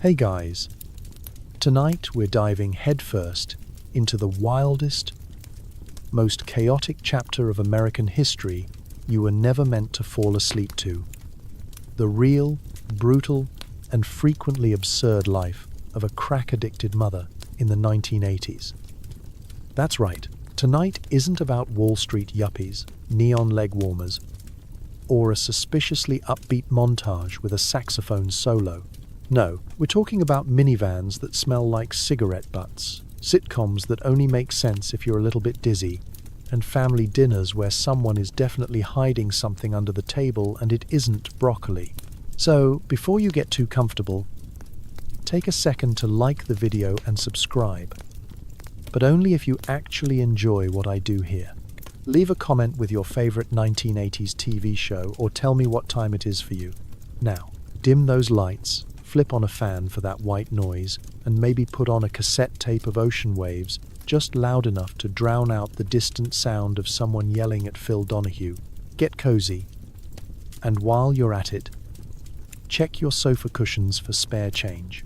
Hey guys, tonight we're diving headfirst into the wildest, most chaotic chapter of American history you were never meant to fall asleep to. The real, brutal, and frequently absurd life of a crack-addicted mother in the 1980s. That's right, tonight isn't about Wall Street yuppies, neon leg warmers, or a suspiciously upbeat montage with a saxophone solo. No, we're talking about minivans that smell like cigarette butts, sitcoms that only make sense if you're a little bit dizzy, and family dinners where someone is definitely hiding something under the table and it isn't broccoli. So, before you get too comfortable, take a second to like the video and subscribe, but only if you actually enjoy what I do here. Leave a comment with your favorite 1980s TV show or tell me what time it is for you. Now, dim those lights, flip on a fan for that white noise, and maybe put on a cassette tape of ocean waves, just loud enough to drown out the distant sound of someone yelling at Phil Donahue. Get cozy. And while you're at it, check your sofa cushions for spare change.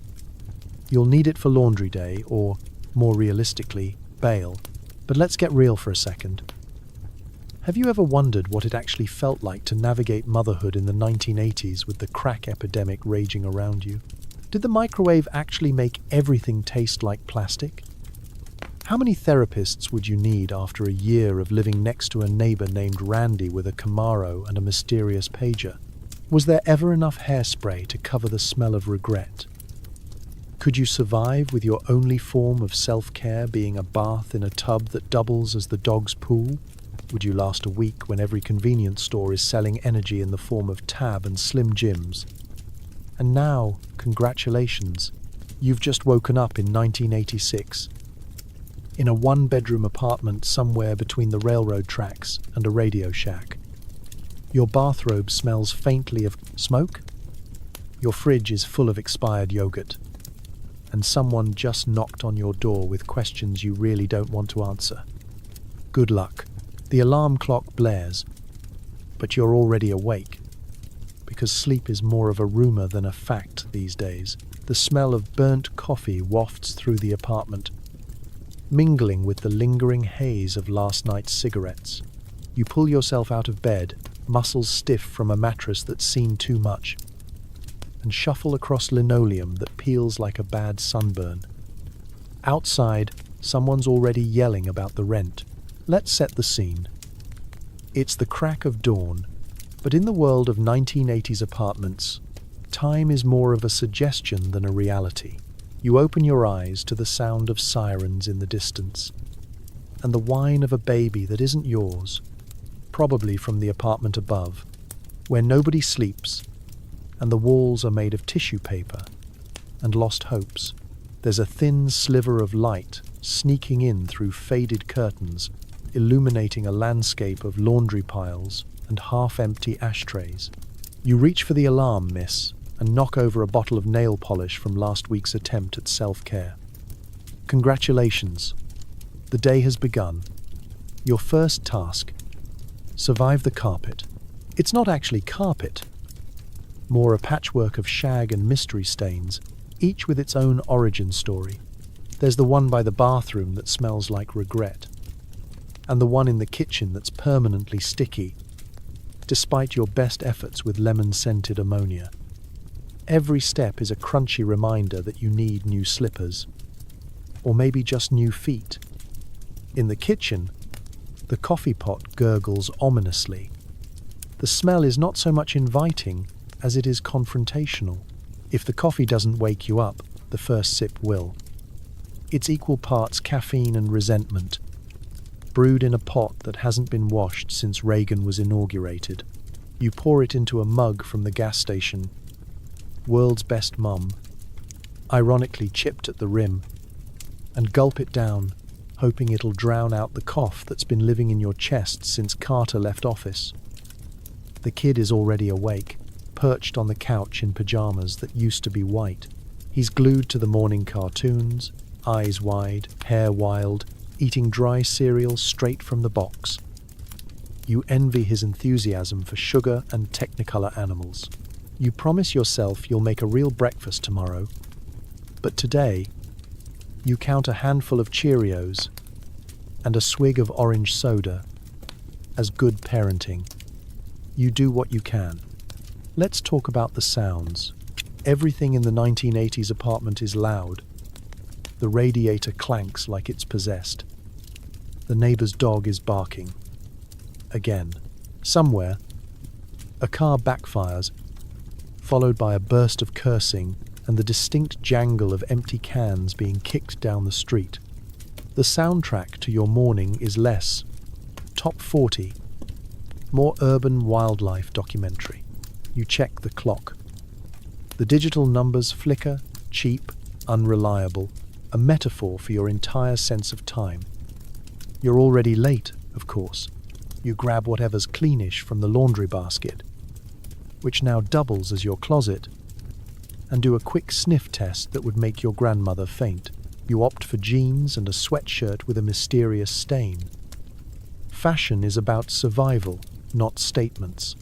You'll need it for laundry day, or, more realistically, bail. But let's get real for a second. Have you ever wondered what it actually felt like to navigate motherhood in the 1980s with the crack epidemic raging around you? Did the microwave actually make everything taste like plastic? How many therapists would you need after a year of living next to a neighbor named Randy with a Camaro and a mysterious pager? Was there ever enough hairspray to cover the smell of regret? Could you survive with your only form of self-care being a bath in a tub that doubles as the dog's pool? Would you last a week when every convenience store is selling energy in the form of Tab and Slim Jims? And now, congratulations, you've just woken up in 1986, in a one-bedroom apartment somewhere between the railroad tracks and a Radio Shack. Your bathrobe smells faintly of smoke, your fridge is full of expired yogurt, and someone just knocked on your door with questions you really don't want to answer. Good luck. The alarm clock blares, but you're already awake, because sleep is more of a rumor than a fact these days. The smell of burnt coffee wafts through the apartment, mingling with the lingering haze of last night's cigarettes. You pull yourself out of bed, muscles stiff from a mattress that's seen too much, and shuffle across linoleum that peels like a bad sunburn. Outside, someone's already yelling about the rent. Let's set the scene. It's the crack of dawn, but in the world of 1980s apartments, time is more of a suggestion than a reality. You open your eyes to the sound of sirens in the distance, and the whine of a baby that isn't yours, probably from the apartment above, where nobody sleeps, and the walls are made of tissue paper and lost hopes. There's a thin sliver of light sneaking in through faded curtains, illuminating a landscape of laundry piles and half-empty ashtrays. You reach for the alarm, miss, and knock over a bottle of nail polish from last week's attempt at self-care. Congratulations. The day has begun. Your first task: survive the carpet. It's not actually carpet, more a patchwork of shag and mystery stains, each with its own origin story. There's the one by the bathroom that smells like regret, and the one in the kitchen that's permanently sticky, despite your best efforts with lemon-scented ammonia. Every step is a crunchy reminder that you need new slippers, or maybe just new feet. In the kitchen, the coffee pot gurgles ominously. The smell is not so much inviting as it is confrontational. If the coffee doesn't wake you up, the first sip will. It's equal parts caffeine and resentment, brewed in a pot that hasn't been washed since Reagan was inaugurated. You pour it into a mug from the gas station, world's best mum, ironically chipped at the rim, and gulp it down, hoping it'll drown out the cough that's been living in your chest since Carter left office. The kid is already awake, perched on the couch in pajamas that used to be white. He's glued to the morning cartoons, eyes wide, hair wild, eating dry cereal straight from the box. You envy his enthusiasm for sugar and Technicolor animals. You promise yourself you'll make a real breakfast tomorrow, But today, you count a handful of Cheerios and a swig of orange soda as good parenting. You do what you can. Let's talk about the sounds. Everything in the 1980s apartment is loud. The radiator clanks like it's possessed. The neighbor's dog is barking. Again. Somewhere, a car backfires, followed by a burst of cursing and the distinct jangle of empty cans being kicked down the street. The soundtrack to your morning is less top 40, more urban wildlife documentary. You check the clock. The digital numbers flicker, cheap, unreliable, a metaphor for your entire sense of time. You're already late, of course. You grab whatever's cleanish from the laundry basket, which now doubles as your closet, and do a quick sniff test that would make your grandmother faint. You opt for jeans and a sweatshirt with a mysterious stain. Fashion is about survival, not statements.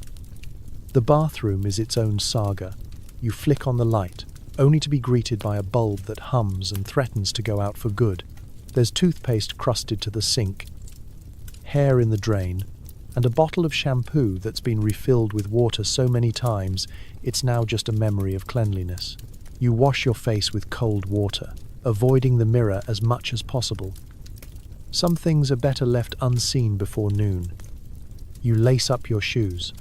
The bathroom is its own saga. You flick on the light, only to be greeted by a bulb that hums and threatens to go out for good. There's toothpaste crusted to the sink, hair in the drain, and a bottle of shampoo that's been refilled with water so many times it's now just a memory of cleanliness. You wash your face with cold water, avoiding the mirror as much as possible. Some things are better left unseen before noon. You lace up your shoes,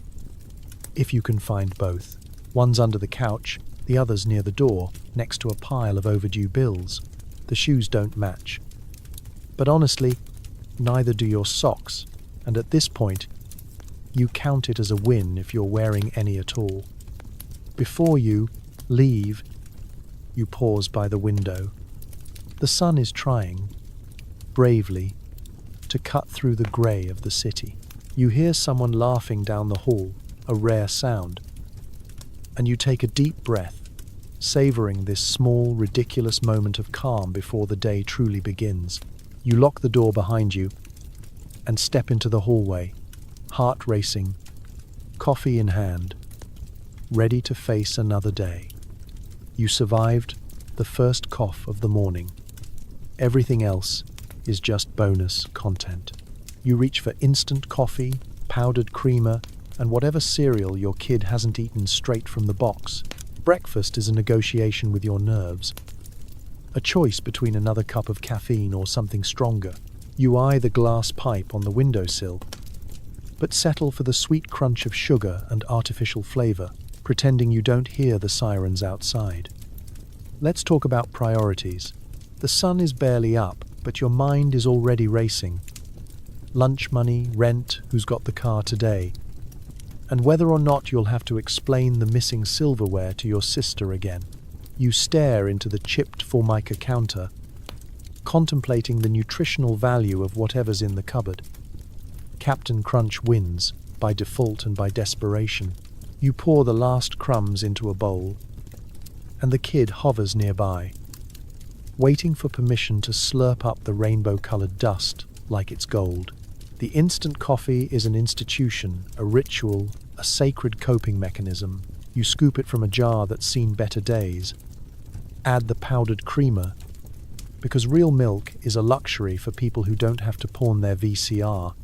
if you can find both. One's under the couch, the other's near the door, next to a pile of overdue bills. The shoes don't match. But honestly, neither do your socks, and at this point, you count it as a win if you're wearing any at all. Before you leave, you pause by the window. The sun is trying, bravely, to cut through the grey of the city. You hear someone laughing down the hall, a rare sound, and you take a deep breath, savouring this small, ridiculous moment of calm before the day truly begins. You lock the door behind you and step into the hallway, heart racing, coffee in hand, ready to face another day. You survived the first cough of the morning. Everything else is just bonus content. You reach for instant coffee, powdered creamer, and whatever cereal your kid hasn't eaten straight from the box. Breakfast is a negotiation with your nerves, a choice between another cup of caffeine or something stronger. You eye the glass pipe on the windowsill, but settle for the sweet crunch of sugar and artificial flavor, pretending you don't hear the sirens outside. Let's talk about priorities. The sun is barely up, but your mind is already racing. Lunch money, rent, who's got the car today, and whether or not you'll have to explain the missing silverware to your sister again. You stare into the chipped Formica counter, contemplating the nutritional value of whatever's in the cupboard. Captain Crunch wins, by default and by desperation. You pour the last crumbs into a bowl, and the kid hovers nearby, waiting for permission to slurp up the rainbow-colored dust like it's gold. The instant coffee is an institution, a ritual, a sacred coping mechanism. You scoop it from a jar that's seen better days. Add the powdered creamer, because real milk is a luxury for people who don't have to pawn their VCR,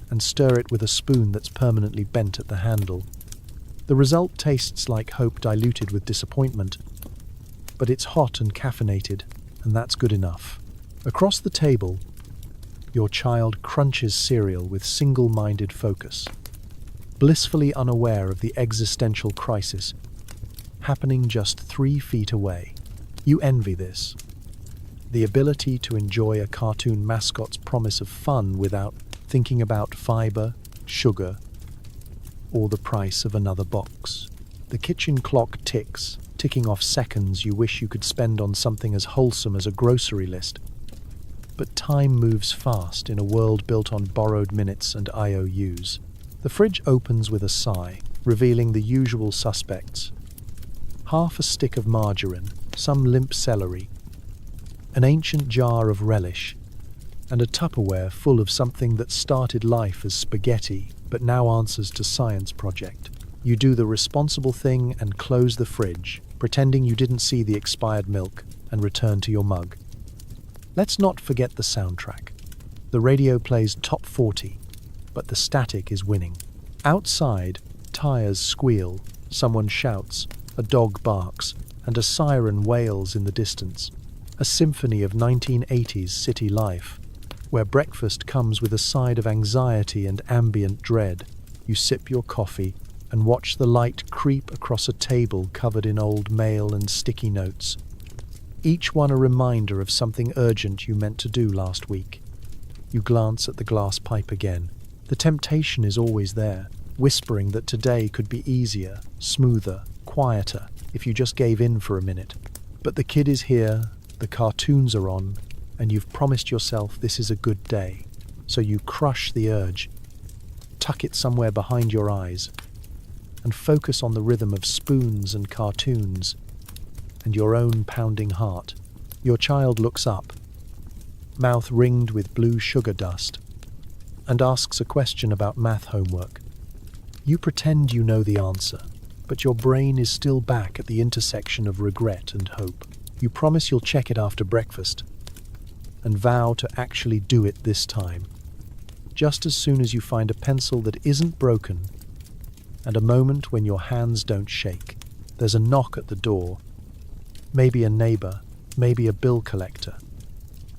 and stir it with a spoon that's permanently bent at the handle. The result tastes like hope diluted with disappointment, but it's hot and caffeinated, and that's good enough. Across the table, your child crunches cereal with single-minded focus, blissfully unaware of the existential crisis happening just 3 feet away. You envy this. The ability to enjoy a cartoon mascot's promise of fun without thinking about fiber, sugar, or the price of another box. The kitchen clock ticks, ticking off seconds you wish you could spend on something as wholesome as a grocery list. But time moves fast in a world built on borrowed minutes and IOUs. The fridge opens with a sigh, revealing the usual suspects. Half a stick of margarine, some limp celery, an ancient jar of relish, and a Tupperware full of something that started life as spaghetti but now answers to science project. You do the responsible thing and close the fridge, pretending you didn't see the expired milk. and return to your mug. Let's not forget the soundtrack. The radio plays top 40, but the static is winning. Outside, tires squeal, someone shouts, a dog barks, and a siren wails in the distance. A symphony of 1980s city life, where breakfast comes with a side of anxiety and ambient dread. You sip your coffee and watch the light creep across a table covered in old mail and sticky notes, each one a reminder of something urgent you meant to do last week. You glance at the glass pipe again. The temptation is always there, whispering that today could be easier, smoother, quieter, if you just gave in for a minute. But the kid is here, the cartoons are on, and you've promised yourself this is a good day. So you crush the urge, tuck it somewhere behind your eyes, and focus on the rhythm of spoons and cartoons and your own pounding heart. Your child looks up, mouth ringed with blue sugar dust, and asks a question about math homework. You pretend you know the answer, but your brain is still back at the intersection of regret and hope. You promise you'll check it after breakfast, and vow to actually do it this time. Just as soon as you find a pencil that isn't broken, and a moment when your hands don't shake, there's a knock at the door. Maybe a neighbor, maybe a bill collector,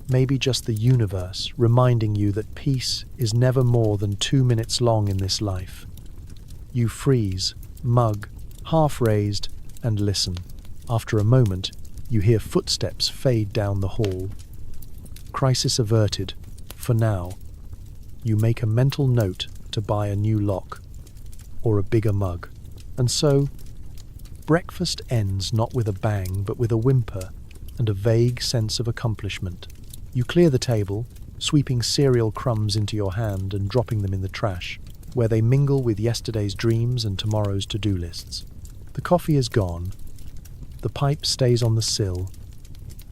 maybe just the universe reminding you that peace is never more than 2 minutes long in this life. You freeze, mug, half raised, and listen. After a moment, you hear footsteps fade down the hall. Crisis averted, for now. You make a mental note to buy a new lock, or a bigger mug. And so, breakfast ends not with a bang, but with a whimper and a vague sense of accomplishment. You clear the table, sweeping cereal crumbs into your hand and dropping them in the trash, where they mingle with yesterday's dreams and tomorrow's to-do lists. The coffee is gone, the pipe stays on the sill,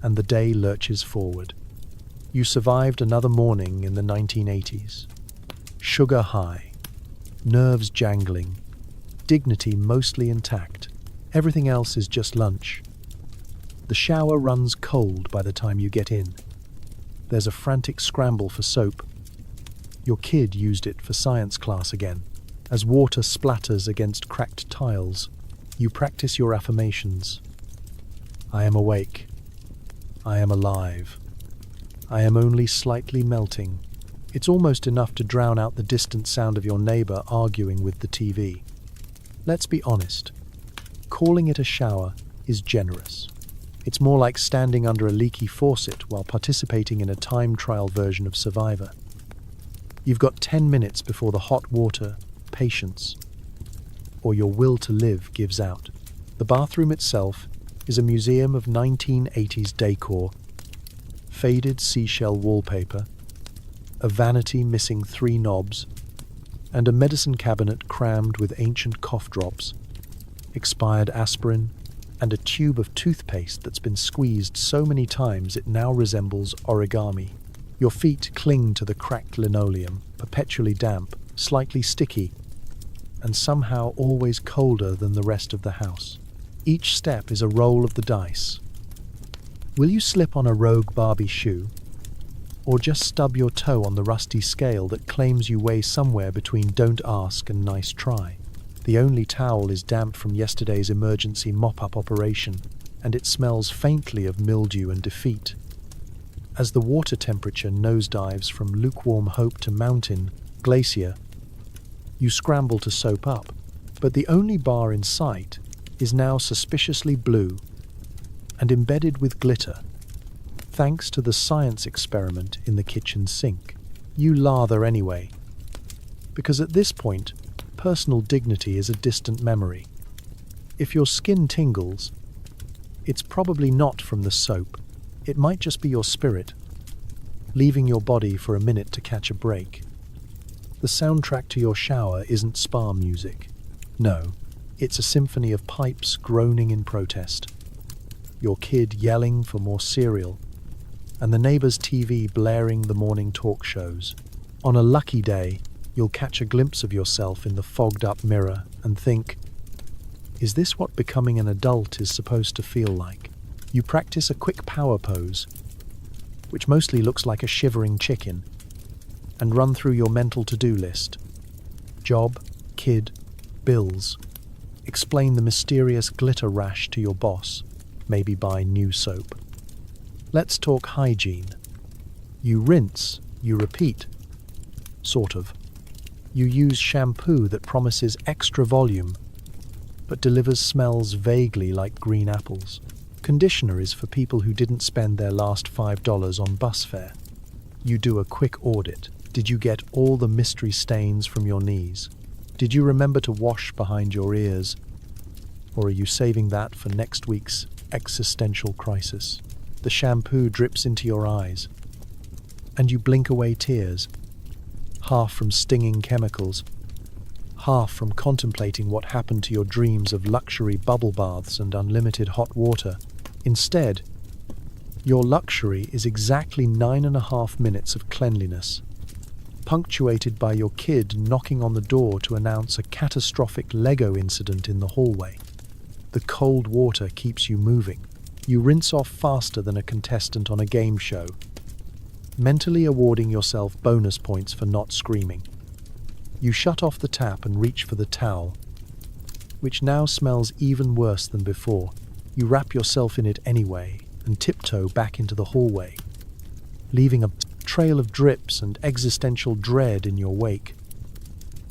and the day lurches forward. You survived another morning in the 1980s. Sugar high, nerves jangling, dignity mostly intact. Everything else is just lunch. The shower runs cold by the time you get in. There's a frantic scramble for soap. Your kid used it for science class again. As water splatters against cracked tiles, you practice your affirmations. I am awake. I am alive. I am only slightly melting. It's almost enough to drown out the distant sound of your neighbor arguing with the TV. Let's be honest. Calling it a shower is generous. It's more like standing under a leaky faucet while participating in a time trial version of Survivor. You've got 10 minutes before the hot water, patience, or your will to live gives out. The bathroom itself is a museum of 1980s decor, faded seashell wallpaper, a vanity missing 3 knobs, and a medicine cabinet crammed with ancient cough drops, expired aspirin, and a tube of toothpaste that's been squeezed so many times it now resembles origami. Your feet cling to the cracked linoleum, perpetually damp, slightly sticky, and somehow always colder than the rest of the house. Each step is a roll of the dice. Will you slip on a rogue Barbie shoe? Or just stub your toe on the rusty scale that claims you weigh somewhere between don't ask and nice try? The only towel is damp from yesterday's emergency mop-up operation, and it smells faintly of mildew and defeat. As the water temperature nosedives from lukewarm hope to mountain glacier, you scramble to soap up, but the only bar in sight is now suspiciously blue and embedded with glitter, thanks to the science experiment in the kitchen sink. You lather anyway, because at this point, personal dignity is a distant memory. If your skin tingles, it's probably not from the soap. It might just be your spirit, leaving your body for a minute to catch a break. The soundtrack to your shower isn't spa music. No, it's a symphony of pipes groaning in protest, your kid yelling for more cereal, and the neighbor's TV blaring the morning talk shows. On a lucky day, you'll catch a glimpse of yourself in the fogged-up mirror and think, is this what becoming an adult is supposed to feel like? You practice a quick power pose, which mostly looks like a shivering chicken, and run through your mental to-do list. Job, kid, bills. Explain the mysterious glitter rash to your boss. Maybe buy new soap. Let's talk hygiene. You rinse, you repeat. Sort of. You use shampoo that promises extra volume, but delivers smells vaguely like green apples. Conditioner is for people who didn't spend their last $5 on bus fare. You do a quick audit. Did you get all the mystery stains from your knees? Did you remember to wash behind your ears? Or are you saving that for next week's existential crisis? The shampoo drips into your eyes, and you blink away tears, half from stinging chemicals, half from contemplating what happened to your dreams of luxury bubble baths and unlimited hot water. Instead, your luxury is exactly 9.5 minutes of cleanliness, punctuated by your kid knocking on the door to announce a catastrophic Lego incident in the hallway. The cold water keeps you moving. You rinse off faster than a contestant on a game show, mentally awarding yourself bonus points for not screaming. You shut off the tap and reach for the towel, which now smells even worse than before. You wrap yourself in it anyway and tiptoe back into the hallway, leaving a trail of drips and existential dread in your wake.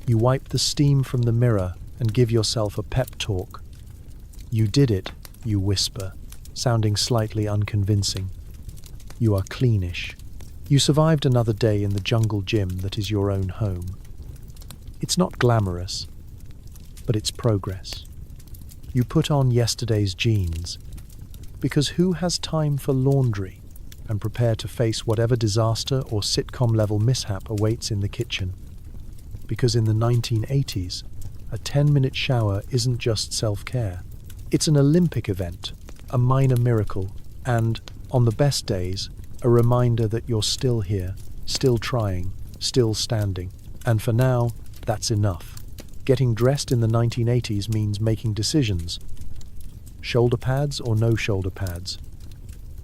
You wipe the steam from the mirror and give yourself a pep talk. You did it, you whisper, sounding slightly unconvincing. You are cleanish. You survived another day in the jungle gym that is your own home. It's not glamorous, but it's progress. You put on yesterday's jeans, because who has time for laundry, and prepare to face whatever disaster or sitcom-level mishap awaits in the kitchen. Because in the 1980s, a 10-minute shower isn't just self-care. It's an Olympic event, a minor miracle, and, on the best days, a reminder that you're still here, still trying, still standing. And for now, that's enough. Getting dressed in the 1980s means making decisions. Shoulder pads or no shoulder pads?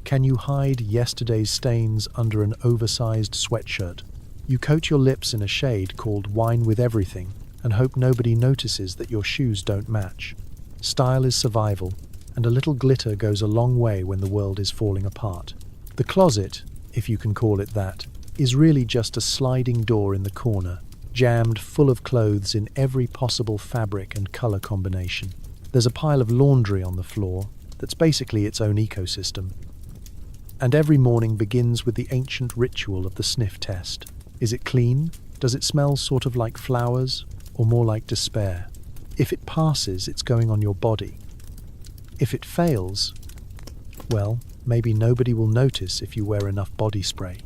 Can you hide yesterday's stains under an oversized sweatshirt? You coat your lips in a shade called Wine with Everything and hope nobody notices that your shoes don't match. Style is survival, and a little glitter goes a long way when the world is falling apart. The closet, if you can call it that, is really just a sliding door in the corner, jammed full of clothes in every possible fabric and color combination. There's a pile of laundry on the floor that's basically its own ecosystem. And every morning begins with the ancient ritual of the sniff test. Is it clean? Does it smell sort of like flowers, or more like despair? If it passes, it's going on your body. If it fails, well, maybe nobody will notice if you wear enough body spray.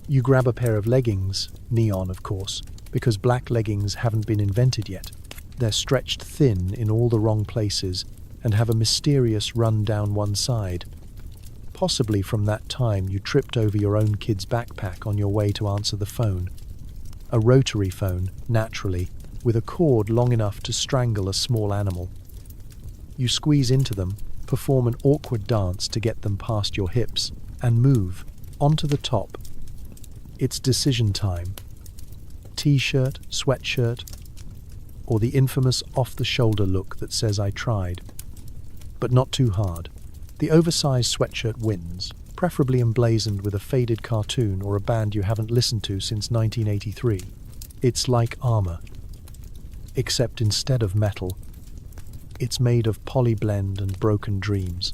You grab a pair of leggings, neon of course, because black leggings haven't been invented yet. They're stretched thin in all the wrong places and have a mysterious run down one side. Possibly from that time you tripped over your own kid's backpack on your way to answer the phone. A rotary phone, naturally, with a cord long enough to strangle a small animal. You squeeze into them, perform an awkward dance to get them past your hips, and move onto the top. It's decision time. T-shirt, sweatshirt, or the infamous off-the-shoulder look that says I tried. But not too hard. The oversized sweatshirt wins, preferably emblazoned with a faded cartoon or a band you haven't listened to since 1983. It's like armor, except instead of metal, it's made of polyblend and broken dreams.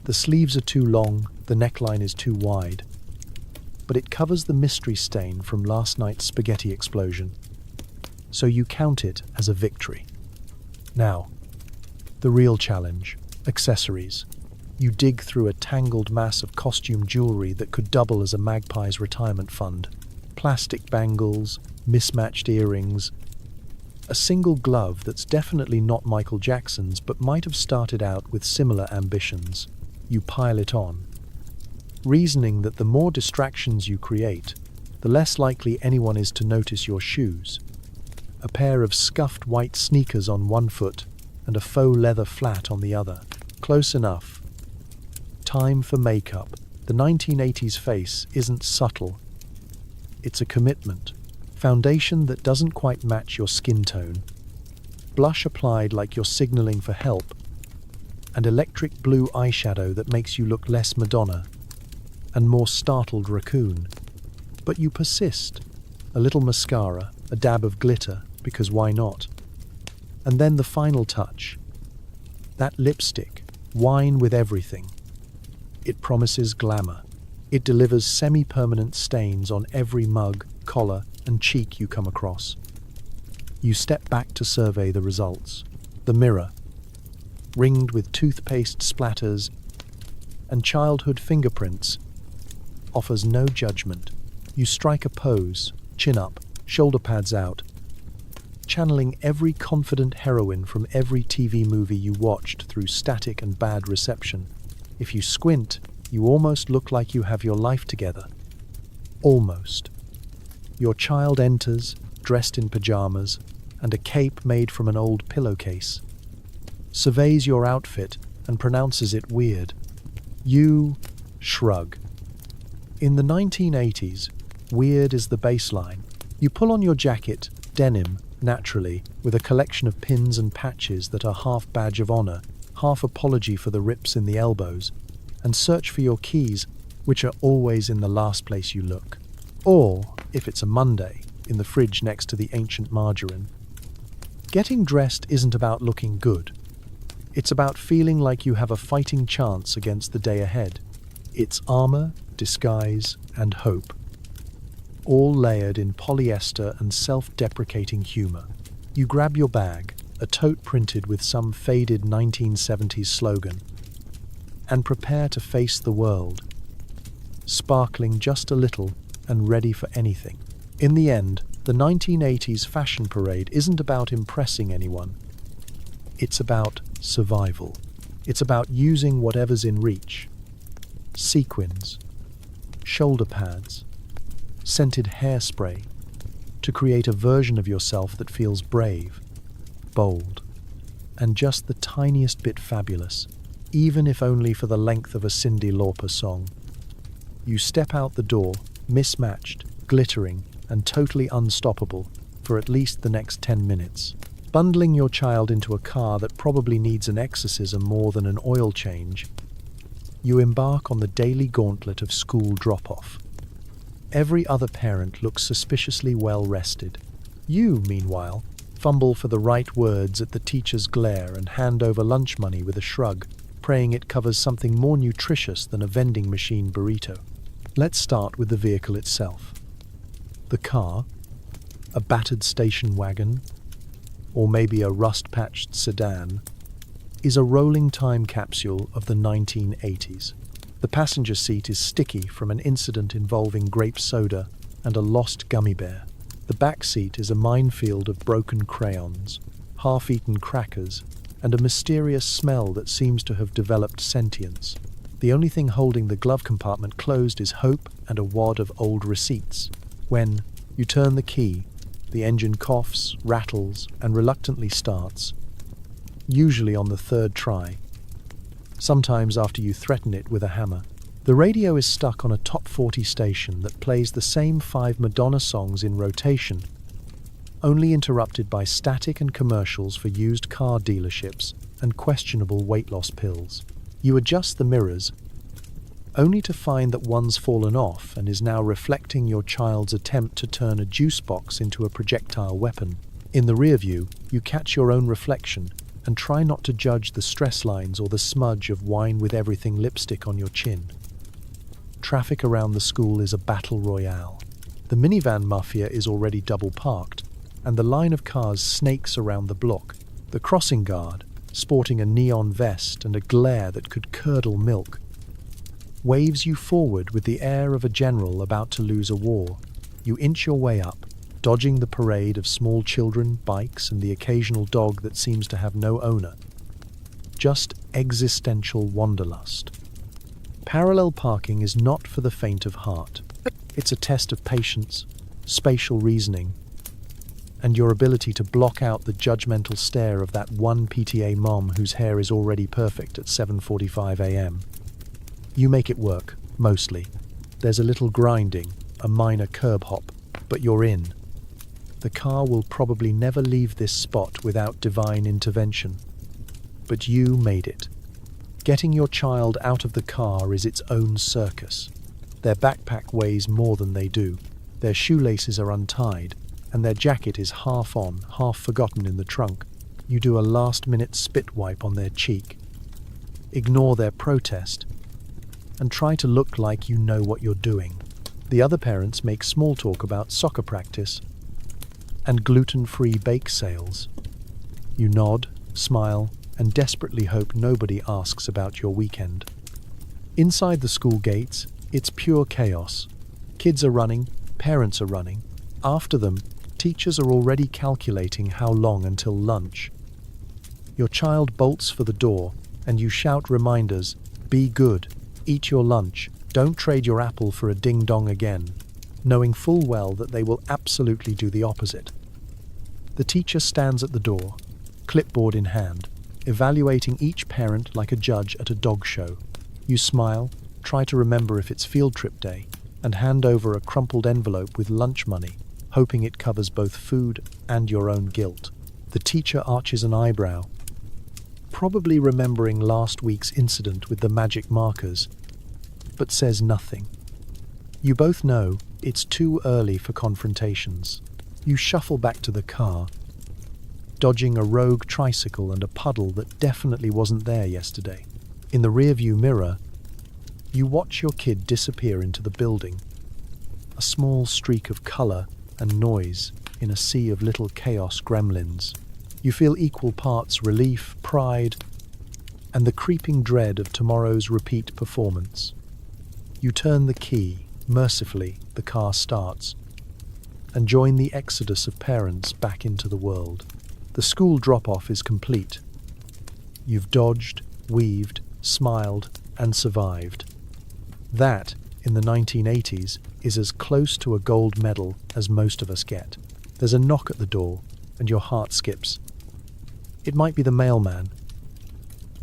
The sleeves are too long, the neckline is too wide, but it covers the mystery stain from last night's spaghetti explosion, so you count it as a victory. Now, the real challenge, accessories. You dig through a tangled mass of costume jewelry that could double as a magpie's retirement fund. Plastic bangles, mismatched earrings, a single glove that's definitely not Michael Jackson's but might have started out with similar ambitions. You pile it on, reasoning that the more distractions you create, the less likely anyone is to notice your shoes. A pair of scuffed white sneakers on one foot and a faux leather flat on the other. Close enough. Time for makeup. The 1980s face isn't subtle. It's a commitment. Foundation that doesn't quite match your skin tone. Blush applied like you're signaling for help. And electric blue eyeshadow that makes you look less Madonna and more startled raccoon. But you persist. A little mascara, a dab of glitter, because why not? And then the final touch. That lipstick, wine with everything. It promises glamour. It delivers semi-permanent stains on every mug, collar, and cheek you come across. You step back to survey the results. The mirror, ringed with toothpaste splatters and childhood fingerprints, offers no judgment. You strike a pose, chin up, shoulder pads out, channeling every confident heroine from every TV movie you watched through static and bad reception. If you squint, you almost look like you have your life together. Almost. Your child enters, dressed in pajamas, and a cape made from an old pillowcase. Surveys your outfit and pronounces it weird. You shrug. In the 1980s, weird is the baseline. You pull on your jacket, denim, naturally, with a collection of pins and patches that are half badge of honor, half apology for the rips in the elbows, and search for your keys, which are always in the last place you look. Or, if it's a Monday, in the fridge next to the ancient margarine. Getting dressed isn't about looking good. It's about feeling like you have a fighting chance against the day ahead. It's armor, disguise, and hope, all layered in polyester and self-deprecating humor. You grab your bag, a tote printed with some faded 1970s slogan, and prepare to face the world, sparkling just a little and ready for anything. In the end, the 1980s fashion parade isn't about impressing anyone. It's about survival. It's about using whatever's in reach. Sequins, shoulder pads, scented hairspray, to create a version of yourself that feels brave, bold, and just the tiniest bit fabulous, even if only for the length of a Cyndi Lauper song. You step out the door, mismatched, glittering, and totally unstoppable for at least the next 10 minutes. Bundling your child into a car that probably needs an exorcism more than an oil change, you embark on the daily gauntlet of school drop-off. Every other parent looks suspiciously well-rested. You, meanwhile, fumble for the right words at the teacher's glare and hand over lunch money with a shrug, praying it covers something more nutritious than a vending machine burrito. Let's start with the vehicle itself. The car, a battered station wagon, or maybe a rust-patched sedan, is a rolling time capsule of the 1980s. The passenger seat is sticky from an incident involving grape soda and a lost gummy bear. The back seat is a minefield of broken crayons, half-eaten crackers, and a mysterious smell that seems to have developed sentience. The only thing holding the glove compartment closed is hope and a wad of old receipts. When you turn the key, the engine coughs, rattles, and reluctantly starts, usually on the third try, sometimes after you threaten it with a hammer. The radio is stuck on a top 40 station that plays the same 5 Madonna songs in rotation, only interrupted by static and commercials for used car dealerships and questionable weight loss pills. You adjust the mirrors, only to find that one's fallen off and is now reflecting your child's attempt to turn a juice box into a projectile weapon. In the rear view, you catch your own reflection and try not to judge the stress lines or the smudge of wine with everything lipstick on your chin. Traffic around the school is a battle royale. The minivan mafia is already double parked, and the line of cars snakes around the block. The crossing guard, sporting a neon vest and a glare that could curdle milk, waves you forward with the air of a general about to lose a war. You inch your way up, dodging the parade of small children, bikes, and the occasional dog that seems to have no owner. Just existential wanderlust. Parallel parking is not for the faint of heart. It's a test of patience, spatial reasoning, and your ability to block out the judgmental stare of that one PTA mom whose hair is already perfect at 7:45 a.m. You make it work, mostly. There's a little grinding, a minor curb hop, but you're in. The car will probably never leave this spot without divine intervention. But you made it. Getting your child out of the car is its own circus. Their backpack weighs more than they do. Their shoelaces are untied, and their jacket is half on, half forgotten in the trunk. You do a last-minute spit wipe on their cheek. Ignore their protest, and try to look like you know what you're doing. The other parents make small talk about soccer practice and gluten-free bake sales. You nod, smile, and desperately hope nobody asks about your weekend. Inside the school gates, it's pure chaos. Kids are running, parents are running. After them, teachers are already calculating how long until lunch. Your child bolts for the door, and you shout reminders, "Be good, eat your lunch, don't trade your apple for a ding-dong again," knowing full well that they will absolutely do the opposite. The teacher stands at the door, clipboard in hand, evaluating each parent like a judge at a dog show. You smile, try to remember if it's field trip day, and hand over a crumpled envelope with lunch money, hoping it covers both food and your own guilt. The teacher arches an eyebrow, probably remembering last week's incident with the magic markers, but says nothing. You both know it's too early for confrontations. You shuffle back to the car, dodging a rogue tricycle and a puddle that definitely wasn't there yesterday. In the rearview mirror, you watch your kid disappear into the building, a small streak of color and noise in a sea of little chaos gremlins. You feel equal parts relief, pride, and the creeping dread of tomorrow's repeat performance. You turn the key. Mercifully, the car starts, and join the exodus of parents back into the world. The school drop-off is complete. You've dodged, weaved, smiled, and survived. That, in the 1980s, is as close to a gold medal as most of us get. There's a knock at the door, and your heart skips. It might be the mailman.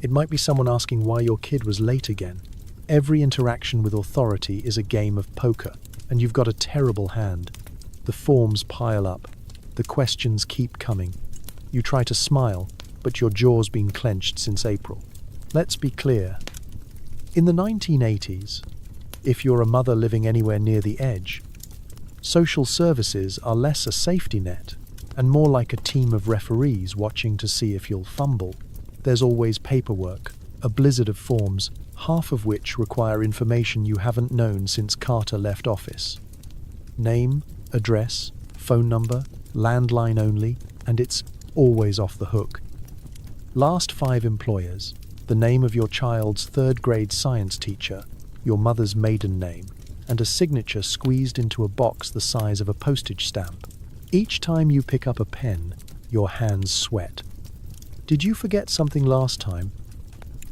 It might be someone asking why your kid was late again. Every interaction with authority is a game of poker, and you've got a terrible hand. The forms pile up. The questions keep coming. You try to smile, but your jaw's been clenched since April. Let's be clear. In the 1980s, if you're a mother living anywhere near the edge, social services are less a safety net and more like a team of referees watching to see if you'll fumble. There's always paperwork, a blizzard of forms, half of which require information you haven't known since Carter left office. Name, address, phone number, landline only, and it's always off the hook. Last 5 employers, the name of your child's 3rd grade science teacher, your mother's maiden name, and a signature squeezed into a box the size of a postage stamp. Each time you pick up a pen, your hands sweat. Did you forget something last time?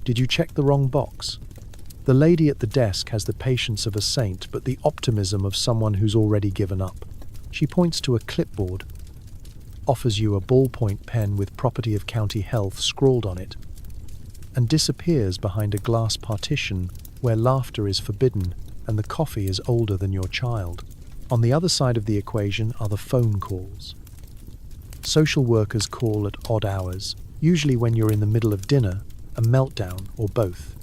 Did you check the wrong box? The lady at the desk has the patience of a saint, but the optimism of someone who's already given up. She points to a clipboard, offers you a ballpoint pen with Property of County Health scrawled on it, and disappears behind a glass partition where laughter is forbidden and the coffee is older than your child. On the other side of the equation are the phone calls. Social workers call at odd hours, usually when you're in the middle of dinner, a meltdown, or both.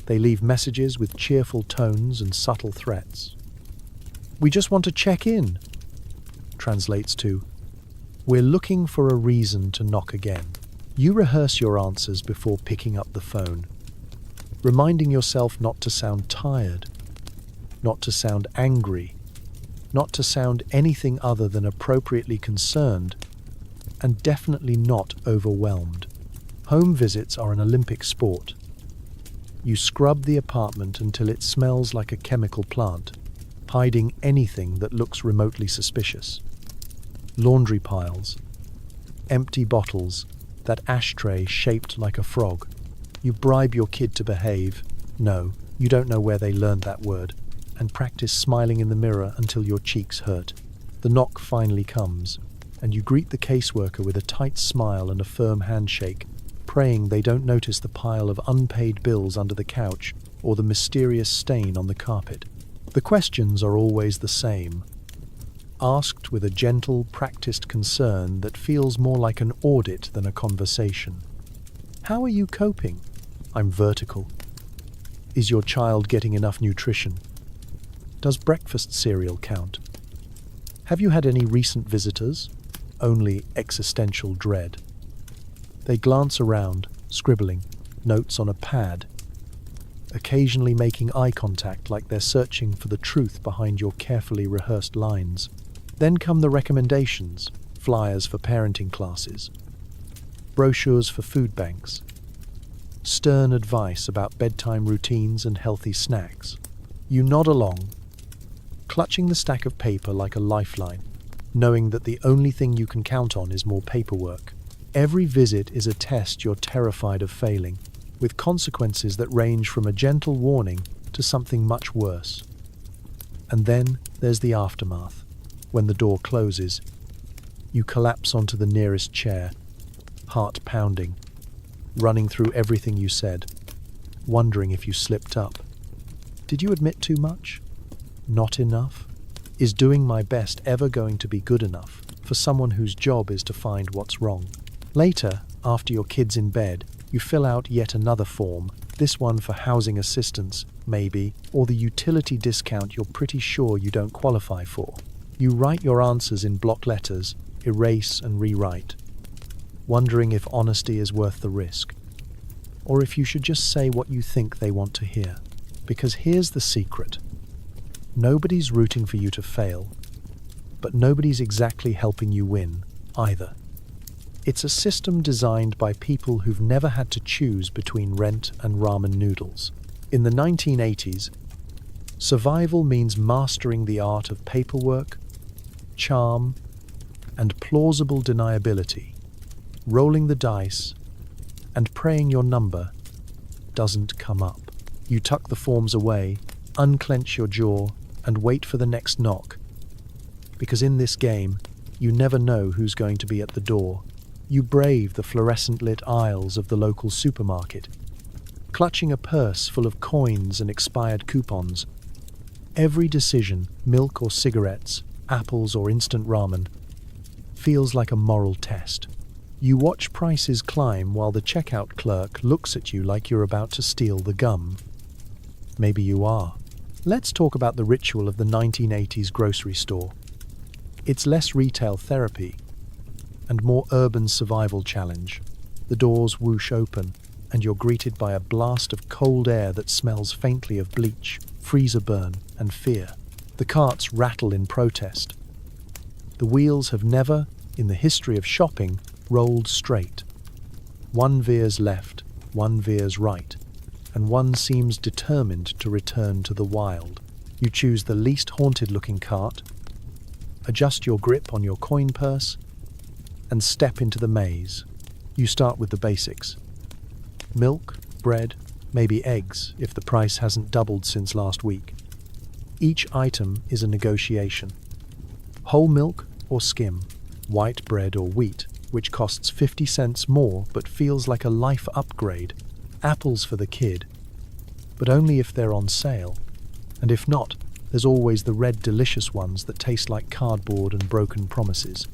They leave messages with cheerful tones and subtle threats. "We just want to check in," translates to, "We're looking for a reason to knock again." You rehearse your answers before picking up the phone, reminding yourself not to sound tired, not to sound angry, not to sound anything other than appropriately concerned, and definitely not overwhelmed. Home visits are an Olympic sport. You scrub the apartment until it smells like a chemical plant, hiding anything that looks remotely suspicious. Laundry piles, empty bottles, that ashtray shaped like a frog. You bribe your kid to behave. No, you don't know where they learned that word, and practice smiling in the mirror until your cheeks hurt. The knock finally comes, and you greet the caseworker with a tight smile and a firm handshake, praying they don't notice the pile of unpaid bills under the couch or the mysterious stain on the carpet. The questions are always the same, asked with a gentle, practiced concern that feels more like an audit than a conversation. How are you coping? I'm vertical. Is your child getting enough nutrition? Does breakfast cereal count? Have you had any recent visitors? Only existential dread. They glance around, scribbling notes on a pad, occasionally making eye contact like they're searching for the truth behind your carefully rehearsed lines. Then come the recommendations, flyers for parenting classes, brochures for food banks, stern advice about bedtime routines and healthy snacks. You nod along, clutching the stack of paper like a lifeline, knowing that the only thing you can count on is more paperwork. Every visit is a test you're terrified of failing, with consequences that range from a gentle warning to something much worse. And then there's the aftermath. When the door closes, you collapse onto the nearest chair, heart pounding, running through everything you said, wondering if you slipped up. Did you admit too much? Not enough? Is doing my best ever going to be good enough for someone whose job is to find what's wrong? Later, after your kid's in bed, you fill out yet another form, this one for housing assistance, maybe, or the utility discount you're pretty sure you don't qualify for. You write your answers in block letters, erase and rewrite, wondering if honesty is worth the risk, or if you should just say what you think they want to hear. Because here's the secret. Nobody's rooting for you to fail, but nobody's exactly helping you win, either. It's a system designed by people who've never had to choose between rent and ramen noodles. In the 1980s, survival means mastering the art of paperwork, charm, and plausible deniability, rolling the dice, and praying your number doesn't come up. You tuck the forms away, unclench your jaw, and wait for the next knock. Because in this game, you never know who's going to be at the door. You brave the fluorescent-lit aisles of the local supermarket, clutching a purse full of coins and expired coupons. Every decision, milk or cigarettes, apples or instant ramen, feels like a moral test. You watch prices climb while the checkout clerk looks at you like you're about to steal the gum. Maybe you are. Let's talk about the ritual of the 1980s grocery store. It's less retail therapy and more urban survival challenge. The doors whoosh open, and you're greeted by a blast of cold air that smells faintly of bleach, freezer burn, and fear. The carts rattle in protest. The wheels have never, in the history of shopping, rolled straight. One veers left, one veers right, and one seems determined to return to the wild. You choose the least haunted-looking cart, adjust your grip on your coin purse, and step into the maze. You start with the basics. Milk, bread, maybe eggs if the price hasn't doubled since last week. Each item is a negotiation. Whole milk or skim, white bread or wheat, which costs 50 cents more but feels like a life upgrade. Apples for the kid, but only if they're on sale. And if not, there's always the red delicious ones that taste like cardboard and broken promises.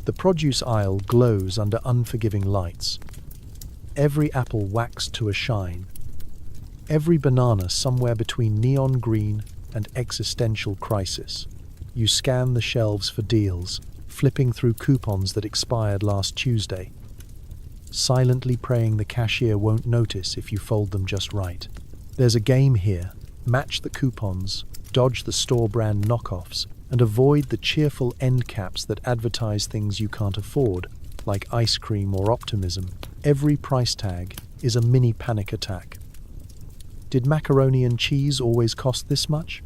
The produce aisle glows under unforgiving lights. Every apple waxed to a shine. Every banana somewhere between neon green and existential crisis. You scan the shelves for deals, flipping through coupons that expired last Tuesday, silently praying the cashier won't notice if you fold them just right. There's a game here. Match the coupons, dodge the store-brand knockoffs, and avoid the cheerful end caps that advertise things you can't afford, like ice cream or optimism. Every price tag is a mini panic attack. Did macaroni and cheese always cost this much?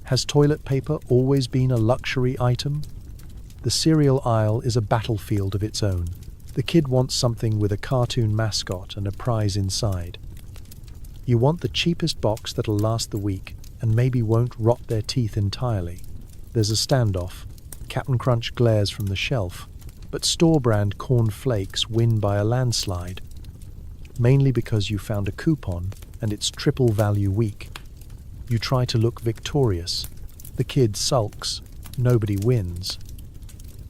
Has toilet paper always been a luxury item? The cereal aisle is a battlefield of its own. The kid wants something with a cartoon mascot and a prize inside. You want the cheapest box that'll last the week and maybe won't rot their teeth entirely. There's a standoff. Cap'n Crunch glares from the shelf, but store-brand corn flakes win by a landslide, mainly because you found a coupon and it's triple value week. You try to look victorious. The kid sulks. Nobody wins.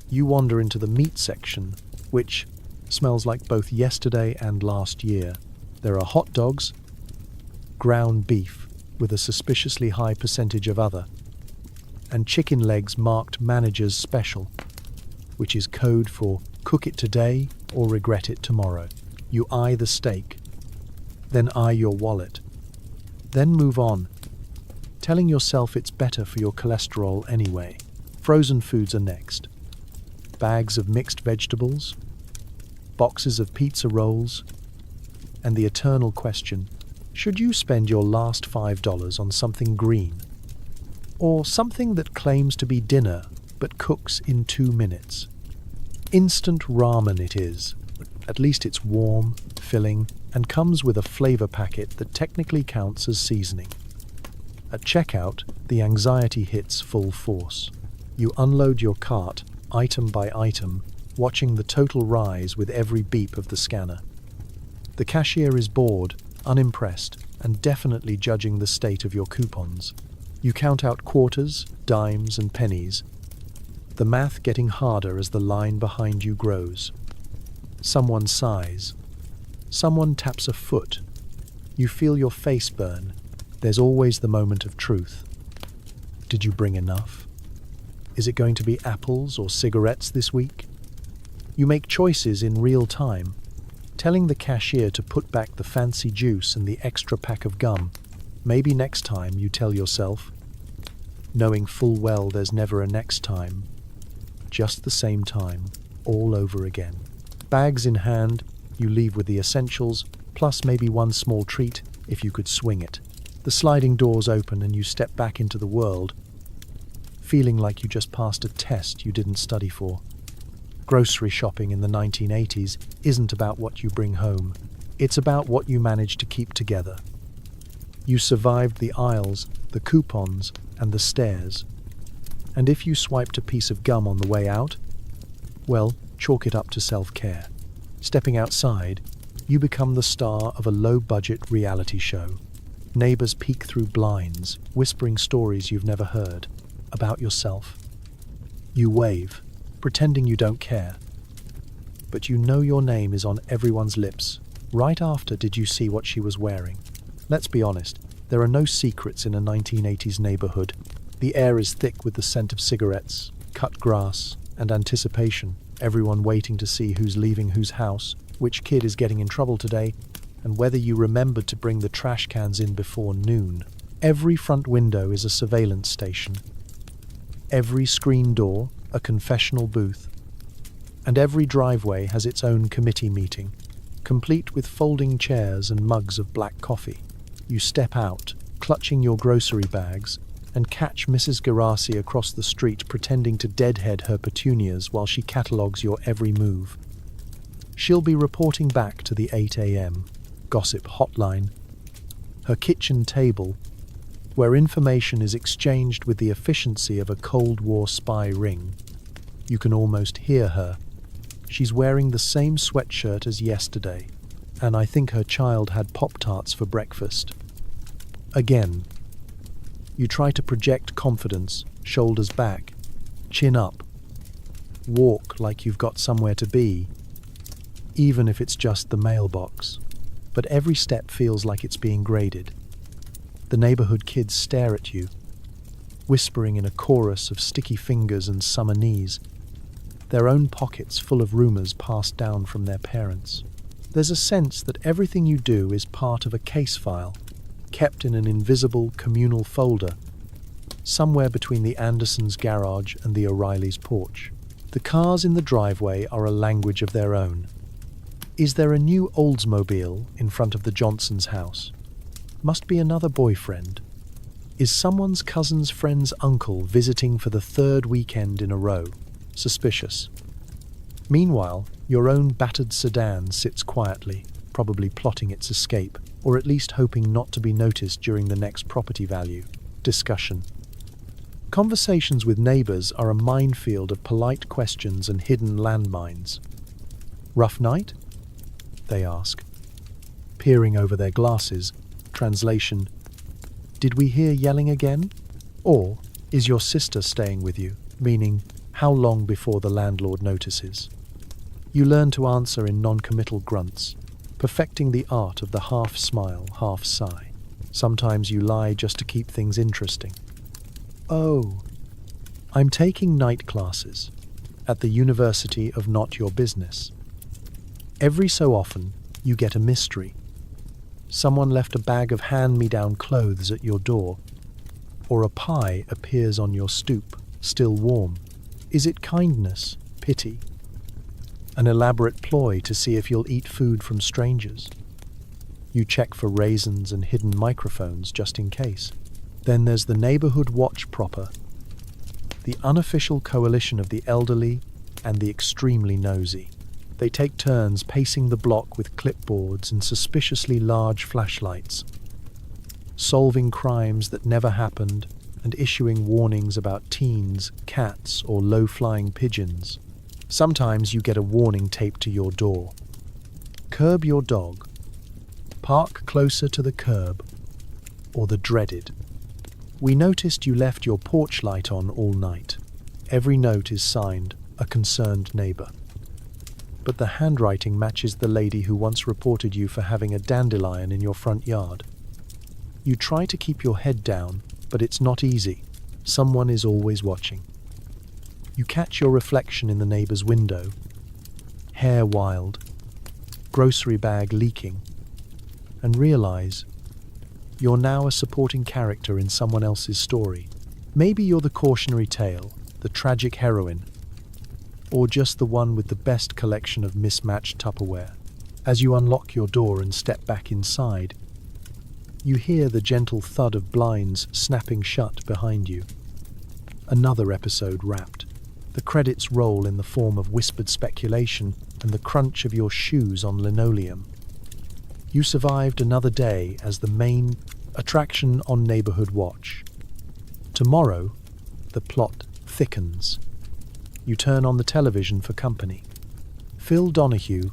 You wander into the meat section, which smells like both yesterday and last year. There are hot dogs, ground beef with a suspiciously high percentage of other, and chicken legs marked manager's special, which is code for cook it today or regret it tomorrow. You eye the steak, then eye your wallet, then move on, telling yourself it's better for your cholesterol anyway. Frozen foods are next. Bags of mixed vegetables, boxes of pizza rolls, and the eternal question, should you spend your last $5 on something green? Or something that claims to be dinner but cooks in 2 minutes? Instant ramen it is. At least it's warm, filling, and comes with a flavor packet that technically counts as seasoning. At checkout, the anxiety hits full force. You unload your cart, item by item, watching the total rise with every beep of the scanner. The cashier is bored, unimpressed, and definitely judging the state of your coupons. You count out quarters, dimes, and pennies, the math getting harder as the line behind you grows. Someone sighs. Someone taps a foot. You feel your face burn. There's always the moment of truth. Did you bring enough? Is it going to be apples or cigarettes this week? You make choices in real time, telling the cashier to put back the fancy juice and the extra pack of gum. Maybe next time, you tell yourself, knowing full well there's never a next time. Just the same time, all over again. Bags in hand, you leave with the essentials, plus maybe one small treat if you could swing it. The sliding doors open and you step back into the world, feeling like you just passed a test you didn't study for. Grocery shopping in the 1980s isn't about what you bring home. It's about what you manage to keep together. You survived the aisles, the coupons, and the stares. And if you swiped a piece of gum on the way out, well, chalk it up to self-care. Stepping outside, you become the star of a low-budget reality show. Neighbors peek through blinds, whispering stories you've never heard about yourself. You wave, pretending you don't care. But you know your name is on everyone's lips. Right after, did you see what she was wearing? Let's be honest, there are no secrets in a 1980s neighborhood. The air is thick with the scent of cigarettes, cut grass, and anticipation. Everyone waiting to see who's leaving whose house, which kid is getting in trouble today, and whether you remembered to bring the trash cans in before noon. Every front window is a surveillance station. Every screen door, a confessional booth. And every driveway has its own committee meeting, complete with folding chairs and mugs of black coffee. You step out, clutching your grocery bags, and catch Mrs. Garasi across the street pretending to deadhead her petunias while she catalogues your every move. She'll be reporting back to the 8 a.m. gossip hotline, her kitchen table, where information is exchanged with the efficiency of a Cold War spy ring. You can almost hear her. She's wearing the same sweatshirt as yesterday, and I think her child had Pop-Tarts for breakfast. Again, you try to project confidence, shoulders back, chin up, walk like you've got somewhere to be, even if it's just the mailbox. But every step feels like it's being graded. The neighborhood kids stare at you, whispering in a chorus of sticky fingers and summer knees, their own pockets full of rumors passed down from their parents. There's a sense that everything you do is part of a case file, kept in an invisible communal folder, somewhere between the Andersons' garage and the O'Reilly's porch. The cars in the driveway are a language of their own. Is there a new Oldsmobile in front of the Johnsons' house? Must be another boyfriend. Is someone's cousin's friend's uncle visiting for the 3rd weekend in a row? Suspicious. Meanwhile, your own battered sedan sits quietly, probably plotting its escape, or at least hoping not to be noticed during the next property value discussion. Conversations with neighbors are a minefield of polite questions and hidden landmines. Rough night? They ask, peering over their glasses, Translation: did we hear yelling again? Or, is your sister staying with you? Meaning, how long before the landlord notices? You learn to answer in non-committal grunts, perfecting the art of the half smile, half sigh. Sometimes you lie just to keep things interesting. Oh, I'm taking night classes at the University of Not Your Business. Every so often, you get a mystery. Someone left a bag of hand-me-down clothes at your door, or a pie appears on your stoop, still warm. Is it kindness, pity? An elaborate ploy to see if you'll eat food from strangers? You check for raisins and hidden microphones just in case. Then there's the neighborhood watch proper, the unofficial coalition of the elderly and the extremely nosy. They take turns pacing the block with clipboards and suspiciously large flashlights, solving crimes that never happened and issuing warnings about teens, cats, or low-flying pigeons. Sometimes you get a warning taped to your door. Curb your dog. Park closer to the curb. Or the dreaded: we noticed you left your porch light on all night. Every note is signed, a concerned neighbor. But the handwriting matches the lady who once reported you for having a dandelion in your front yard. You try to keep your head down, but it's not easy. Someone is always watching. You catch your reflection in the neighbor's window. Hair wild, grocery bag leaking, and realize you're now a supporting character in someone else's story. Maybe you're the cautionary tale, the tragic heroine, or just the one with the best collection of mismatched Tupperware. As you unlock your door and step back inside, you hear the gentle thud of blinds snapping shut behind you. Another episode wrapped. The credits roll in the form of whispered speculation and the crunch of your shoes on linoleum. You survived another day as the main attraction on Neighborhood Watch. Tomorrow, the plot thickens. You turn on the television for company. Phil Donahue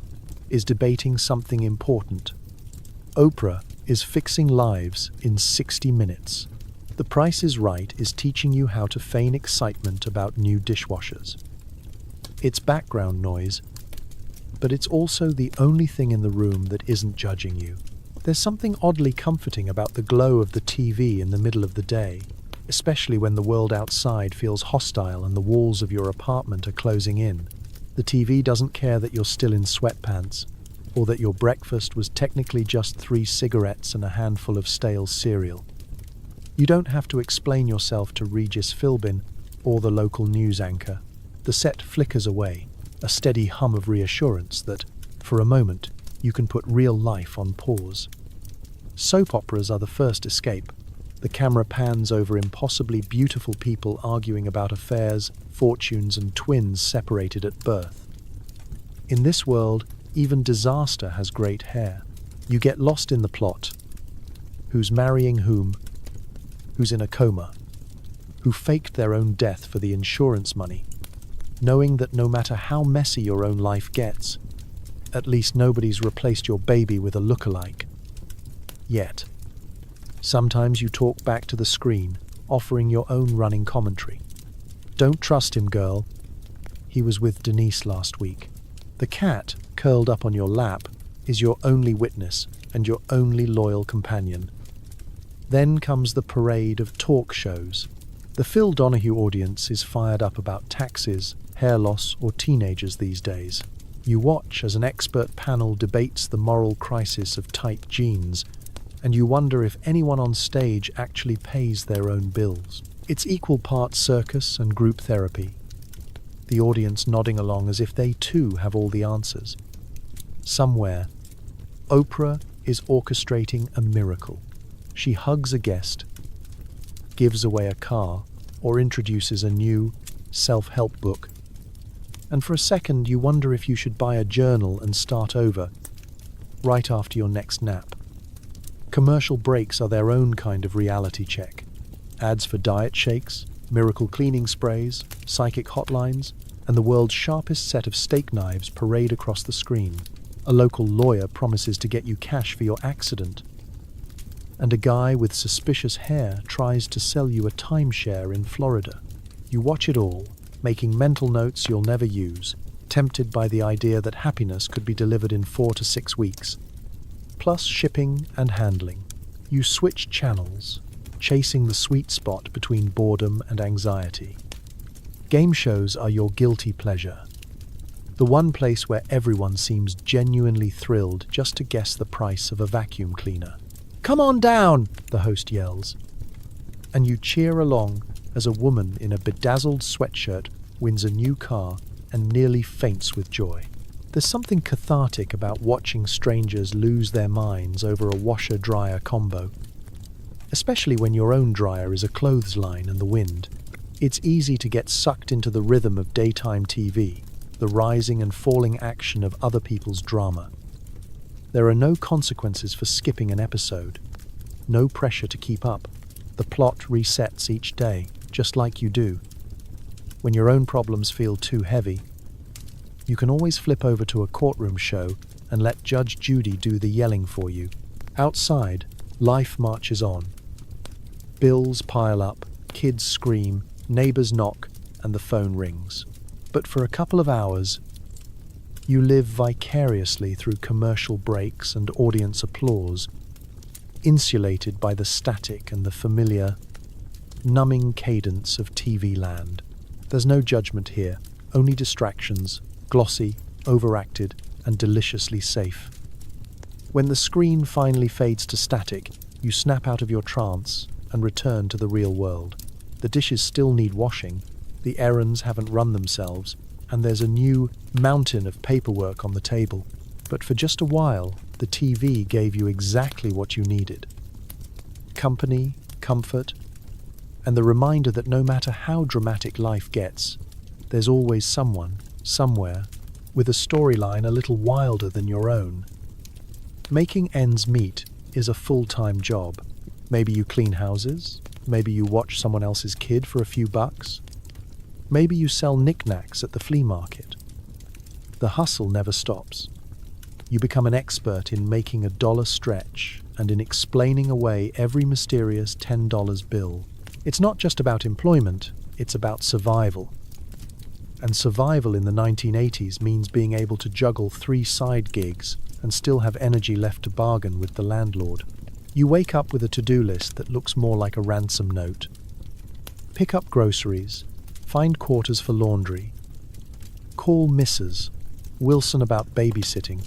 is debating something important. Oprah is fixing lives in 60 minutes. The Price is Right is teaching you how to feign excitement about new dishwashers. It's background noise, but it's also the only thing in the room that isn't judging you. There's something oddly comforting about the glow of the TV in the middle of the day, especially when the world outside feels hostile and the walls of your apartment are closing in. The TV doesn't care that you're still in sweatpants, or that your breakfast was technically just 3 cigarettes and a handful of stale cereal. You don't have to explain yourself to Regis Philbin or the local news anchor. The set flickers away, a steady hum of reassurance that, for a moment, you can put real life on pause. Soap operas are the first escape. The camera pans over impossibly beautiful people arguing about affairs, fortunes, and twins separated at birth. In this world, even disaster has great hair. You get lost in the plot. Who's marrying whom? Who's in a coma? Who faked their own death for the insurance money? Knowing that no matter how messy your own life gets, at least nobody's replaced your baby with a lookalike. Yet. Sometimes you talk back to the screen, offering your own running commentary. Don't trust him, girl. He was with Denise last week. The cat, curled up on your lap, is your only witness and your only loyal companion. Then comes the parade of talk shows. The Phil Donahue audience is fired up about taxes, hair loss, or teenagers these days. You watch as an expert panel debates the moral crisis of tight jeans, and you wonder if anyone on stage actually pays their own bills. It's equal parts circus and group therapy, the audience nodding along as if they too have all the answers. Somewhere, Oprah is orchestrating a miracle. She hugs a guest, gives away a car, or introduces a new self-help book. And for a second you wonder if you should buy a journal and start over, right after your next nap. Commercial breaks are their own kind of reality check. Ads for diet shakes, miracle cleaning sprays, psychic hotlines, and the world's sharpest set of steak knives parade across the screen. A local lawyer promises to get you cash for your accident. and a guy with suspicious hair tries to sell you a timeshare in Florida. You watch it all, making mental notes you'll never use, tempted by the idea that happiness could be delivered in 4 to 6 weeks. Plus shipping and handling. You switch channels, chasing the sweet spot between boredom and anxiety. Game shows are your guilty pleasure. The one place where everyone seems genuinely thrilled just to guess the price of a vacuum cleaner. "Come on down!" the host yells. And you cheer along as a woman in a bedazzled sweatshirt wins a new car and nearly faints with joy. There's something cathartic about watching strangers lose their minds over a washer-dryer combo. Especially when your own dryer is a clothesline in the wind. It's easy to get sucked into the rhythm of daytime TV, the rising and falling action of other people's drama. There are no consequences for skipping an episode, no pressure to keep up. The plot resets each day, just like you do. When your own problems feel too heavy, you can always flip over to a courtroom show and let Judge Judy do the yelling for you. Outside, life marches on. Bills pile up, kids scream, neighbors knock, and the phone rings. But for a couple of hours, you live vicariously through commercial breaks and audience applause, insulated by the static and the familiar, numbing cadence of TV land. There's no judgment here, only distractions, glossy, overacted, and deliciously safe. When the screen finally fades to static, you snap out of your trance and return to the real world. The dishes still need washing, the errands haven't run themselves, and there's a new mountain of paperwork on the table. But for just a while, the TV gave you exactly what you needed. Company, comfort, and the reminder that no matter how dramatic life gets, there's always someone, somewhere, with a storyline a little wilder than your own. Making ends meet is a full-time job. Maybe you clean houses, maybe you watch someone else's kid for a few bucks, maybe you sell knickknacks at the flea market. The hustle never stops. You become an expert in making a dollar stretch and in explaining away every mysterious $10 bill. It's not just about employment, it's about survival. And survival in the 1980s means being able to juggle 3 side gigs and still have energy left to bargain with the landlord. You wake up with a to-do list that looks more like a ransom note. Pick up groceries, find quarters for laundry, call Mrs. Wilson about babysitting,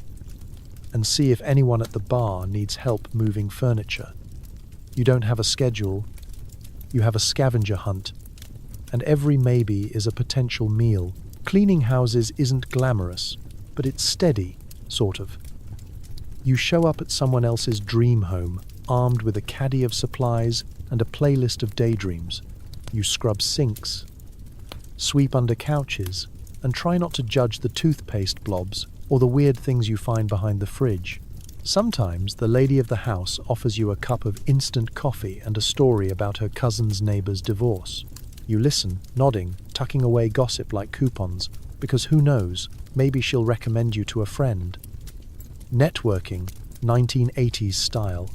and see if anyone at the bar needs help moving furniture. You don't have a schedule, you have a scavenger hunt, and every maybe is a potential meal. Cleaning houses isn't glamorous, but it's steady, sort of. You show up at someone else's dream home, armed with a caddy of supplies and a playlist of daydreams. You scrub sinks, sweep under couches, and try not to judge the toothpaste blobs or the weird things you find behind the fridge. Sometimes the lady of the house offers you a cup of instant coffee and a story about her cousin's neighbor's divorce. You listen, nodding, tucking away gossip like coupons, because who knows, maybe she'll recommend you to a friend. Networking, 1980s style.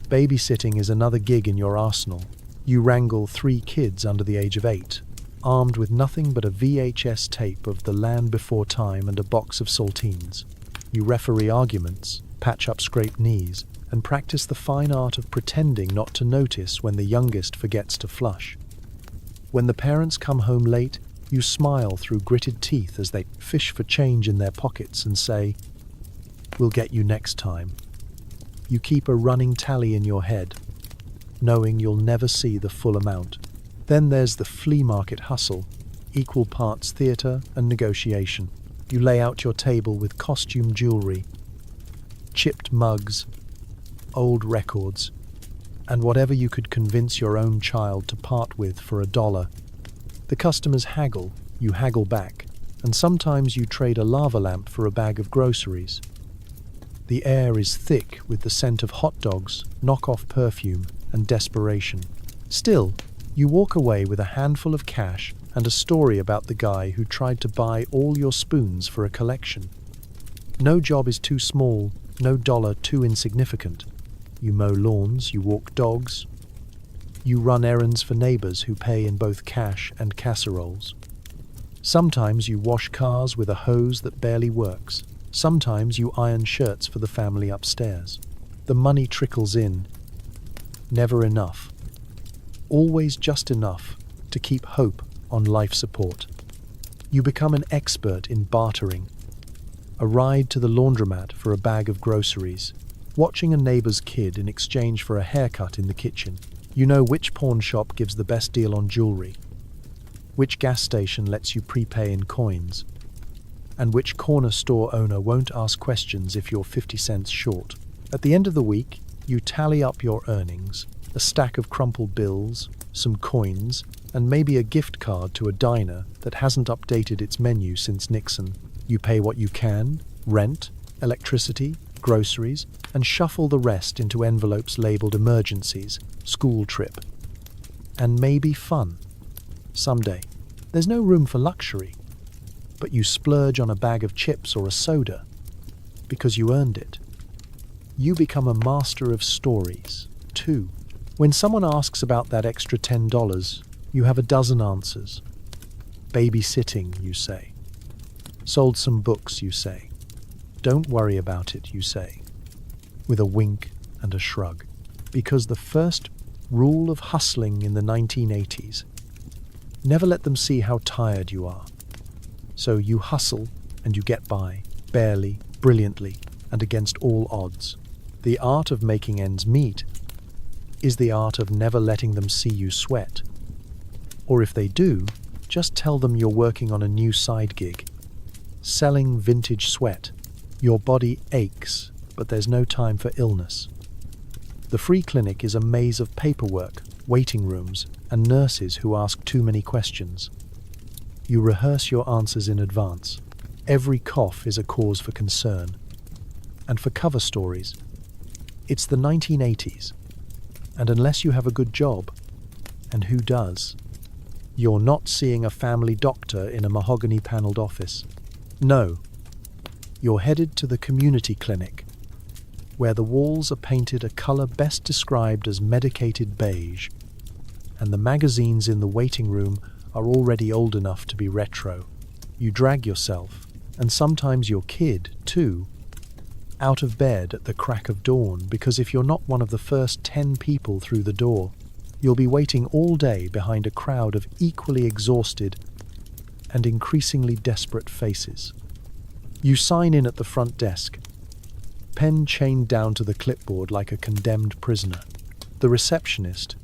Babysitting is another gig in your arsenal. You wrangle 3 kids under the age of 8, armed with nothing but a VHS tape of The Land Before Time and a box of saltines. You referee arguments, patch up scraped knees, and practice the fine art of pretending not to notice when the youngest forgets to flush. When the parents come home late, you smile through gritted teeth as they fish for change in their pockets and say, "We'll get you next time." You keep a running tally in your head, knowing you'll never see the full amount. Then there's the flea market hustle, equal parts theatre and negotiation. You lay out your table with costume jewelry, chipped mugs, old records, and whatever you could convince your own child to part with for $1. The customers haggle, you haggle back, and sometimes you trade a lava lamp for a bag of groceries. The air is thick with the scent of hot dogs, knock-off perfume, and desperation. Still, you walk away with a handful of cash and a story about the guy who tried to buy all your spoons for a collection. No job is too small, no dollar too insignificant. You mow lawns, you walk dogs, you run errands for neighbors who pay in both cash and casseroles. Sometimes you wash cars with a hose that barely works. Sometimes you iron shirts for the family upstairs. The money trickles in, never enough. Always just enough to keep hope on life support. You become an expert in bartering. A ride to the laundromat for a bag of groceries. Watching a neighbor's kid in exchange for a haircut in the kitchen. You know which pawn shop gives the best deal on jewelry, which gas station lets you prepay in coins, and which corner store owner won't ask questions if you're 50 cents short. At the end of the week, you tally up your earnings, a stack of crumpled bills, some coins, and maybe a gift card to a diner that hasn't updated its menu since Nixon. You pay what you can, rent, electricity, groceries, and shuffle the rest into envelopes labeled emergencies, school trip, and maybe fun. Someday. There's no room for luxury, but you splurge on a bag of chips or a soda because you earned it. You become a master of stories, too. When someone asks about that extra $10, you have a dozen answers. Babysitting, you say. Sold some books, you say. Don't worry about it, you say, with a wink and a shrug. Because the first rule of hustling in the 1980s, never let them see how tired you are. So you hustle and you get by, barely, brilliantly, and against all odds. The art of making ends meet is the art of never letting them see you sweat. Or if they do, just tell them you're working on a new side gig. Selling vintage sweat. Your body aches, but there's no time for illness. The free clinic is a maze of paperwork, waiting rooms, and nurses who ask too many questions. You rehearse your answers in advance. Every cough is a cause for concern. And for cover stories, it's the 1980s. And unless you have a good job, and who does, you're not seeing a family doctor in a mahogany-paneled office. No, you're headed to the community clinic, where the walls are painted a color best described as medicated beige, and the magazines in the waiting room are already old enough to be retro. You drag yourself, and sometimes your kid, too, out of bed at the crack of dawn, because if you're not one of the first 10 people through the door, you'll be waiting all day behind a crowd of equally exhausted and increasingly desperate faces. You sign in at the front desk, pen chained down to the clipboard like a condemned prisoner. The receptionist,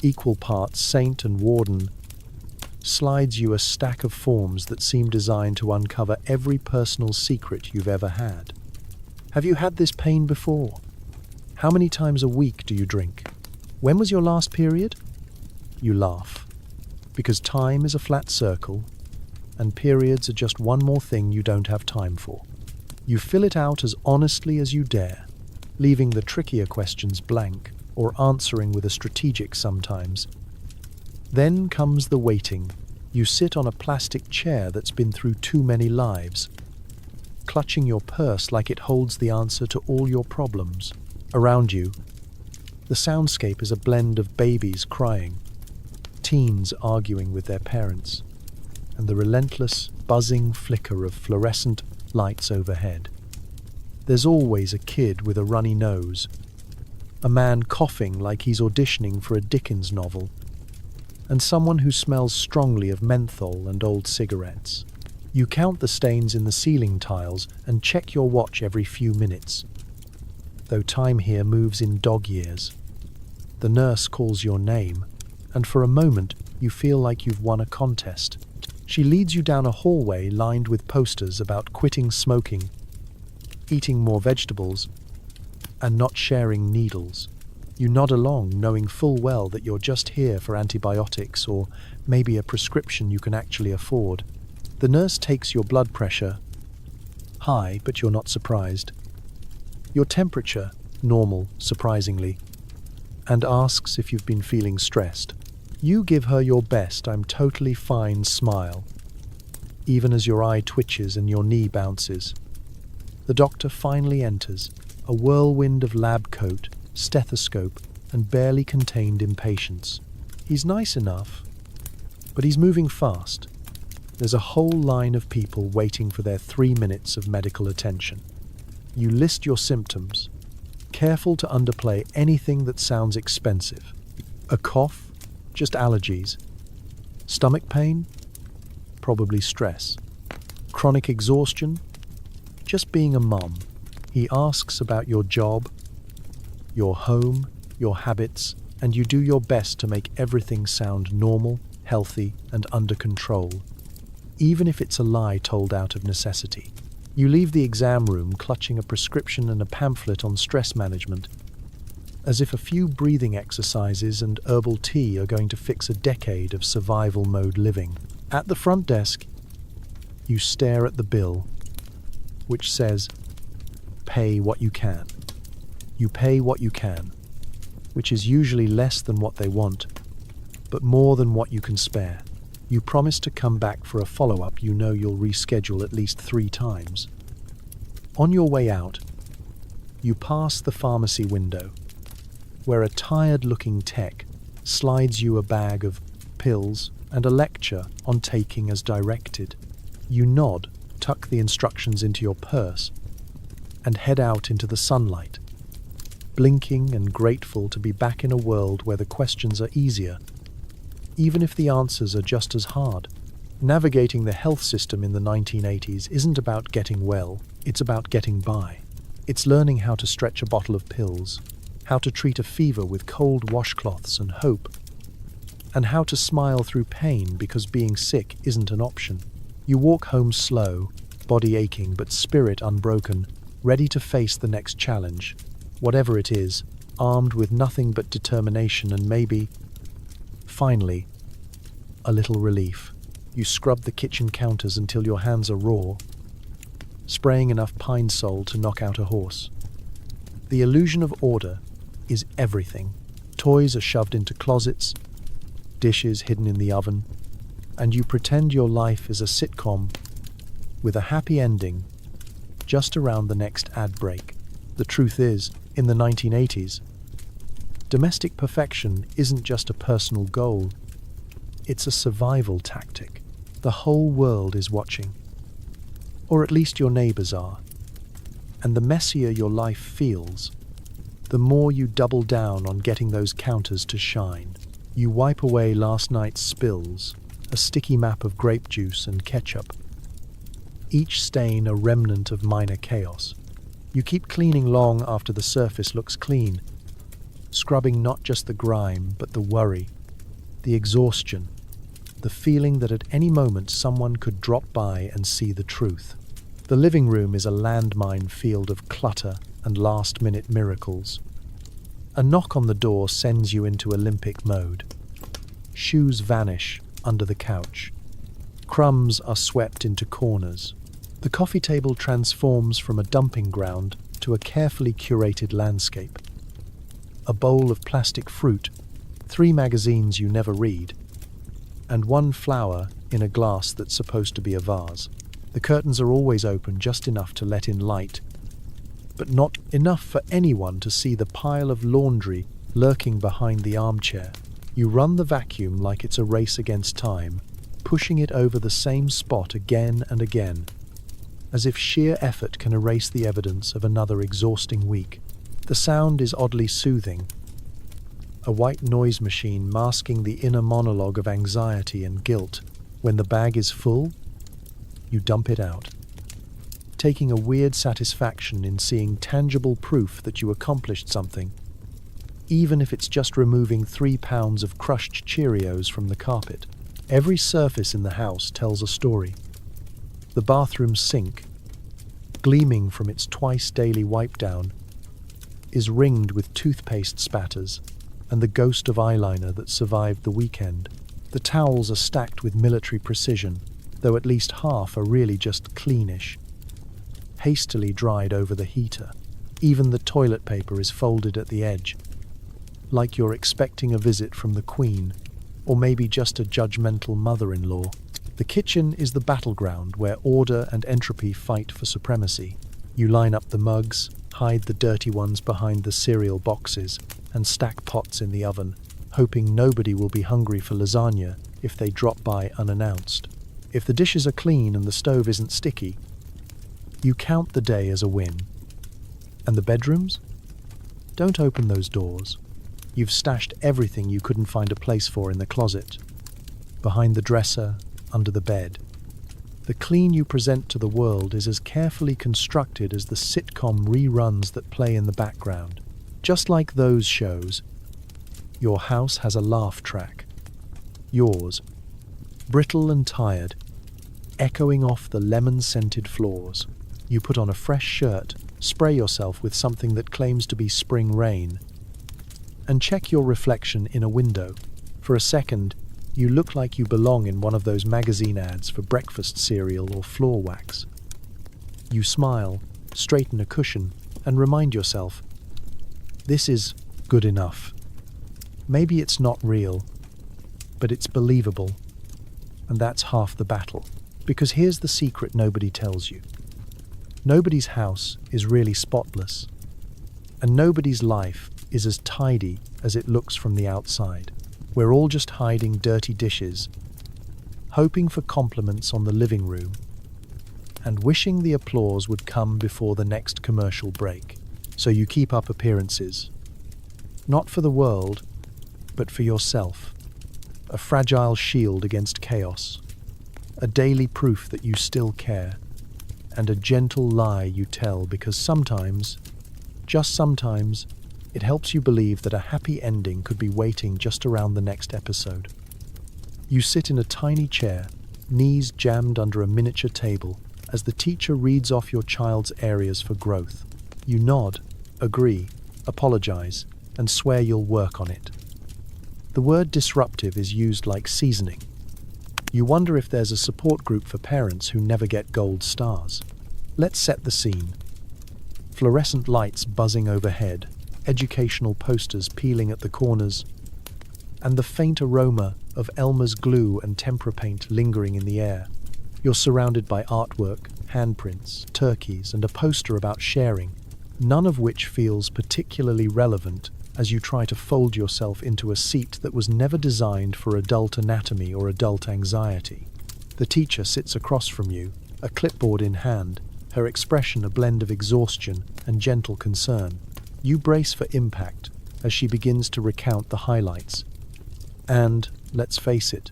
equal parts saint and warden, slides you a stack of forms that seem designed to uncover every personal secret you've ever had. Have you had this pain before? How many times a week do you drink? When was your last period? You laugh, because time is a flat circle, and periods are just one more thing you don't have time for. You fill it out as honestly as you dare, leaving the trickier questions blank, or answering with a strategic sometimes. Then comes the waiting. You sit on a plastic chair that's been through too many lives, clutching your purse like it holds the answer to all your problems. Around you, the soundscape is a blend of babies crying, teens arguing with their parents, and the relentless, buzzing flicker of fluorescent lights overhead. There's always a kid with a runny nose, a man coughing like he's auditioning for a Dickens novel, and someone who smells strongly of menthol and old cigarettes. You count the stains in the ceiling tiles and check your watch every few minutes, though time here moves in dog years. The nurse calls your name, and for a moment you feel like you've won a contest. She leads you down a hallway lined with posters about quitting smoking, eating more vegetables, and not sharing needles. You nod along, knowing full well that you're just here for antibiotics or maybe a prescription you can actually afford. The nurse takes your blood pressure, high, but you're not surprised. Your temperature, normal, surprisingly, and asks if you've been feeling stressed. You give her your best "I'm totally fine" smile, even as your eye twitches and your knee bounces. The doctor finally enters, a whirlwind of lab coat, stethoscope, and barely contained impatience. He's nice enough, but he's moving fast. There's a whole line of people waiting for their 3 minutes of medical attention. You list your symptoms, careful to underplay anything that sounds expensive. A cough? Just allergies. Stomach pain? Probably stress. Chronic exhaustion? Just being a mom. He asks about your job, your home, your habits, and you do your best to make everything sound normal, healthy, and under control, even if it's a lie told out of necessity. You leave the exam room clutching a prescription and a pamphlet on stress management, as if a few breathing exercises and herbal tea are going to fix a decade of survival mode living. At the front desk, you stare at the bill, which says, "Pay what you can." You pay what you can, which is usually less than what they want, but more than what you can spare. You promise to come back for a follow-up you know you'll reschedule at least 3 times. On your way out, you pass the pharmacy window, where a tired-looking tech slides you a bag of pills and a lecture on taking as directed. You nod, tuck the instructions into your purse, and head out into the sunlight, blinking and grateful to be back in a world where the questions are easier, even if the answers are just as hard. Navigating the health system in the 1980s isn't about getting well, it's about getting by. It's learning how to stretch a bottle of pills, how to treat a fever with cold washcloths and hope, and how to smile through pain because being sick isn't an option. You walk home slow, body aching but spirit unbroken, ready to face the next challenge, whatever it is, armed with nothing but determination and maybe, finally, a little relief. You scrub the kitchen counters until your hands are raw, spraying enough Pine Sol to knock out a horse. The illusion of order is everything. Toys are shoved into closets, dishes hidden in the oven, and you pretend your life is a sitcom with a happy ending just around the next ad break. The truth is, in the 1980s, domestic perfection isn't just a personal goal, it's a survival tactic. The whole world is watching, or at least your neighbors are, and the messier your life feels, the more you double down on getting those counters to shine. You wipe away last night's spills, a sticky map of grape juice and ketchup, each stain a remnant of minor chaos. You keep cleaning long after the surface looks clean, scrubbing not just the grime, but the worry, the exhaustion, the feeling that at any moment someone could drop by and see the truth. The living room is a landmine field of clutter and last-minute miracles. A knock on the door sends you into Olympic mode. Shoes vanish under the couch. Crumbs are swept into corners. The coffee table transforms from a dumping ground to a carefully curated landscape. A bowl of plastic fruit, 3 magazines you never read, and 1 flower in a glass that's supposed to be a vase. The curtains are always open just enough to let in light, but not enough for anyone to see the pile of laundry lurking behind the armchair. You run the vacuum like it's a race against time, pushing it over the same spot again and again, as if sheer effort can erase the evidence of another exhausting week. The sound is oddly soothing, a white noise machine masking the inner monologue of anxiety and guilt. When the bag is full, you dump it out, taking a weird satisfaction in seeing tangible proof that you accomplished something, even if it's just removing 3 pounds of crushed Cheerios from the carpet. Every surface in the house tells a story. The bathroom sink, gleaming from its twice-daily wipe-down, is ringed with toothpaste spatters and the ghost of eyeliner that survived the weekend. The towels are stacked with military precision, though at least half are really just cleanish, hastily dried over the heater. Even the toilet paper is folded at the edge, like you're expecting a visit from the Queen, or maybe just a judgmental mother-in-law. The kitchen is the battleground where order and entropy fight for supremacy. You line up the mugs, hide the dirty ones behind the cereal boxes, and stack pots in the oven, hoping nobody will be hungry for lasagna if they drop by unannounced. If the dishes are clean and the stove isn't sticky, you count the day as a win. And the bedrooms? Don't open those doors. You've stashed everything you couldn't find a place for in the closet, behind the dresser, under the bed. The clean you present to the world is as carefully constructed as the sitcom reruns that play in the background. Just like those shows, your house has a laugh track. Yours, brittle and tired, echoing off the lemon-scented floors. You put on a fresh shirt, spray yourself with something that claims to be spring rain, and check your reflection in a window. For a second, you look like you belong in one of those magazine ads for breakfast cereal or floor wax. You smile, straighten a cushion, and remind yourself, this is good enough. Maybe it's not real, but it's believable. And that's half the battle. Because here's the secret nobody tells you. Nobody's house is really spotless, and nobody's life is as tidy as it looks from the outside. We're all just hiding dirty dishes, hoping for compliments on the living room, and wishing the applause would come before the next commercial break. So you keep up appearances, not for the world, but for yourself. A fragile shield against chaos, a daily proof that you still care, and a gentle lie you tell because sometimes, just sometimes, it helps you believe that a happy ending could be waiting just around the next episode. You sit in a tiny chair, knees jammed under a miniature table, as the teacher reads off your child's areas for growth. You nod, agree, apologize, and swear you'll work on it. The word disruptive is used like seasoning. You wonder if there's a support group for parents who never get gold stars. Let's set the scene. Fluorescent lights buzzing overhead, educational posters peeling at the corners, and the faint aroma of Elmer's glue and tempera paint lingering in the air. You're surrounded by artwork, handprints, turkeys, and a poster about sharing, none of which feels particularly relevant as you try to fold yourself into a seat that was never designed for adult anatomy or adult anxiety. The teacher sits across from you, a clipboard in hand, her expression a blend of exhaustion and gentle concern. You brace for impact as she begins to recount the highlights. And, let's face it,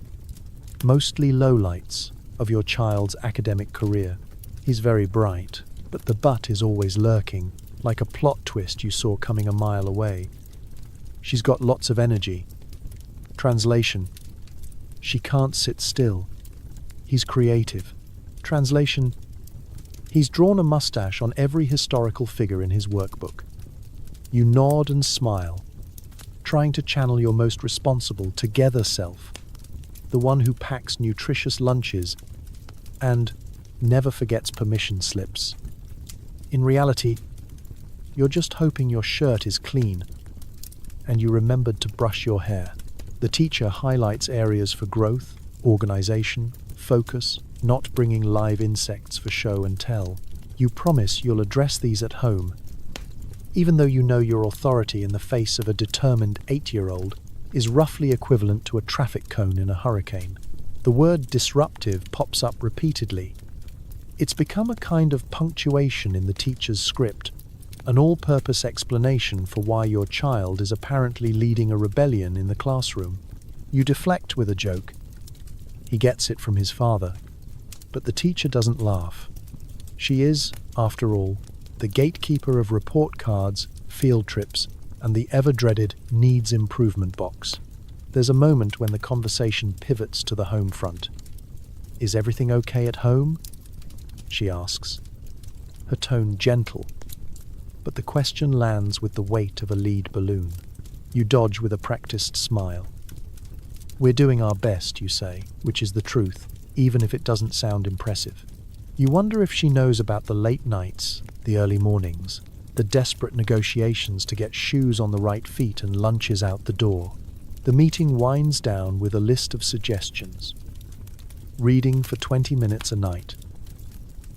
mostly lowlights of your child's academic career. He's very bright, but the but is always lurking, like a plot twist you saw coming a mile away. She's got lots of energy. Translation: she can't sit still. He's creative. Translation: he's drawn a mustache on every historical figure in his workbook. You nod and smile, trying to channel your most responsible together self, the one who packs nutritious lunches and never forgets permission slips. In reality, you're just hoping your shirt is clean and you remembered to brush your hair. The teacher highlights areas for growth, organization, focus, not bringing live insects for show and tell. You promise you'll address these at home, even though you know your authority in the face of a determined 8-year-old is roughly equivalent to a traffic cone in a hurricane. The word disruptive pops up repeatedly. It's become a kind of punctuation in the teacher's script, an all-purpose explanation for why your child is apparently leading a rebellion in the classroom. You deflect with a joke. He gets it from his father. But the teacher doesn't laugh. She is, after all, the gatekeeper of report cards, field trips, and the ever-dreaded needs improvement box. There's a moment when the conversation pivots to the home front. Is everything okay at home? She asks, her tone gentle, but the question lands with the weight of a lead balloon. You dodge with a practiced smile. We're doing our best, you say, which is the truth, even if it doesn't sound impressive. You wonder if she knows about the late nights, the early mornings, the desperate negotiations to get shoes on the right feet and lunches out the door. The meeting winds down with a list of suggestions. Reading for 20 minutes a night,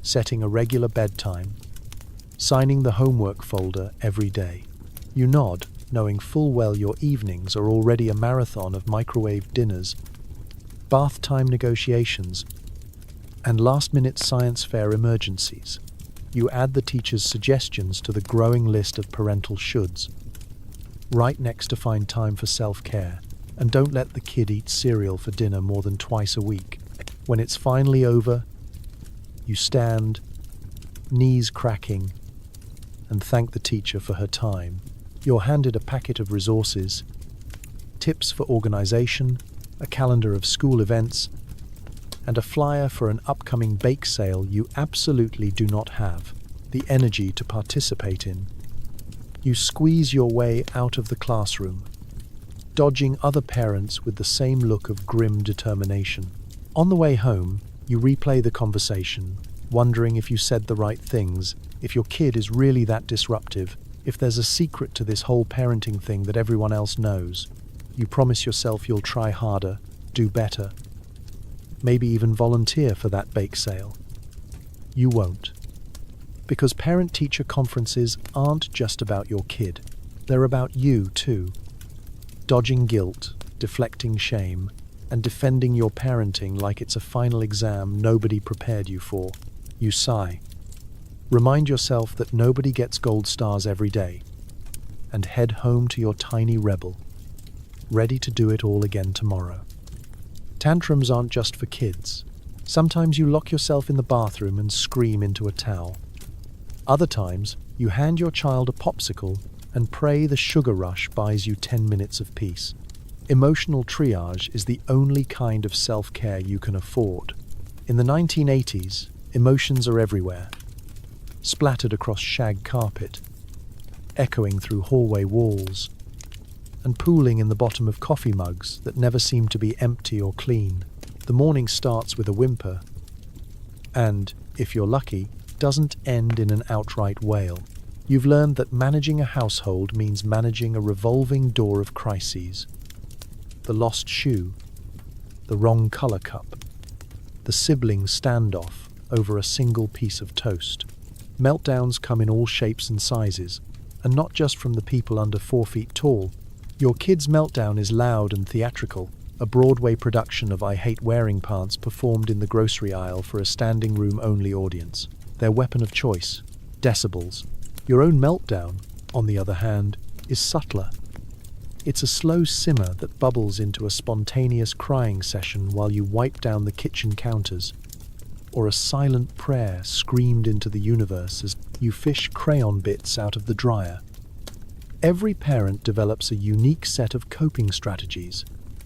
setting a regular bedtime, signing the homework folder every day. You nod, knowing full well your evenings are already a marathon of microwave dinners, bath time negotiations, and last-minute science fair emergencies. You add the teacher's suggestions to the growing list of parental shoulds. Right next to find time for self-care, and don't let the kid eat cereal for dinner more than twice a week. When it's finally over, you stand, knees cracking, and thank the teacher for her time. You're handed a packet of resources, tips for organization, a calendar of school events, and a flyer for an upcoming bake sale you absolutely do not have the energy to participate in. You squeeze your way out of the classroom, dodging other parents with the same look of grim determination. On the way home, you replay the conversation, wondering if you said the right things, if your kid is really that disruptive, if there's a secret to this whole parenting thing that everyone else knows. You promise yourself you'll try harder, do better, maybe even volunteer for that bake sale. You won't. Because parent-teacher conferences aren't just about your kid. They're about you too. Dodging guilt, deflecting shame, and defending your parenting like it's a final exam nobody prepared you for. You sigh. Remind yourself that nobody gets gold stars every day, and head home to your tiny rebel, ready to do it all again tomorrow. Tantrums aren't just for kids. Sometimes you lock yourself in the bathroom and scream into a towel. Other times, you hand your child a popsicle and pray the sugar rush buys you 10 minutes of peace. Emotional triage is the only kind of self-care you can afford. In the 1980s, emotions are everywhere, splattered across shag carpet, echoing through hallway walls, and pooling in the bottom of coffee mugs that never seem to be empty or clean. The morning starts with a whimper, and, if you're lucky, doesn't end in an outright wail. You've learned that managing a household means managing a revolving door of crises. The lost shoe, the wrong color cup, the sibling standoff over a single piece of toast. Meltdowns come in all shapes and sizes, and not just from the people under 4 feet tall. Your kid's meltdown is loud and theatrical, a Broadway production of I Hate Wearing Pants performed in the grocery aisle for a standing room only audience. Their weapon of choice, decibels. Your own meltdown, on the other hand, is subtler. It's a slow simmer that bubbles into a spontaneous crying session while you wipe down the kitchen counters, or a silent prayer screamed into the universe as you fish crayon bits out of the dryer. Every parent develops a unique set of coping strategies.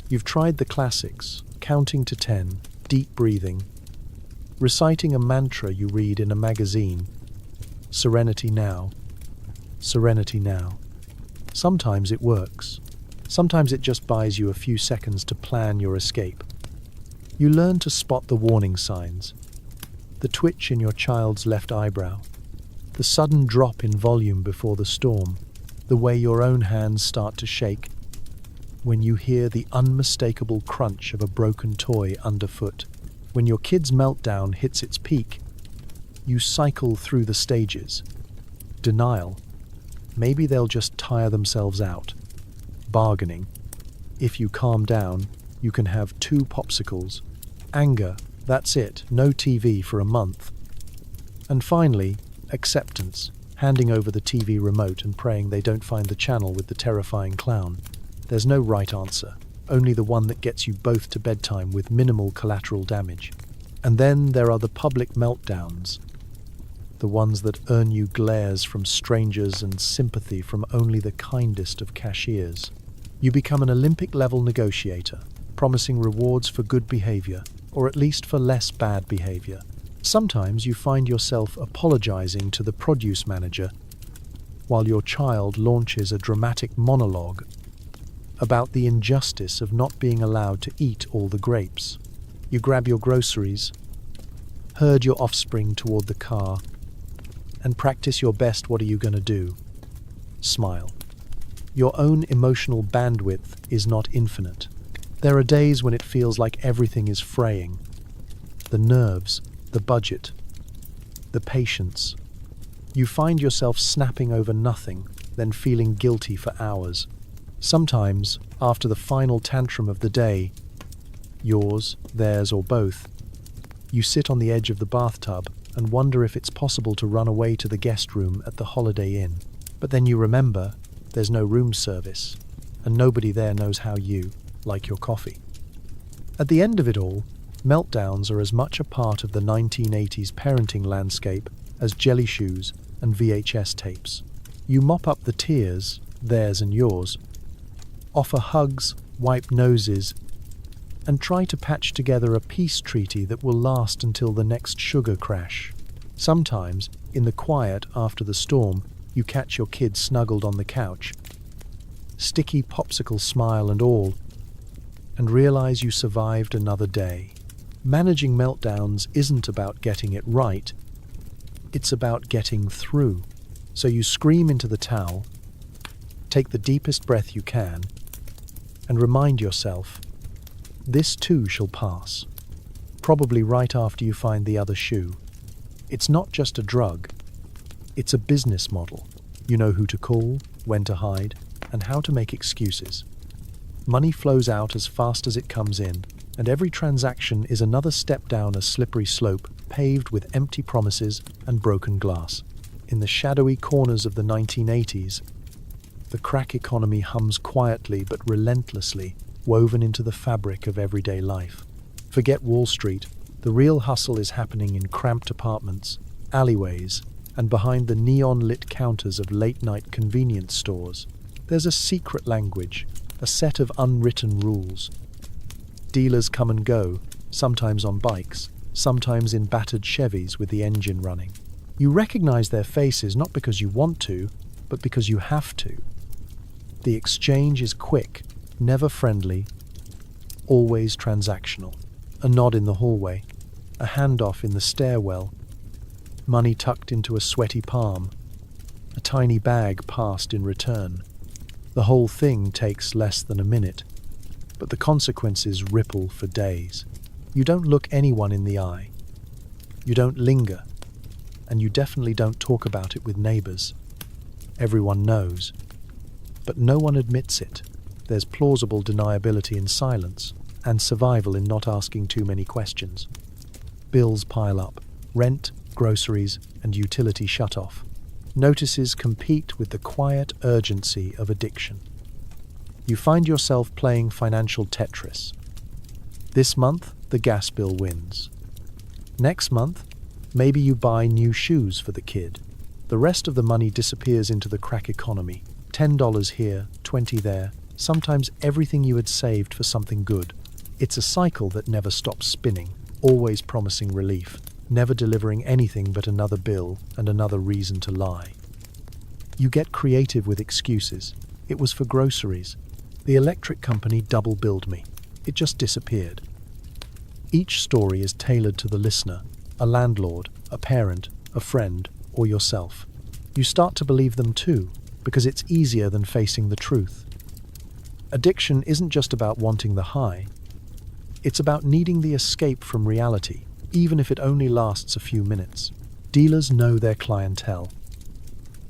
You've tried the classics, counting to 10, deep breathing, reciting a mantra you read in a magazine, serenity now, serenity now. Sometimes it works. Sometimes it just buys you a few seconds to plan your escape. You learn to spot the warning signs, the twitch in your child's left eyebrow, the sudden drop in volume before the storm, the way your own hands start to shake when you hear the unmistakable crunch of a broken toy underfoot. When your kid's meltdown hits its peak, you cycle through the stages. Denial. Maybe they'll just tire themselves out. Bargaining. If you calm down, you can have 2 popsicles. Anger. That's it. No TV for a month. And finally, acceptance. Handing over the TV remote and praying they don't find the channel with the terrifying clown. There's no right answer, only the one that gets you both to bedtime with minimal collateral damage. And then there are the public meltdowns, the ones that earn you glares from strangers and sympathy from only the kindest of cashiers. You become an Olympic-level negotiator, promising rewards for good behavior, or at least for less bad behavior. Sometimes you find yourself apologizing to the produce manager while your child launches a dramatic monologue about the injustice of not being allowed to eat all the grapes. You grab your groceries, herd your offspring toward the car, and practice your best "what are you gonna do?" smile. Your own emotional bandwidth is not infinite. There are days when it feels like everything is fraying. The nerves, the budget, the patience. You find yourself snapping over nothing, then feeling guilty for hours. Sometimes, after the final tantrum of the day, yours, theirs, or both, you sit on the edge of the bathtub and wonder if it's possible to run away to the guest room at the Holiday Inn. But then you remember there's no room service, and nobody there knows how you like your coffee. At the end of it all, meltdowns are as much a part of the 1980s parenting landscape as jelly shoes and VHS tapes. You mop up the tears, theirs and yours, offer hugs, wipe noses, and try to patch together a peace treaty that will last until the next sugar crash. Sometimes, in the quiet after the storm, you catch your kid snuggled on the couch, sticky popsicle smile and all, and realize you survived another day. Managing meltdowns isn't about getting it right, it's about getting through. So you scream into the towel, take the deepest breath you can, and remind yourself, this too shall pass. Probably right after you find the other shoe. It's not just a drug, it's a business model. You know who to call, when to hide, and how to make excuses. Money flows out as fast as it comes in, and every transaction is another step down a slippery slope paved with empty promises and broken glass. In the shadowy corners of the 1980s, the crack economy hums quietly but relentlessly, woven into the fabric of everyday life. Forget Wall Street, the real hustle is happening in cramped apartments, alleyways, and behind the neon-lit counters of late-night convenience stores. There's a secret language, a set of unwritten rules. Dealers come and go, sometimes on bikes, sometimes in battered Chevys with the engine running. You recognize their faces not because you want to, but because you have to. The exchange is quick, never friendly, always transactional. A nod in the hallway, a handoff in the stairwell, money tucked into a sweaty palm, a tiny bag passed in return. The whole thing takes less than a minute, but the consequences ripple for days. You don't look anyone in the eye. You don't linger, and you definitely don't talk about it with neighbors. Everyone knows, but no one admits it. There's plausible deniability in silence, and survival in not asking too many questions. Bills pile up, rent, groceries, and utility shut off. Notices compete with the quiet urgency of addiction. You find yourself playing financial Tetris. This month, the gas bill wins. Next month, maybe you buy new shoes for the kid. The rest of the money disappears into the crack economy. $10 here, $20 there, sometimes everything you had saved for something good. It's a cycle that never stops spinning, always promising relief, never delivering anything but another bill and another reason to lie. You get creative with excuses. It was for groceries. The electric company double-billed me. It just disappeared. Each story is tailored to the listener, a landlord, a parent, a friend, or yourself. You start to believe them too, because it's easier than facing the truth. Addiction isn't just about wanting the high. It's about needing the escape from reality, even if it only lasts a few minutes. Dealers know their clientele.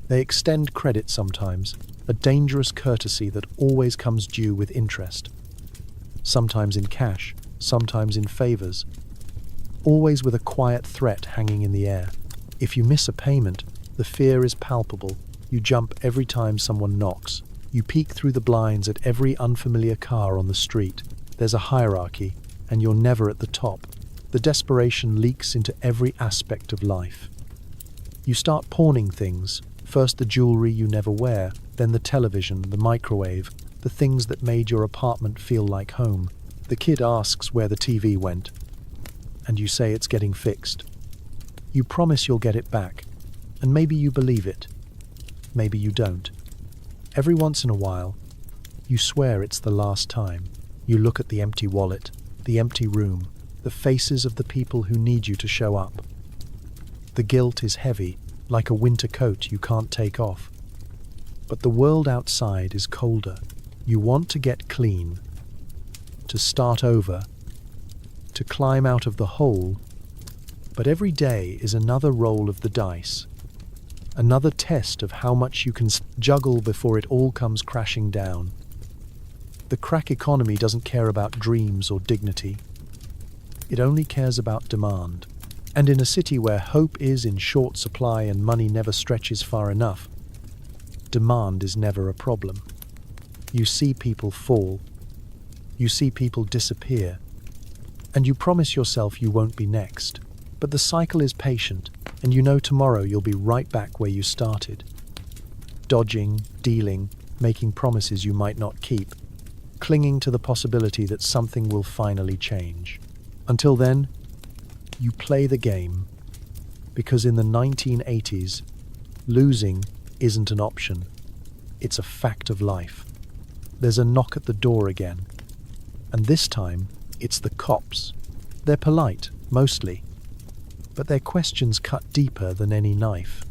They extend credit sometimes, a dangerous courtesy that always comes due with interest. Sometimes in cash, sometimes in favors, always with a quiet threat hanging in the air. If you miss a payment, the fear is palpable. You jump every time someone knocks. You peek through the blinds at every unfamiliar car on the street. There's a hierarchy, and you're never at the top. The desperation leaks into every aspect of life. You start pawning things, first the jewelry you never wear, then the television, the microwave, the things that made your apartment feel like home. The kid asks where the TV went, and you say it's getting fixed. You promise you'll get it back, and maybe you believe it. Maybe you don't. Every once in a while, you swear it's the last time. You look at the empty wallet, the empty room, the faces of the people who need you to show up. The guilt is heavy, like a winter coat you can't take off. But the world outside is colder. You want to get clean, to start over, to climb out of the hole, but every day is another roll of the dice. Another test of how much you can juggle before it all comes crashing down. The crack economy doesn't care about dreams or dignity. It only cares about demand. And in a city where hope is in short supply and money never stretches far enough, demand is never a problem. You see people fall. You see people disappear. And you promise yourself you won't be next. But the cycle is patient, and you know tomorrow you'll be right back where you started. Dodging, dealing, making promises you might not keep, clinging to the possibility that something will finally change. Until then, you play the game, because in the 1980s, losing isn't an option. It's a fact of life. There's a knock at the door again. And this time, it's the cops. They're polite, mostly, but their questions cut deeper than any knife.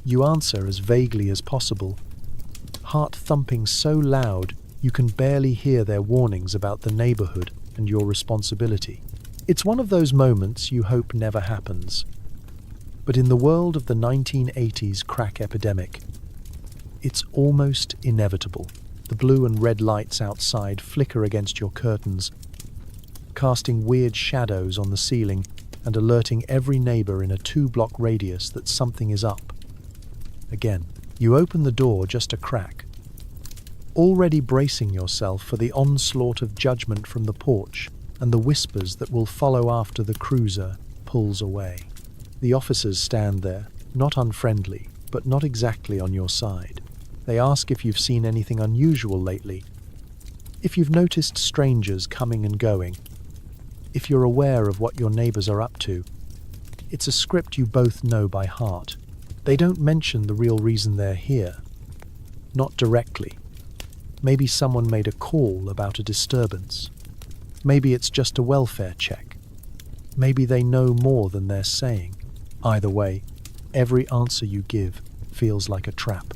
You answer as vaguely as possible, heart thumping so loud you can barely hear their warnings about the neighborhood and your responsibility. It's one of those moments you hope never happens. But in the world of the 1980s crack epidemic, it's almost inevitable. The blue and red lights outside flicker against your curtains, casting weird shadows on the ceiling and alerting every neighbor in a 2-block radius that something is up. Again, you open the door just a crack, already bracing yourself for the onslaught of judgment from the porch and the whispers that will follow after the cruiser pulls away. The officers stand there, not unfriendly, but not exactly on your side. They ask if you've seen anything unusual lately, if you've noticed strangers coming and going, if you're aware of what your neighbors are up to. It's a script you both know by heart. They don't mention the real reason they're here. Not directly. Maybe someone made a call about a disturbance. Maybe it's just a welfare check. Maybe they know more than they're saying. Either way, every answer you give feels like a trap.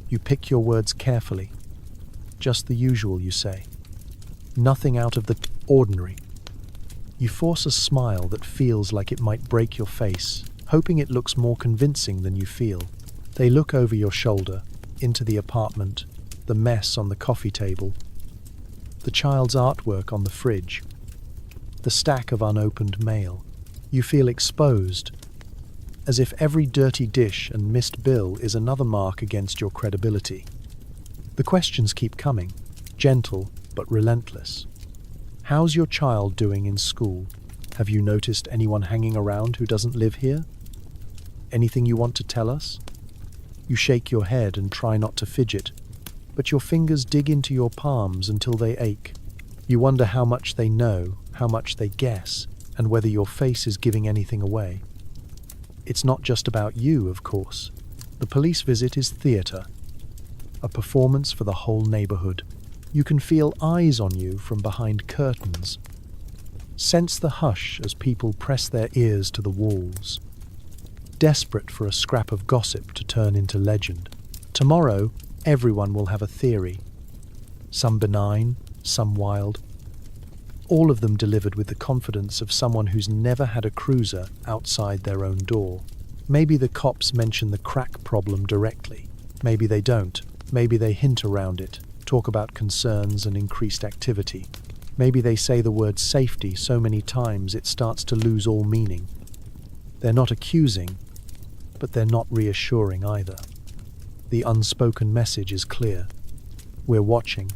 You pick your words carefully. Just the usual, you say. Nothing out of the ordinary. You force a smile that feels like it might break your face, hoping it looks more convincing than you feel. They look over your shoulder, into the apartment, the mess on the coffee table, the child's artwork on the fridge, the stack of unopened mail. You feel exposed, as if every dirty dish and missed bill is another mark against your credibility. The questions keep coming, gentle but relentless. How's your child doing in school? Have you noticed anyone hanging around who doesn't live here? Anything you want to tell us? You shake your head and try not to fidget, but your fingers dig into your palms until they ache. You wonder how much they know, how much they guess, and whether your face is giving anything away. It's not just about you, of course. The police visit is theatre, a performance for the whole neighborhood. You can feel eyes on you from behind curtains. Sense the hush as people press their ears to the walls, desperate for a scrap of gossip to turn into legend. Tomorrow, everyone will have a theory. Some benign, some wild. All of them delivered with the confidence of someone who's never had a cruiser outside their own door. Maybe the cops mention the crack problem directly. Maybe they don't. Maybe they hint around it, talk about concerns and increased activity. Maybe they say the word safety so many times it starts to lose all meaning. They're not accusing, but they're not reassuring either. The unspoken message is clear. We're watching,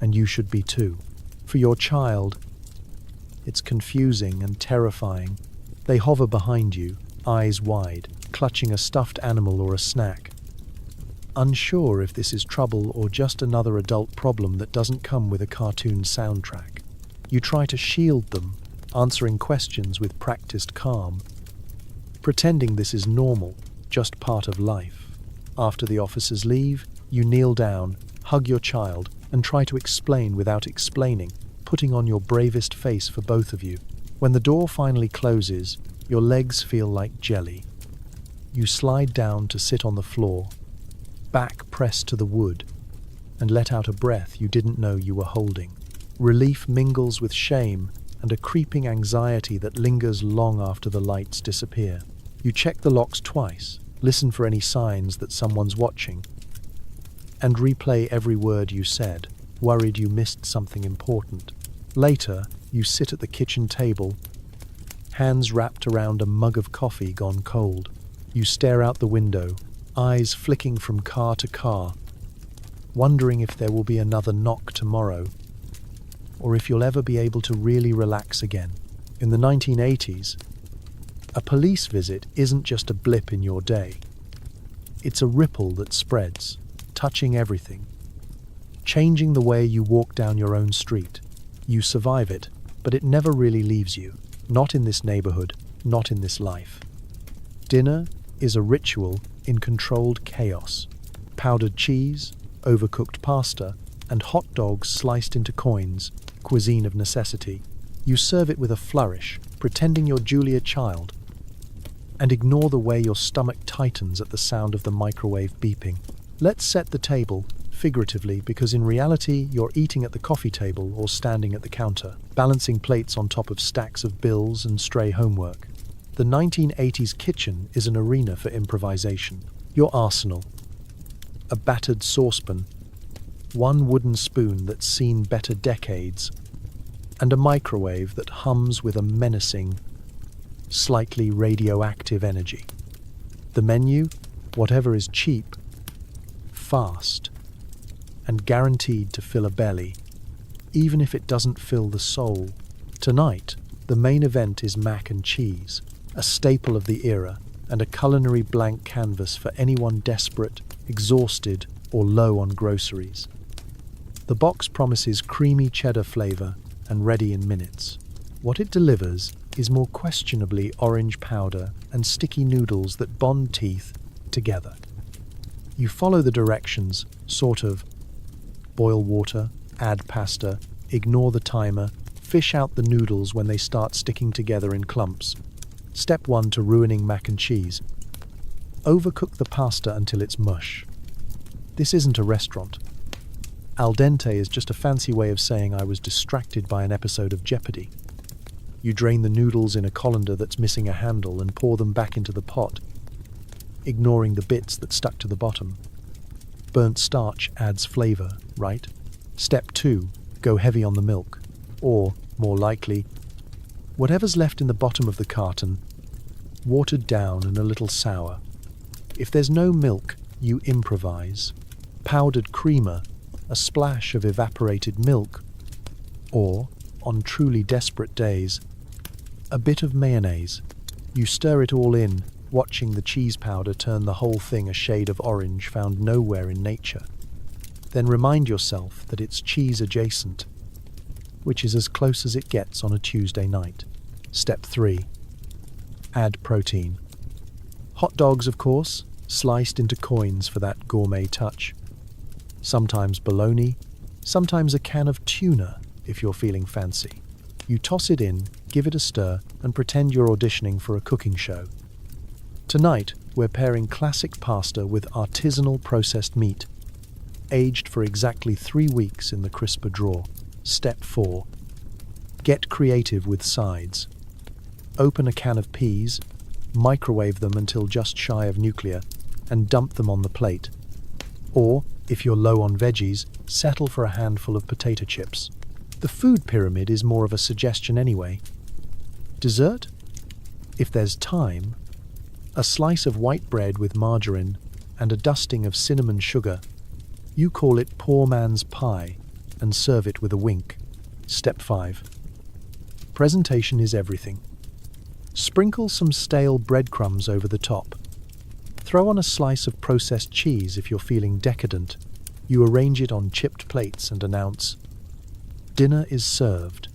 and you should be too. For your child, it's confusing and terrifying. They hover behind you, eyes wide, clutching a stuffed animal or a snack. Unsure if this is trouble or just another adult problem that doesn't come with a cartoon soundtrack. You try to shield them, answering questions with practiced calm, pretending this is normal, just part of life. After the officers leave, you kneel down, hug your child, and try to explain without explaining, putting on your bravest face for both of you. When the door finally closes, your legs feel like jelly. You slide down to sit on the floor, back pressed to the wood, and let out a breath you didn't know you were holding. Relief mingles with shame and a creeping anxiety that lingers long after the lights disappear. You check the locks twice, Listen for any signs that someone's watching, and replay every word you said, worried you missed something important. Later, you sit at the kitchen table, hands wrapped around a mug of coffee gone cold. You stare out the window, eyes flicking from car to car, wondering if there will be another knock tomorrow, or if you'll ever be able to really relax again. In the 1980s, a police visit isn't just a blip in your day. It's a ripple that spreads, touching everything, changing the way you walk down your own street. You survive it, but it never really leaves you. Not in this neighborhood, not in this life. Dinner is a ritual in controlled chaos. Powdered cheese, overcooked pasta, and hot dogs sliced into coins, cuisine of necessity. You serve it with a flourish, pretending you're Julia Child, and ignore the way your stomach tightens at the sound of the microwave beeping. Let's set the table, figuratively, because in reality you're eating at the coffee table or standing at the counter, balancing plates on top of stacks of bills and stray homework. The 1980s kitchen is an arena for improvisation. Your arsenal: a battered saucepan, one wooden spoon that's seen better decades, and a microwave that hums with a menacing, slightly radioactive energy. The menu: whatever is cheap, fast, and guaranteed to fill a belly, even if it doesn't fill the soul. Tonight, the main event is mac and cheese, a staple of the era, and a culinary blank canvas for anyone desperate, exhausted, or low on groceries. The box promises creamy cheddar flavor and ready in minutes. What it delivers is more questionably orange powder and sticky noodles that bond teeth together. You follow the directions, sort of: boil water, add pasta, ignore the timer, fish out the noodles when they start sticking together in clumps. Step 1 to ruining mac and cheese: overcook the pasta until it's mush. This isn't a restaurant. Al dente is just a fancy way of saying I was distracted by an episode of Jeopardy. You drain the noodles in a colander that's missing a handle and pour them back into the pot, ignoring the bits that stuck to the bottom. Burnt starch adds flavor, right? Step 2, go heavy on the milk. Or, more likely, whatever's left in the bottom of the carton, watered down and a little sour. If there's no milk, you improvise. Powdered creamer, a splash of evaporated milk, or, on truly desperate days, a bit of mayonnaise. You stir it all in, watching the cheese powder turn the whole thing a shade of orange found nowhere in nature. Then remind yourself that it's cheese adjacent, which is as close as it gets on a Tuesday night. Step 3. Add protein. Hot dogs, of course, sliced into coins for that gourmet touch. Sometimes bologna, sometimes a can of tuna if you're feeling fancy. You toss it in, give it a stir, and pretend you're auditioning for a cooking show. Tonight, we're pairing classic pasta with artisanal processed meat, aged for exactly 3 weeks in the crisper drawer. Step 4. Get creative with sides. Open a can of peas, microwave them until just shy of nuclear, and dump them on the plate. Or, if you're low on veggies, settle for a handful of potato chips. The food pyramid is more of a suggestion anyway. Dessert? If there's time, a slice of white bread with margarine and a dusting of cinnamon sugar. You call it poor man's pie and serve it with a wink. Step 5. Presentation is everything. Sprinkle some stale breadcrumbs over the top. Throw on a slice of processed cheese if you're feeling decadent. You arrange it on chipped plates and announce, "Dinner is served,"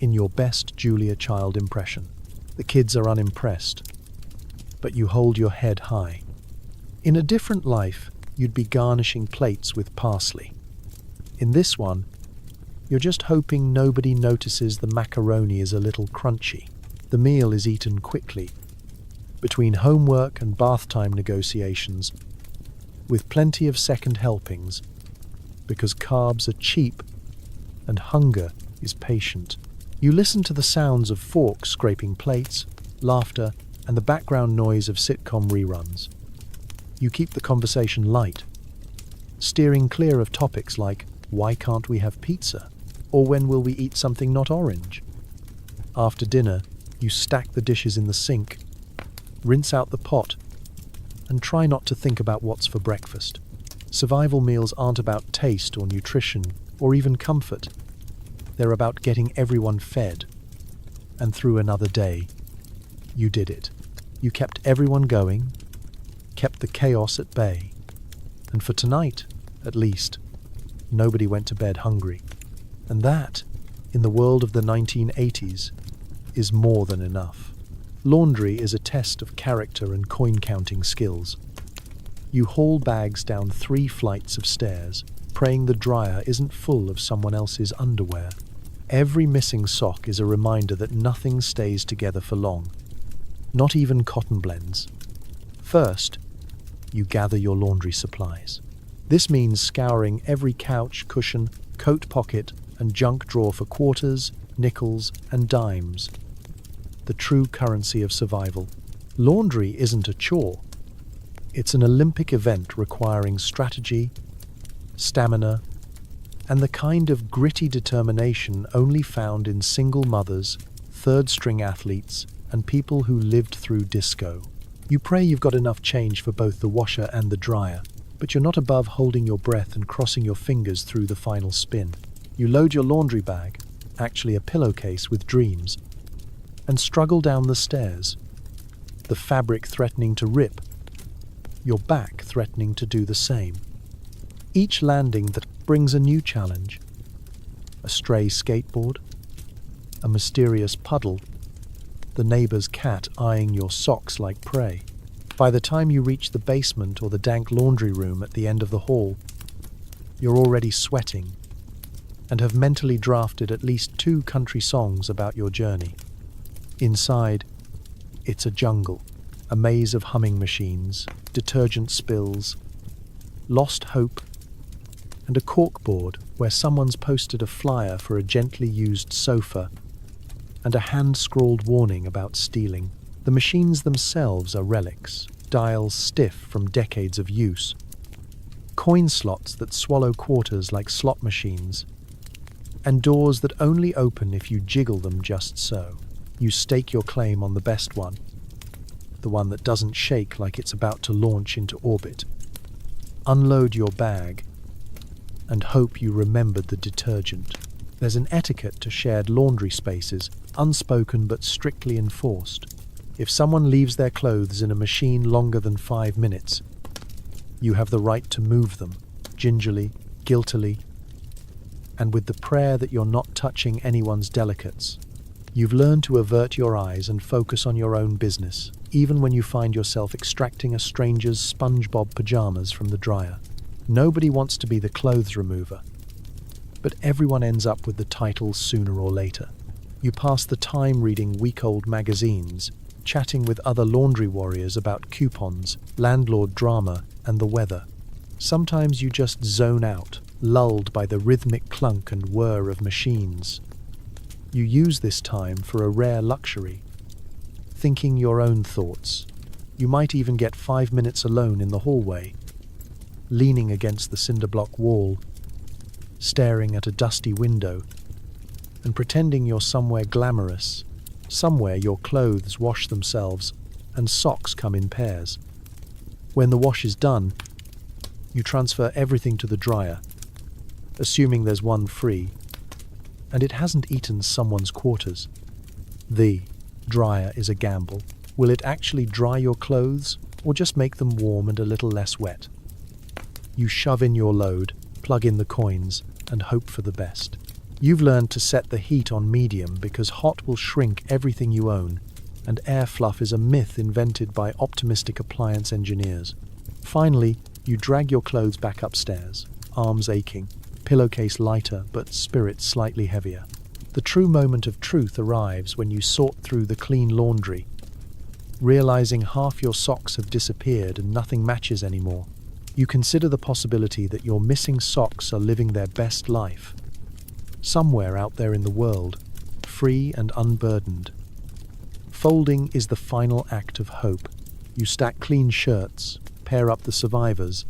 in your best Julia Child impression. The kids are unimpressed, but you hold your head high. In a different life, you'd be garnishing plates with parsley. In this one, you're just hoping nobody notices the macaroni is a little crunchy. The meal is eaten quickly, between homework and bath time negotiations, with plenty of second helpings, because carbs are cheap and hunger is patient. You listen to the sounds of forks scraping plates, laughter, and the background noise of sitcom reruns. You keep the conversation light, steering clear of topics like, why can't we have pizza? Or when will we eat something not orange? After dinner, you stack the dishes in the sink, rinse out the pot, and try not to think about what's for breakfast. Survival meals aren't about taste or nutrition or even comfort. They're about getting everyone fed. And through another day, you did it. You kept everyone going, kept the chaos at bay. And for tonight, at least, nobody went to bed hungry. And that, in the world of the 1980s, is more than enough. Laundry is a test of character and coin-counting skills. You haul bags down 3 flights of stairs, praying the dryer isn't full of someone else's underwear. Every missing sock is a reminder that nothing stays together for long, not even cotton blends. First, you gather your laundry supplies. This means scouring every couch, cushion, coat pocket, and junk drawer for quarters, nickels, and dimes. The true currency of survival. Laundry isn't a chore. It's an Olympic event requiring strategy, stamina, and the kind of gritty determination only found in single mothers, third-string athletes, and people who lived through disco. You pray you've got enough change for both the washer and the dryer, but you're not above holding your breath and crossing your fingers through the final spin. You load your laundry bag, actually a pillowcase with dreams, and struggle down the stairs, the fabric threatening to rip, your back threatening to do the same. Each landing that brings a new challenge. A stray skateboard, a mysterious puddle, the neighbor's cat eyeing your socks like prey. By the time you reach the basement or the dank laundry room at the end of the hall, you're already sweating and have mentally drafted at least 2 country songs about your journey. Inside, it's a jungle, a maze of humming machines, detergent spills, lost hope, and a corkboard where someone's posted a flyer for a gently used sofa and a hand-scrawled warning about stealing. The machines themselves are relics, dials stiff from decades of use, coin slots that swallow quarters like slot machines, and doors that only open if you jiggle them just so. You stake your claim on the best one, the one that doesn't shake like it's about to launch into orbit. Unload your bag and hope you remembered the detergent. There's an etiquette to shared laundry spaces, unspoken but strictly enforced. If someone leaves their clothes in a machine longer than 5 minutes, you have the right to move them, gingerly, guiltily, and with the prayer that you're not touching anyone's delicates. You've learned to avert your eyes and focus on your own business, even when you find yourself extracting a stranger's SpongeBob pajamas from the dryer. Nobody wants to be the clothes remover, but everyone ends up with the title sooner or later. You pass the time reading week-old magazines, chatting with other laundry warriors about coupons, landlord drama, and the weather. Sometimes you just zone out, lulled by the rhythmic clunk and whir of machines. You use this time for a rare luxury, thinking your own thoughts. You might even get 5 minutes alone in the hallway, leaning against the cinder block wall, staring at a dusty window, and pretending you're somewhere glamorous, somewhere your clothes wash themselves and socks come in pairs. When the wash is done, you transfer everything to the dryer, assuming there's one free, and it hasn't eaten someone's quarters. The dryer is a gamble. Will it actually dry your clothes, or just make them warm and a little less wet? You shove in your load, plug in the coins, and hope for the best. You've learned to set the heat on medium because hot will shrink everything you own, and air fluff is a myth invented by optimistic appliance engineers. Finally, you drag your clothes back upstairs, arms aching, pillowcase lighter but spirit slightly heavier. The true moment of truth arrives when you sort through the clean laundry, realizing half your socks have disappeared and nothing matches anymore. You consider the possibility that your missing socks are living their best life, somewhere out there in the world, free and unburdened, Folding is the final act of hope. You stack clean shirts, pair up the survivors,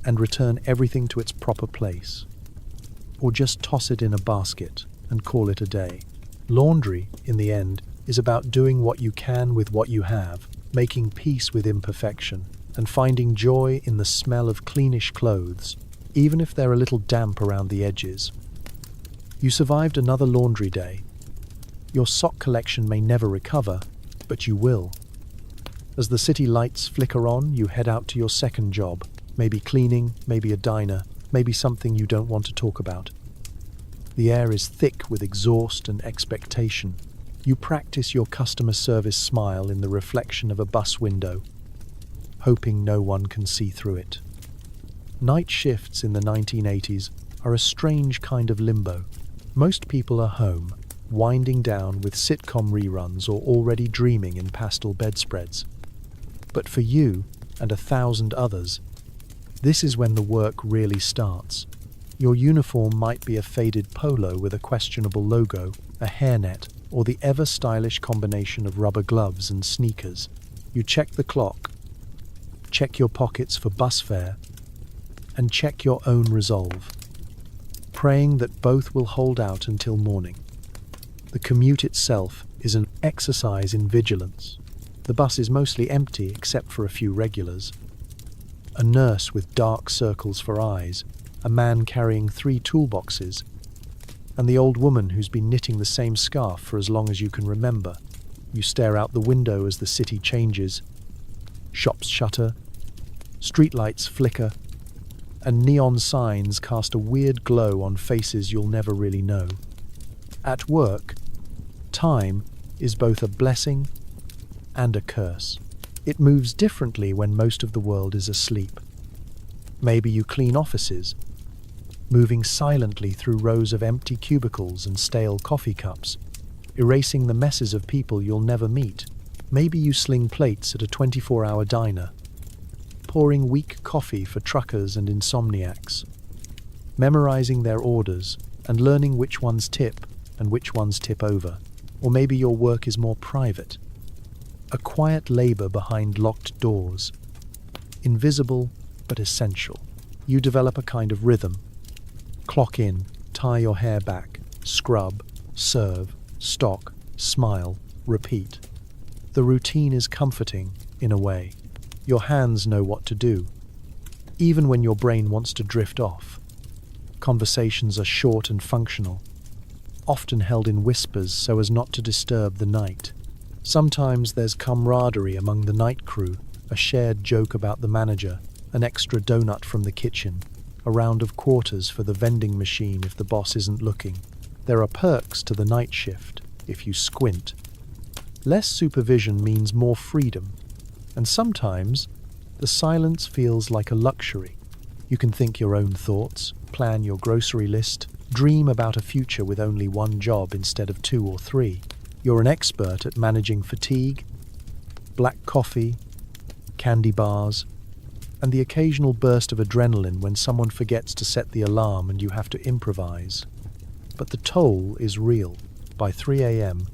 and return everything to its proper place. Or just toss it in a basket and call it a day. Laundry, in the end, is about doing what you can with what you have, making peace with imperfection, and finding joy in the smell of cleanish clothes, even if they're a little damp around the edges. You survived another laundry day. Your sock collection may never recover, but you will. As the city lights flicker on, you head out to your second job, maybe cleaning, maybe a diner, maybe something you don't want to talk about. The air is thick with exhaust and expectation. You practice your customer service smile in the reflection of a bus window, hoping no one can see through it. Night shifts in the 1980s are a strange kind of limbo. Most people are home, winding down with sitcom reruns or already dreaming in pastel bedspreads. But for you and 1,000 others, this is when the work really starts. Your uniform might be a faded polo with a questionable logo, a hairnet, or the ever-stylish combination of rubber gloves and sneakers. You check the clock, check your pockets for bus fare, and check your own resolve, praying that both will hold out until morning. The commute itself is an exercise in vigilance. The bus is mostly empty except for a few regulars. A nurse with dark circles for eyes, a man carrying 3 toolboxes, and the old woman who's been knitting the same scarf for as long as you can remember. You stare out the window as the city changes. Shops shutter, streetlights flicker, and neon signs cast a weird glow on faces you'll never really know. At work, time is both a blessing and a curse. It moves differently when most of the world is asleep. Maybe you clean offices, moving silently through rows of empty cubicles and stale coffee cups, erasing the messes of people you'll never meet. Maybe you sling plates at a 24-hour diner, pouring weak coffee for truckers and insomniacs, memorizing their orders and learning which ones tip and which ones tip over. Or maybe your work is more private, a quiet labor behind locked doors, invisible but essential. You develop a kind of rhythm. Clock in, tie your hair back, scrub, serve, stock, smile, repeat. The routine is comforting, in a way. Your hands know what to do, even when your brain wants to drift off. Conversations are short and functional, often held in whispers so as not to disturb the night. Sometimes there's camaraderie among the night crew, a shared joke about the manager, an extra donut from the kitchen, a round of quarters for the vending machine if the boss isn't looking. There are perks to the night shift, if you squint. Less supervision means more freedom, and sometimes the silence feels like a luxury. You can think your own thoughts, plan your grocery list, dream about a future with only one job instead of 2 or 3. You're an expert at managing fatigue, black coffee, candy bars, and the occasional burst of adrenaline when someone forgets to set the alarm and you have to improvise. But the toll is real. By 3 a.m.,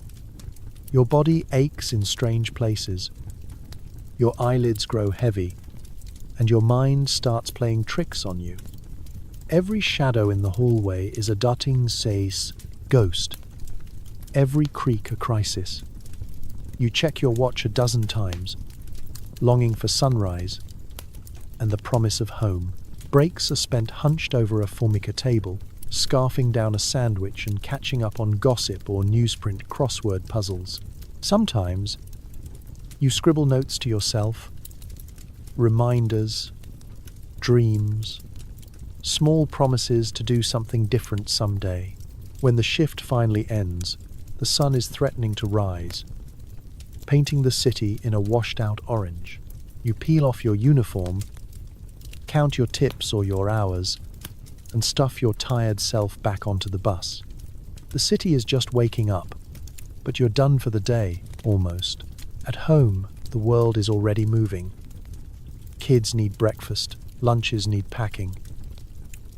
your body aches in strange places, your eyelids grow heavy, and your mind starts playing tricks on you. Every shadow in the hallway is a dotting says ghost. Every creak a crisis. You check your watch a dozen times, longing for sunrise and the promise of home. Breaks are spent hunched over a formica table, scarfing down a sandwich and catching up on gossip or newsprint crossword puzzles. Sometimes you scribble notes to yourself, reminders, dreams, small promises to do something different someday. When the shift finally ends, the sun is threatening to rise, painting the city in a washed-out orange. You peel off your uniform, count your tips or your hours, and stuff your tired self back onto the bus. The city is just waking up, but you're done for the day, almost. At home, the world is already moving. Kids need breakfast, lunches need packing,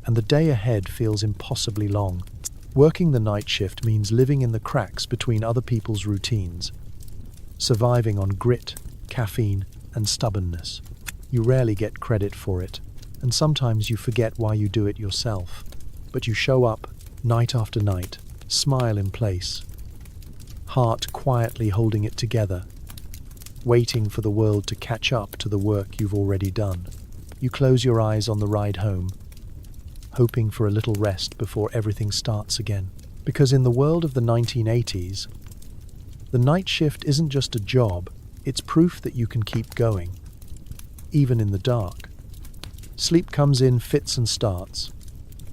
and the day ahead feels impossibly long. Working the night shift means living in the cracks between other people's routines, surviving on grit, caffeine, and stubbornness. You rarely get credit for it, and sometimes you forget why you do it yourself. But you show up, night after night, smile in place, heart quietly holding it together, waiting for the world to catch up to the work you've already done. You close your eyes on the ride home, hoping for a little rest before everything starts again. Because in the world of the 1980s, the night shift isn't just a job, it's proof that you can keep going, even in the dark. Sleep comes in fits and starts,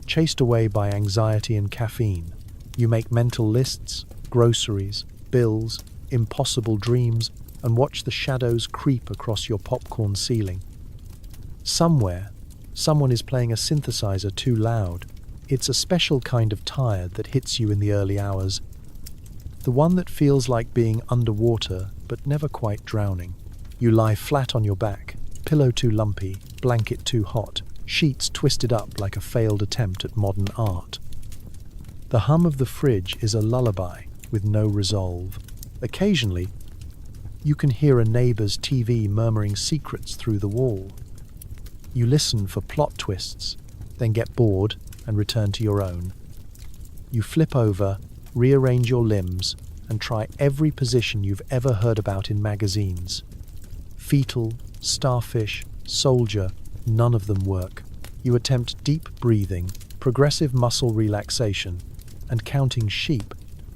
chased away by anxiety and caffeine. You make mental lists, groceries, bills, impossible dreams, and watch the shadows creep across your popcorn ceiling. Somewhere, someone is playing a synthesizer too loud. It's a special kind of tired that hits you in the early hours. The one that feels like being underwater, but never quite drowning. You lie flat on your back, pillow too lumpy, blanket too hot, sheets twisted up like a failed attempt at modern art. The hum of the fridge is a lullaby with no resolve. Occasionally, you can hear a neighbor's TV murmuring secrets through the wall. You listen for plot twists, then get bored and return to your own. You flip over, rearrange your limbs, and try every position you've ever heard about in magazines. Fetal, starfish, soldier, none of them work. You attempt deep breathing, progressive muscle relaxation, and counting sheep,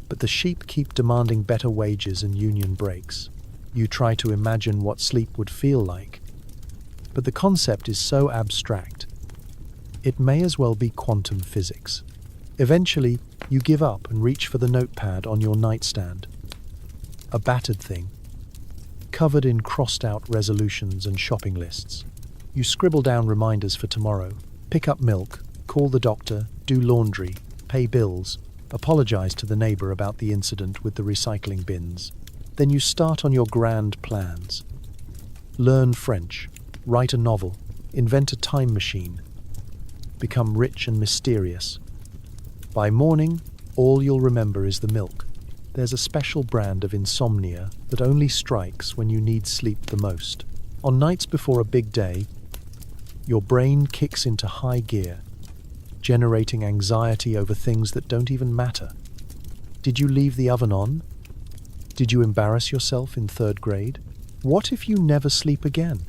but the sheep keep demanding better wages and union breaks. You try to imagine what sleep would feel like, but the concept is so abstract, it may as well be quantum physics. Eventually, you give up and reach for the notepad on your nightstand. A battered thing, covered in crossed-out resolutions and shopping lists. You scribble down reminders for tomorrow, pick up milk, call the doctor, do laundry, pay bills, apologize to the neighbor about the incident with the recycling bins. Then you start on your grand plans. Learn French, write a novel, invent a time machine, become rich and mysterious. By morning, all you'll remember is the milk. There's a special brand of insomnia that only strikes when you need sleep the most. On nights before a big day, your brain kicks into high gear, generating anxiety over things that don't even matter. Did you leave the oven on? Did you embarrass yourself in 3rd grade? What if you never sleep again?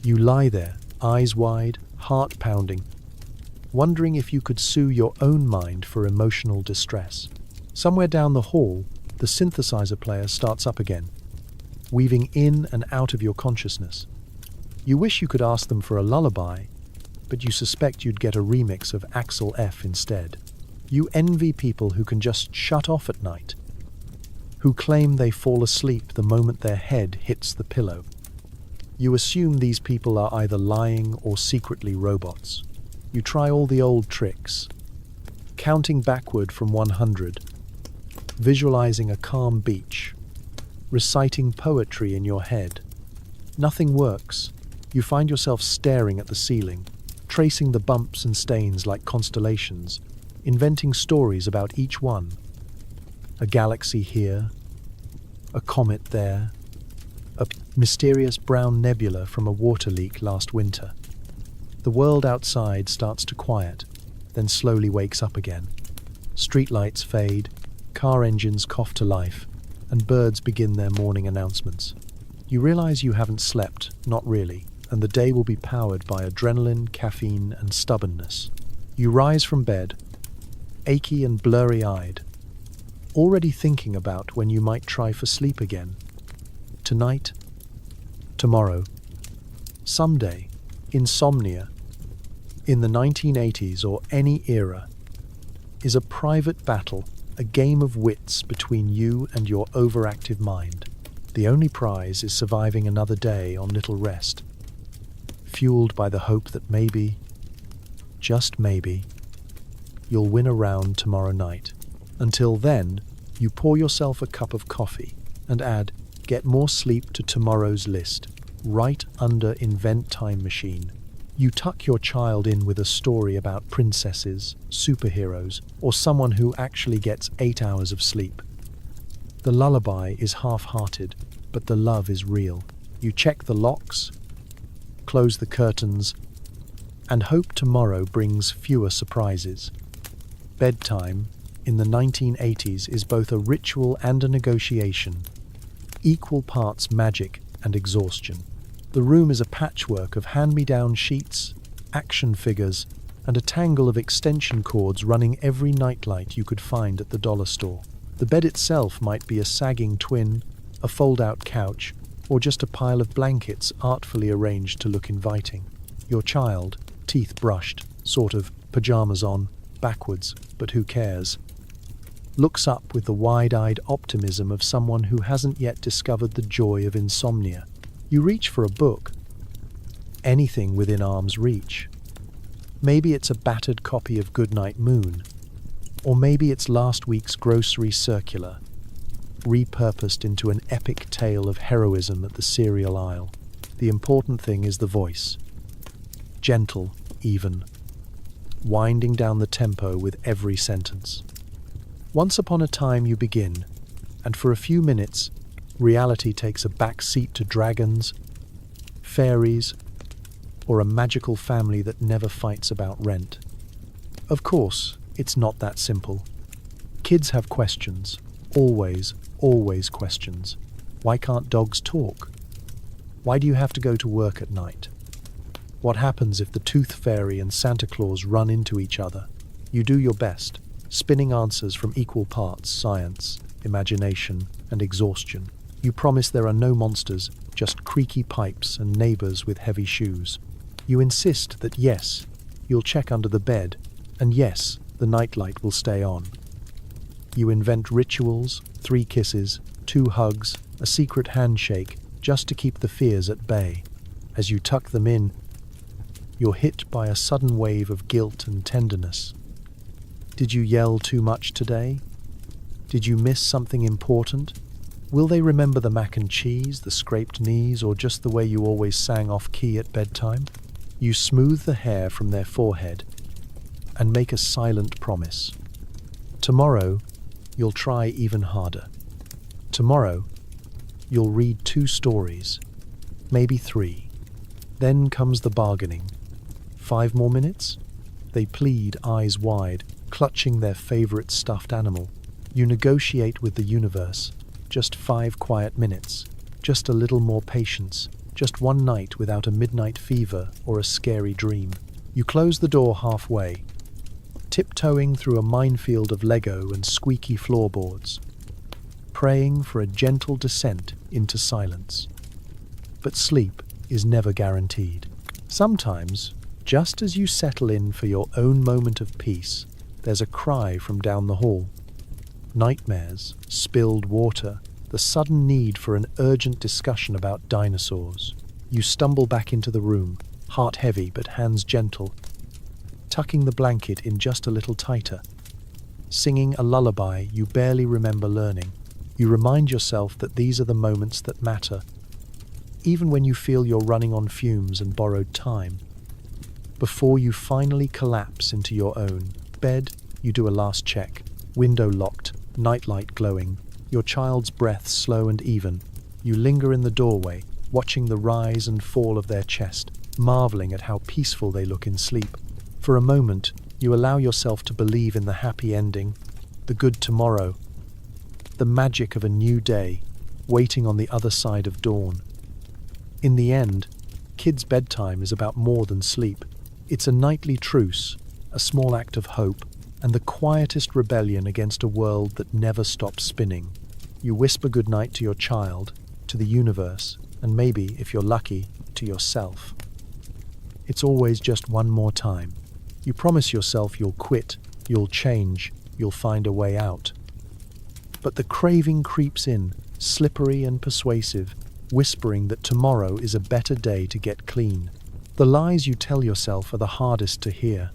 You lie there, eyes wide, heart pounding, wondering if you could sue your own mind for emotional distress. Somewhere down the hall, the synthesizer player starts up again, weaving in and out of your consciousness. You wish you could ask them for a lullaby, but you suspect you'd get a remix of Axel F instead. You envy people who can just shut off at night, who claim they fall asleep the moment their head hits the pillow. You assume these people are either lying or secretly robots. You try all the old tricks, counting backward from 100, visualizing a calm beach, reciting poetry in your head. Nothing works. You find yourself staring at the ceiling, tracing the bumps and stains like constellations, inventing stories about each one. A galaxy here, a comet there, a mysterious brown nebula from a water leak last winter. The world outside starts to quiet, then slowly wakes up again. Streetlights fade, car engines cough to life, and birds begin their morning announcements. You realize you haven't slept, not really, and the day will be powered by adrenaline, caffeine, and stubbornness. You rise from bed, achy and blurry-eyed, already thinking about when you might try for sleep again. Tonight, tomorrow, someday, insomnia, in the 1980s or any era, is a private battle, a game of wits between you and your overactive mind. The only prize is surviving another day on little rest, fueled by the hope that maybe, just maybe, you'll win a round tomorrow night. Until then, you pour yourself a cup of coffee and add "Get more sleep to tomorrow's list" right under Invent Time Machine. You tuck your child in with a story about princesses, superheroes, or someone who actually gets 8 hours of sleep. The lullaby is half-hearted, but the love is real. You check the locks, close the curtains, and hope tomorrow brings fewer surprises. Bedtime, in the 1980s, is both a ritual and a negotiation, equal parts magic and exhaustion. The room is a patchwork of hand-me-down sheets, action figures, and a tangle of extension cords running every nightlight you could find at the dollar store. The bed itself might be a sagging twin, a fold-out couch, or just a pile of blankets artfully arranged to look inviting. Your child, teeth brushed, sort of pajamas on, backwards, but who cares, looks up with the wide-eyed optimism of someone who hasn't yet discovered the joy of insomnia. You reach for a book, anything within arm's reach. Maybe it's a battered copy of Goodnight Moon, or maybe it's last week's grocery circular, repurposed into an epic tale of heroism at the cereal aisle. The important thing is the voice. Gentle, even, winding down the tempo with every sentence. Once upon a time you begin, and for a few minutes, reality takes a back seat to dragons, fairies, or a magical family that never fights about rent. Of course, it's not that simple. Kids have questions. Always questions. Why can't dogs talk? Why do you have to go to work at night? What happens if the Tooth Fairy and Santa Claus run into each other? You do your best, spinning answers from equal parts science, imagination, and exhaustion. You promise there are no monsters, just creaky pipes and neighbors with heavy shoes. You insist that yes, you'll check under the bed, and yes, the nightlight will stay on. You invent rituals, 3 kisses, 2 hugs, a secret handshake, just to keep the fears at bay. As you tuck them in, you're hit by a sudden wave of guilt and tenderness. Did you yell too much today? Did you miss something important? Will they remember the mac and cheese, the scraped knees, or just the way you always sang off-key at bedtime? You smooth the hair from their forehead and make a silent promise. Tomorrow, you'll try even harder. Tomorrow, you'll read 2 stories, maybe 3. Then comes the bargaining. 5 more minutes? They plead, eyes wide, clutching their favorite stuffed animal. You negotiate with the universe. Just 5 quiet minutes. Just a little more patience. Just one night without a midnight fever or a scary dream. You close the door halfway, tiptoeing through a minefield of Lego and squeaky floorboards, praying for a gentle descent into silence. But sleep is never guaranteed. Sometimes, just as you settle in for your own moment of peace, there's a cry from down the hall. Nightmares, spilled water, the sudden need for an urgent discussion about dinosaurs. You stumble back into the room, heart heavy but hands gentle, tucking the blanket in just a little tighter, singing a lullaby you barely remember learning. You remind yourself that these are the moments that matter, even when you feel you're running on fumes and borrowed time. Before you finally collapse into your own bed, you do a last check. Window locked, nightlight glowing, your child's breath slow and even. You linger in the doorway, watching the rise and fall of their chest, marveling at how peaceful they look in sleep. For a moment, you allow yourself to believe in the happy ending, the good tomorrow, the magic of a new day, waiting on the other side of dawn. In the end, kids' bedtime is about more than sleep. It's a nightly truce, a small act of hope, and the quietest rebellion against a world that never stops spinning. You whisper goodnight to your child, to the universe, and maybe, if you're lucky, to yourself. It's always just one more time. You promise yourself you'll quit, you'll change, you'll find a way out. But the craving creeps in, slippery and persuasive, whispering that tomorrow is a better day to get clean. The lies you tell yourself are the hardest to hear.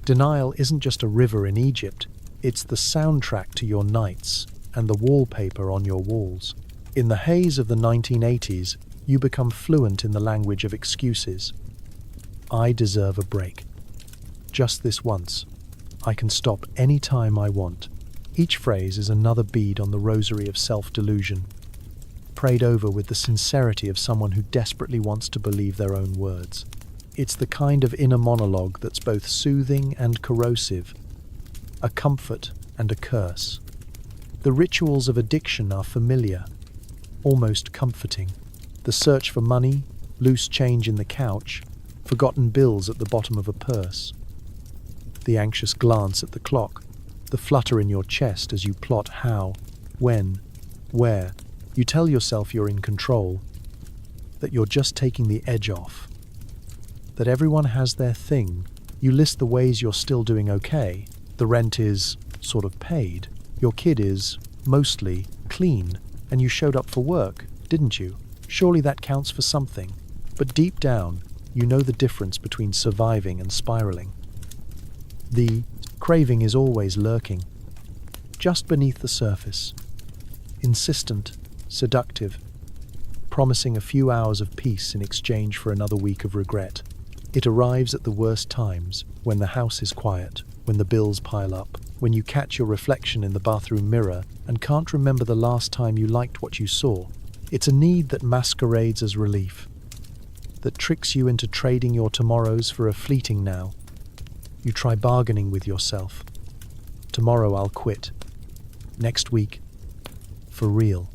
Denial isn't just a river in Egypt, it's the soundtrack to your nights and the wallpaper on your walls. In the haze of the 1980s, you become fluent in the language of excuses. I deserve a break. Just this once. I can stop any time I want. Each phrase is another bead on the rosary of self-delusion, prayed over with the sincerity of someone who desperately wants to believe their own words. It's the kind of inner monologue that's both soothing and corrosive, a comfort and a curse. The rituals of addiction are familiar, almost comforting. The search for money, loose change in the couch, forgotten bills at the bottom of a purse. The anxious glance at the clock, the flutter in your chest as you plot how, when, where. You tell yourself you're in control, that you're just taking the edge off, that everyone has their thing. You list the ways you're still doing okay. The rent is sort of paid. Your kid is mostly clean, and you showed up for work, didn't you? Surely that counts for something. But deep down, you know the difference between surviving and spiraling. The craving is always lurking, just beneath the surface, insistent, seductive, promising a few hours of peace in exchange for another week of regret. It arrives at the worst times, when the house is quiet, when the bills pile up, when you catch your reflection in the bathroom mirror and can't remember the last time you liked what you saw. It's a need that masquerades as relief, that tricks you into trading your tomorrows for a fleeting now. You try bargaining with yourself. Tomorrow I'll quit. Next week, for real.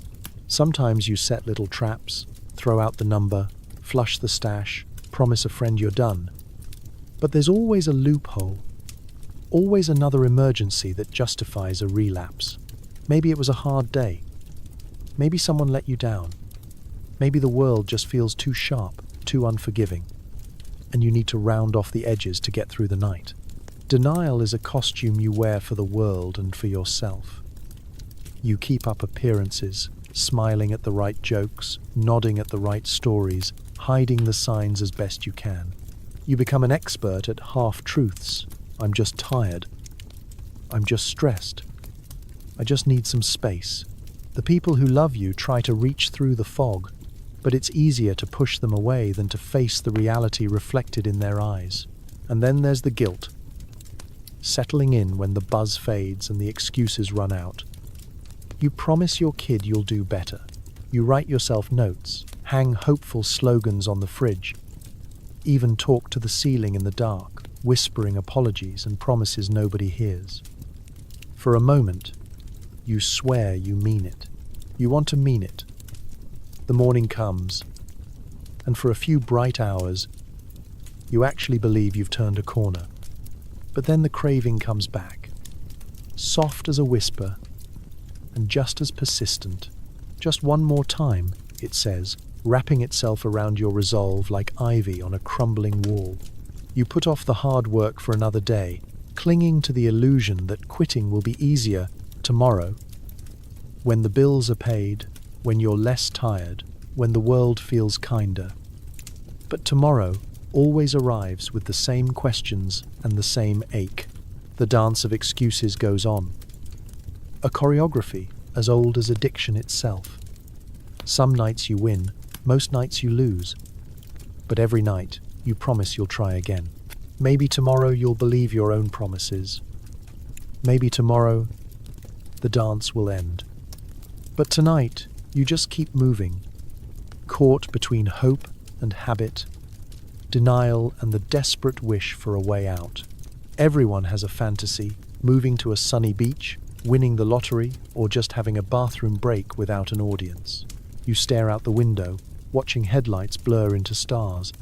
Sometimes you set little traps, throw out the number, flush the stash, promise a friend you're done. But there's always a loophole, always another emergency that justifies a relapse. Maybe it was a hard day. Maybe someone let you down. Maybe the world just feels too sharp, too unforgiving, and you need to round off the edges to get through the night. Denial is a costume you wear for the world and for yourself. You keep up appearances, smiling at the right jokes, nodding at the right stories, hiding the signs as best you can. You become an expert at half-truths. I'm just tired. I'm just stressed. I just need some space. The people who love you try to reach through the fog, but it's easier to push them away than to face the reality reflected in their eyes. And then there's the guilt, settling in when the buzz fades and the excuses run out. You promise your kid you'll do better. You write yourself notes, hang hopeful slogans on the fridge, even talk to the ceiling in the dark, whispering apologies and promises nobody hears. For a moment, you swear you mean it. You want to mean it. The morning comes, and for a few bright hours, you actually believe you've turned a corner. But then the craving comes back, soft as a whisper, and just as persistent. Just one more time, it says, wrapping itself around your resolve like ivy on a crumbling wall. You put off the hard work for another day, clinging to the illusion that quitting will be easier tomorrow. When the bills are paid, when you're less tired, when the world feels kinder. But tomorrow always arrives with the same questions and the same ache. The dance of excuses goes on. A choreography as old as addiction itself. Some nights you win, most nights you lose. But every night you promise you'll try again. Maybe tomorrow you'll believe your own promises. Maybe tomorrow the dance will end. But tonight you just keep moving, caught between hope and habit, denial and the desperate wish for a way out. Everyone has a fantasy, moving to a sunny beach, winning the lottery, or just having a bathroom break without an audience. You stare out the window, watching headlights blur into stars,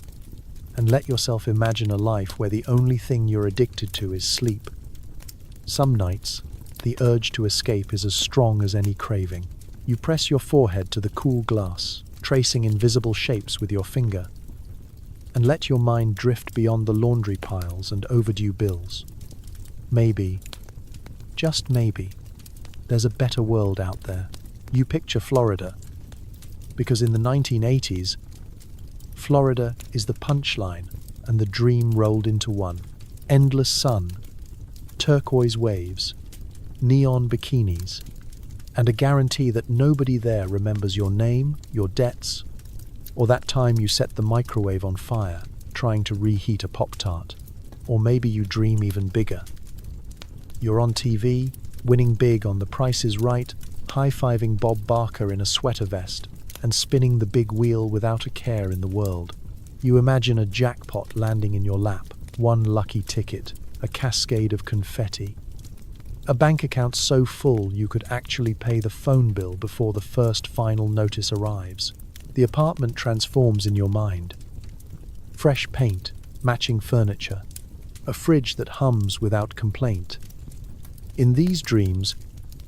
and let yourself imagine a life where the only thing you're addicted to is sleep. Some nights, the urge to escape is as strong as any craving. You press your forehead to the cool glass, tracing invisible shapes with your finger, and let your mind drift beyond the laundry piles and overdue bills. Maybe, just maybe, there's a better world out there. You picture Florida, because in the 1980s, Florida is the punchline and the dream rolled into one. Endless sun, turquoise waves, neon bikinis, and a guarantee that nobody there remembers your name, your debts, or that time you set the microwave on fire trying to reheat a Pop-Tart. Or maybe you dream even bigger. You're on TV, winning big on The Price is Right, high-fiving Bob Barker in a sweater vest, and spinning the big wheel without a care in the world. You imagine a jackpot landing in your lap, one lucky ticket, a cascade of confetti. A bank account so full you could actually pay the phone bill before the first final notice arrives. The apartment transforms in your mind. Fresh paint, matching furniture, a fridge that hums without complaint. In these dreams,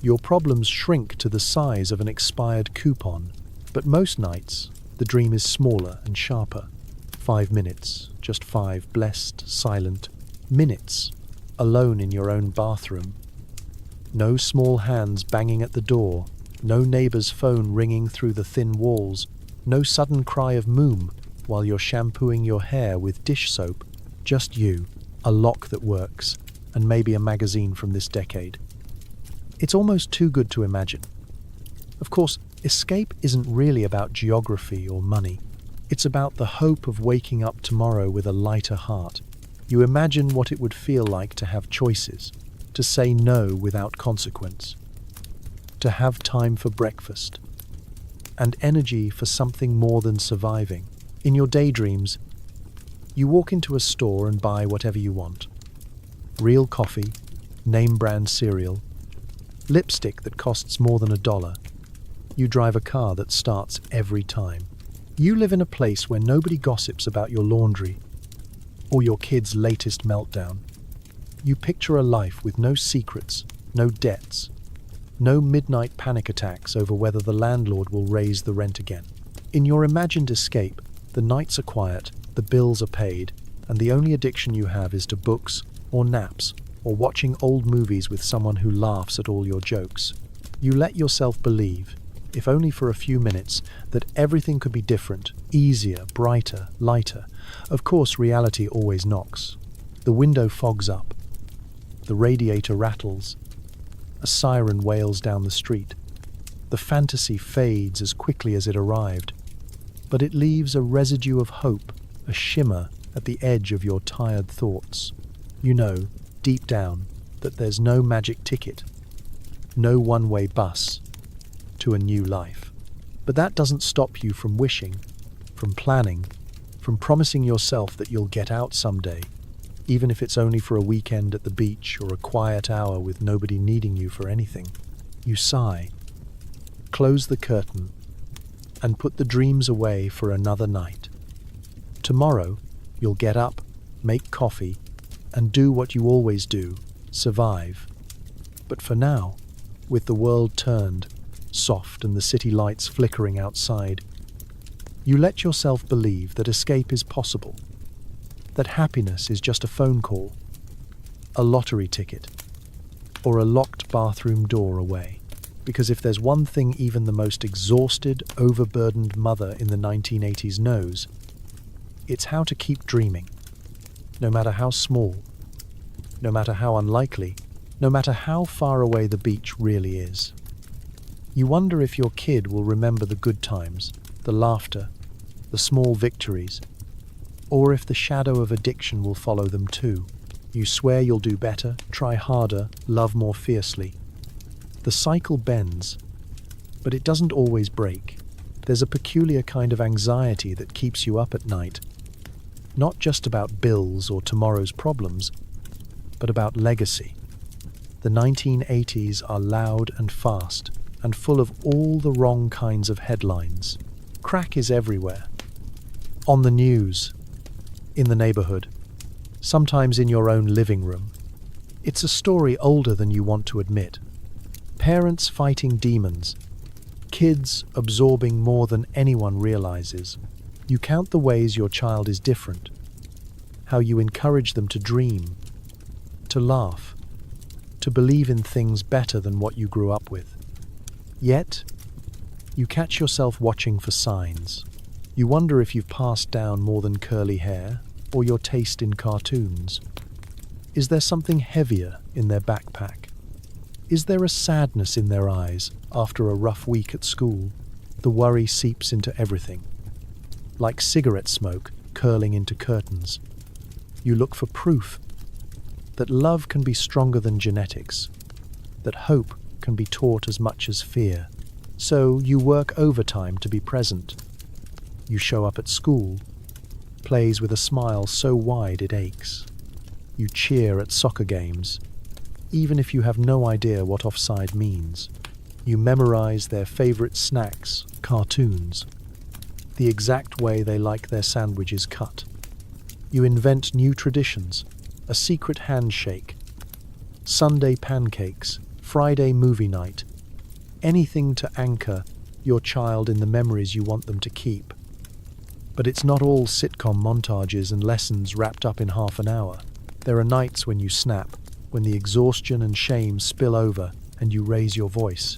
your problems shrink to the size of an expired coupon, but most nights, the dream is smaller and sharper. 5 minutes, just 5 blessed, silent minutes, alone in your own bathroom. No small hands banging at the door, no neighbor's phone ringing through the thin walls, no sudden cry of moom while you're shampooing your hair with dish soap, just you, a lock that works, and maybe a magazine from this decade. It's almost too good to imagine. Of course, escape isn't really about geography or money. It's about the hope of waking up tomorrow with a lighter heart. You imagine what it would feel like to have choices, to say no without consequence, to have time for breakfast, and energy for something more than surviving. In your daydreams, you walk into a store and buy whatever you want. Real coffee, name-brand cereal, lipstick that costs more than $1. You drive a car that starts every time. You live in a place where nobody gossips about your laundry or your kid's latest meltdown. You picture a life with no secrets, no debts, no midnight panic attacks over whether the landlord will raise the rent again. In your imagined escape, the nights are quiet, the bills are paid, and the only addiction you have is to books or naps or watching old movies with someone who laughs at all your jokes. You let yourself believe, if only for a few minutes, that everything could be different, easier, brighter, lighter. Of course, reality always knocks. The window fogs up. The radiator rattles. A siren wails down the street. The fantasy fades as quickly as it arrived, but it leaves a residue of hope, a shimmer at the edge of your tired thoughts. You know, deep down, that there's no magic ticket, no one-way bus to a new life. But that doesn't stop you from wishing, from planning, from promising yourself that you'll get out someday, even if it's only for a weekend at the beach or a quiet hour with nobody needing you for anything. You sigh, close the curtain, and put the dreams away for another night. Tomorrow, you'll get up, make coffee, and do what you always do, survive. But for now, with the world turned, soft and the city lights flickering outside, you let yourself believe that escape is possible, that happiness is just a phone call, a lottery ticket, or a locked bathroom door away. Because if there's one thing even the most exhausted, overburdened mother in the 1980s knows, it's how to keep dreaming, no matter how small, no matter how unlikely, no matter how far away the beach really is. You wonder if your kid will remember the good times, the laughter, the small victories, or if the shadow of addiction will follow them too. You swear you'll do better, try harder, love more fiercely. The cycle bends, but it doesn't always break. There's a peculiar kind of anxiety that keeps you up at night, not just about bills or tomorrow's problems, but about legacy. The 1980s are loud and fast, and full of all the wrong kinds of headlines. Crack is everywhere. On the news, in the neighborhood, sometimes in your own living room. It's a story older than you want to admit. Parents fighting demons, kids absorbing more than anyone realizes. You count the ways your child is different, how you encourage them to dream, to laugh, to believe in things better than what you grew up with. Yet, you catch yourself watching for signs. You wonder if you've passed down more than curly hair or your taste in cartoons. Is there something heavier in their backpack? Is there a sadness in their eyes after a rough week at school? The worry seeps into everything, like cigarette smoke curling into curtains. You look for proof that love can be stronger than genetics, that hope can be taught as much as fear. So you work overtime to be present. You show up at school, plays with a smile so wide it aches. You cheer at soccer games, even if you have no idea what offside means. You memorize their favorite snacks, cartoons, the exact way they like their sandwiches cut. You invent new traditions, a secret handshake, Sunday pancakes, Friday movie night, anything to anchor your child in the memories you want them to keep. But it's not all sitcom montages and lessons wrapped up in half an hour. There are nights when you snap, when the exhaustion and shame spill over and you raise your voice.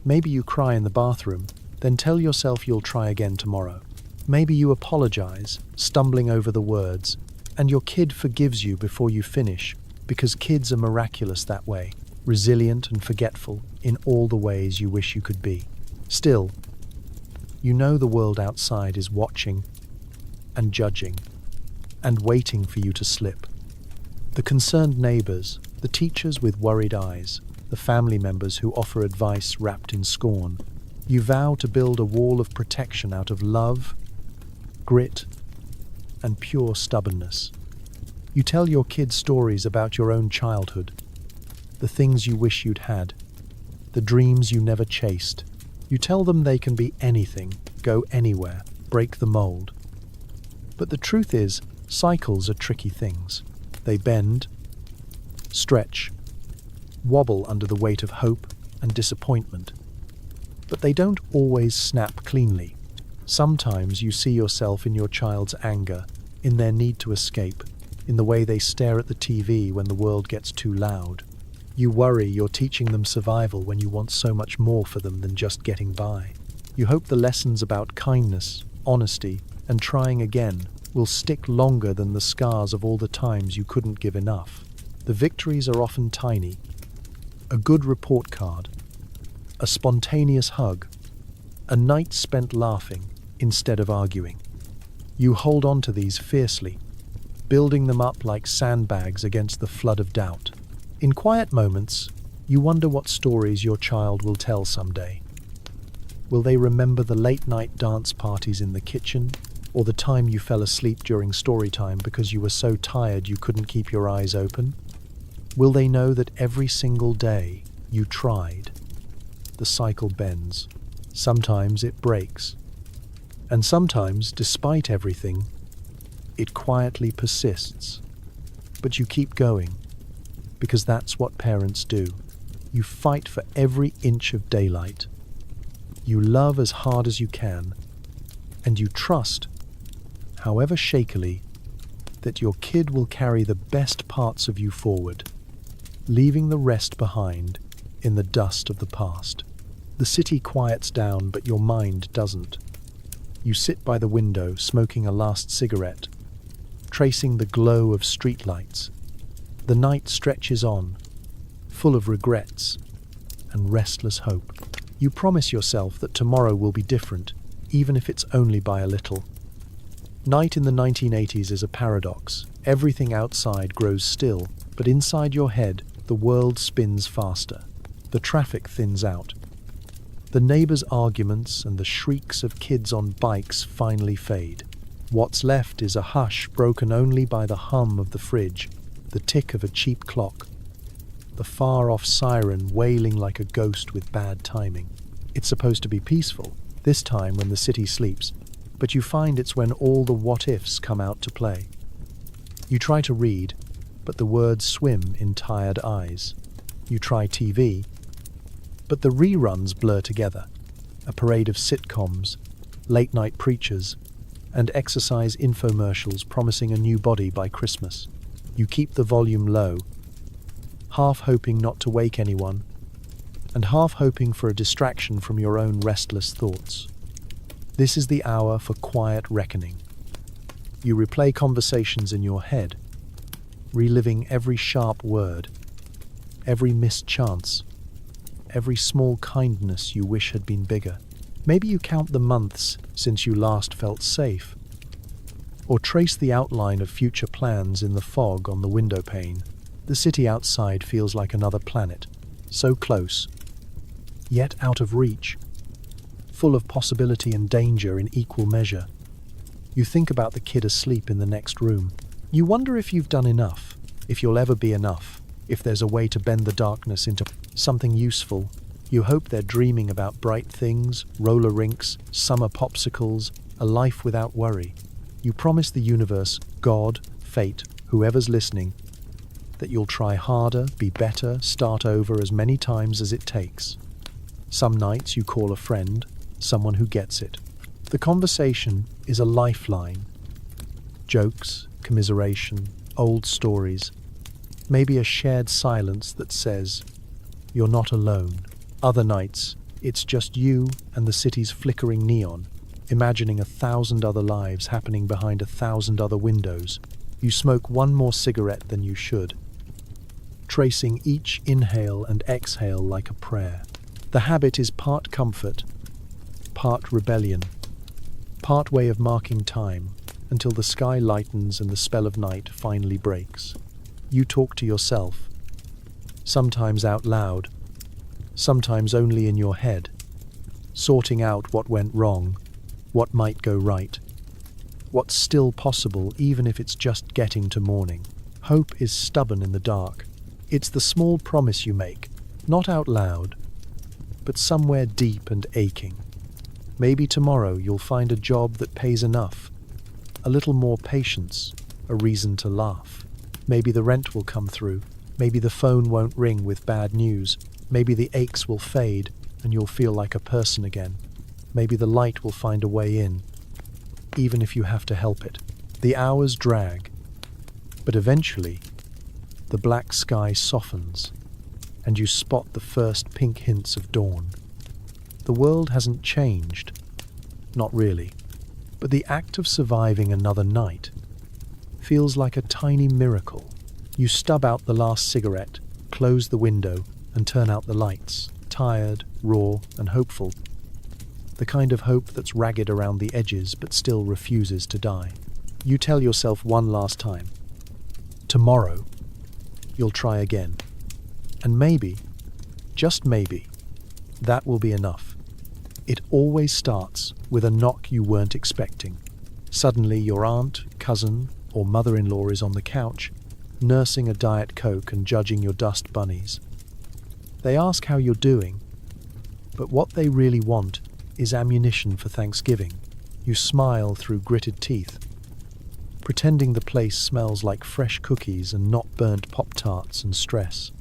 Maybe you cry in the bathroom, then tell yourself you'll try again tomorrow. Maybe you apologize, stumbling over the words, and your kid forgives you before you finish, because kids are miraculous that way, resilient and forgetful in all the ways you wish you could be. Still, you know the world outside is watching and judging and waiting for you to slip. The concerned neighbors, the teachers with worried eyes, the family members who offer advice wrapped in scorn. You vow to build a wall of protection out of love, grit, and pure stubbornness. You tell your kids stories about your own childhood, the things you wish you'd had, the dreams you never chased. You tell them they can be anything, go anywhere, break the mold. But the truth is, cycles are tricky things. They bend, stretch, wobble under the weight of hope and disappointment. But they don't always snap cleanly. Sometimes you see yourself in your child's anger, in their need to escape, in the way they stare at the TV when the world gets too loud. You worry you're teaching them survival when you want so much more for them than just getting by. You hope the lessons about kindness, honesty, and trying again will stick longer than the scars of all the times you couldn't give enough. The victories are often tiny. A good report card, a spontaneous hug, a night spent laughing instead of arguing. You hold on to these fiercely, building them up like sandbags against the flood of doubt. In quiet moments, you wonder what stories your child will tell someday. Will they remember the late-night dance parties in the kitchen, or the time you fell asleep during story time because you were so tired you couldn't keep your eyes open? Will they know that every single day you tried? The cycle bends. Sometimes it breaks. And sometimes, despite everything, it quietly persists. But you keep going, because that's what parents do. You fight for every inch of daylight. You love as hard as you can, and you trust, however shakily, that your kid will carry the best parts of you forward, leaving the rest behind in the dust of the past. The city quiets down, but your mind doesn't. You sit by the window, smoking a last cigarette, tracing the glow of streetlights. The night stretches on, full of regrets and restless hope. You promise yourself that tomorrow will be different, even if it's only by a little. Night in the 1980s is a paradox. Everything outside grows still, but inside your head, the world spins faster. The traffic thins out. The neighbors' arguments and the shrieks of kids on bikes finally fade. What's left is a hush broken only by the hum of the fridge, the tick of a cheap clock, the far-off siren wailing like a ghost with bad timing. It's supposed to be peaceful, this time when the city sleeps, but you find it's when all the what-ifs come out to play. You try to read, but the words swim in tired eyes. You try TV, but the reruns blur together. A parade of sitcoms, late-night preachers, and exercise infomercials promising a new body by Christmas. You keep the volume low, half hoping not to wake anyone, and half hoping for a distraction from your own restless thoughts. This is the hour for quiet reckoning. You replay conversations in your head, reliving every sharp word, every missed chance, every small kindness you wish had been bigger. Maybe you count the months since you last felt safe, or trace the outline of future plans in the fog on the window pane. The city outside feels like another planet, so close, yet out of reach, full of possibility and danger in equal measure. You think about the kid asleep in the next room. You wonder if you've done enough, if you'll ever be enough, if there's a way to bend the darkness into something useful. You hope they're dreaming about bright things, roller rinks, summer popsicles, a life without worry. You promise the universe, God, fate, whoever's listening, that you'll try harder, be better, start over as many times as it takes. Some nights you call a friend, someone who gets it. The conversation is a lifeline. Jokes, commiseration, old stories, maybe a shared silence that says, "You're not alone." Other nights, it's just you and the city's flickering neon, imagining 1,000 other lives happening behind 1,000 other windows. You smoke one more cigarette than you should, tracing each inhale and exhale like a prayer. The habit is part comfort, part rebellion, part way of marking time until the sky lightens and the spell of night finally breaks. You talk to yourself, sometimes out loud, sometimes only in your head, sorting out what went wrong, what might go right, what's still possible even if it's just getting to morning. Hope is stubborn in the dark. It's the small promise you make, not out loud, but somewhere deep and aching. Maybe tomorrow you'll find a job that pays enough, a little more patience, a reason to laugh. Maybe the rent will come through. Maybe the phone won't ring with bad news. Maybe the aches will fade and you'll feel like a person again. Maybe the light will find a way in, even if you have to help it. The hours drag, but eventually the black sky softens and you spot the first pink hints of dawn. The world hasn't changed, not really, but the act of surviving another night feels like a tiny miracle. You stub out the last cigarette, close the window, and turn out the lights, tired, raw, and hopeful. The kind of hope that's ragged around the edges but still refuses to die. You tell yourself one last time, tomorrow, you'll try again. And maybe, just maybe, that will be enough. It always starts with a knock you weren't expecting. Suddenly your aunt, cousin, or mother-in-law is on the couch, nursing a Diet Coke and judging your dust bunnies. They ask how you're doing, but what they really want is ammunition for Thanksgiving. You smile through gritted teeth, pretending the place smells like fresh cookies and not burnt Pop-Tarts and stress.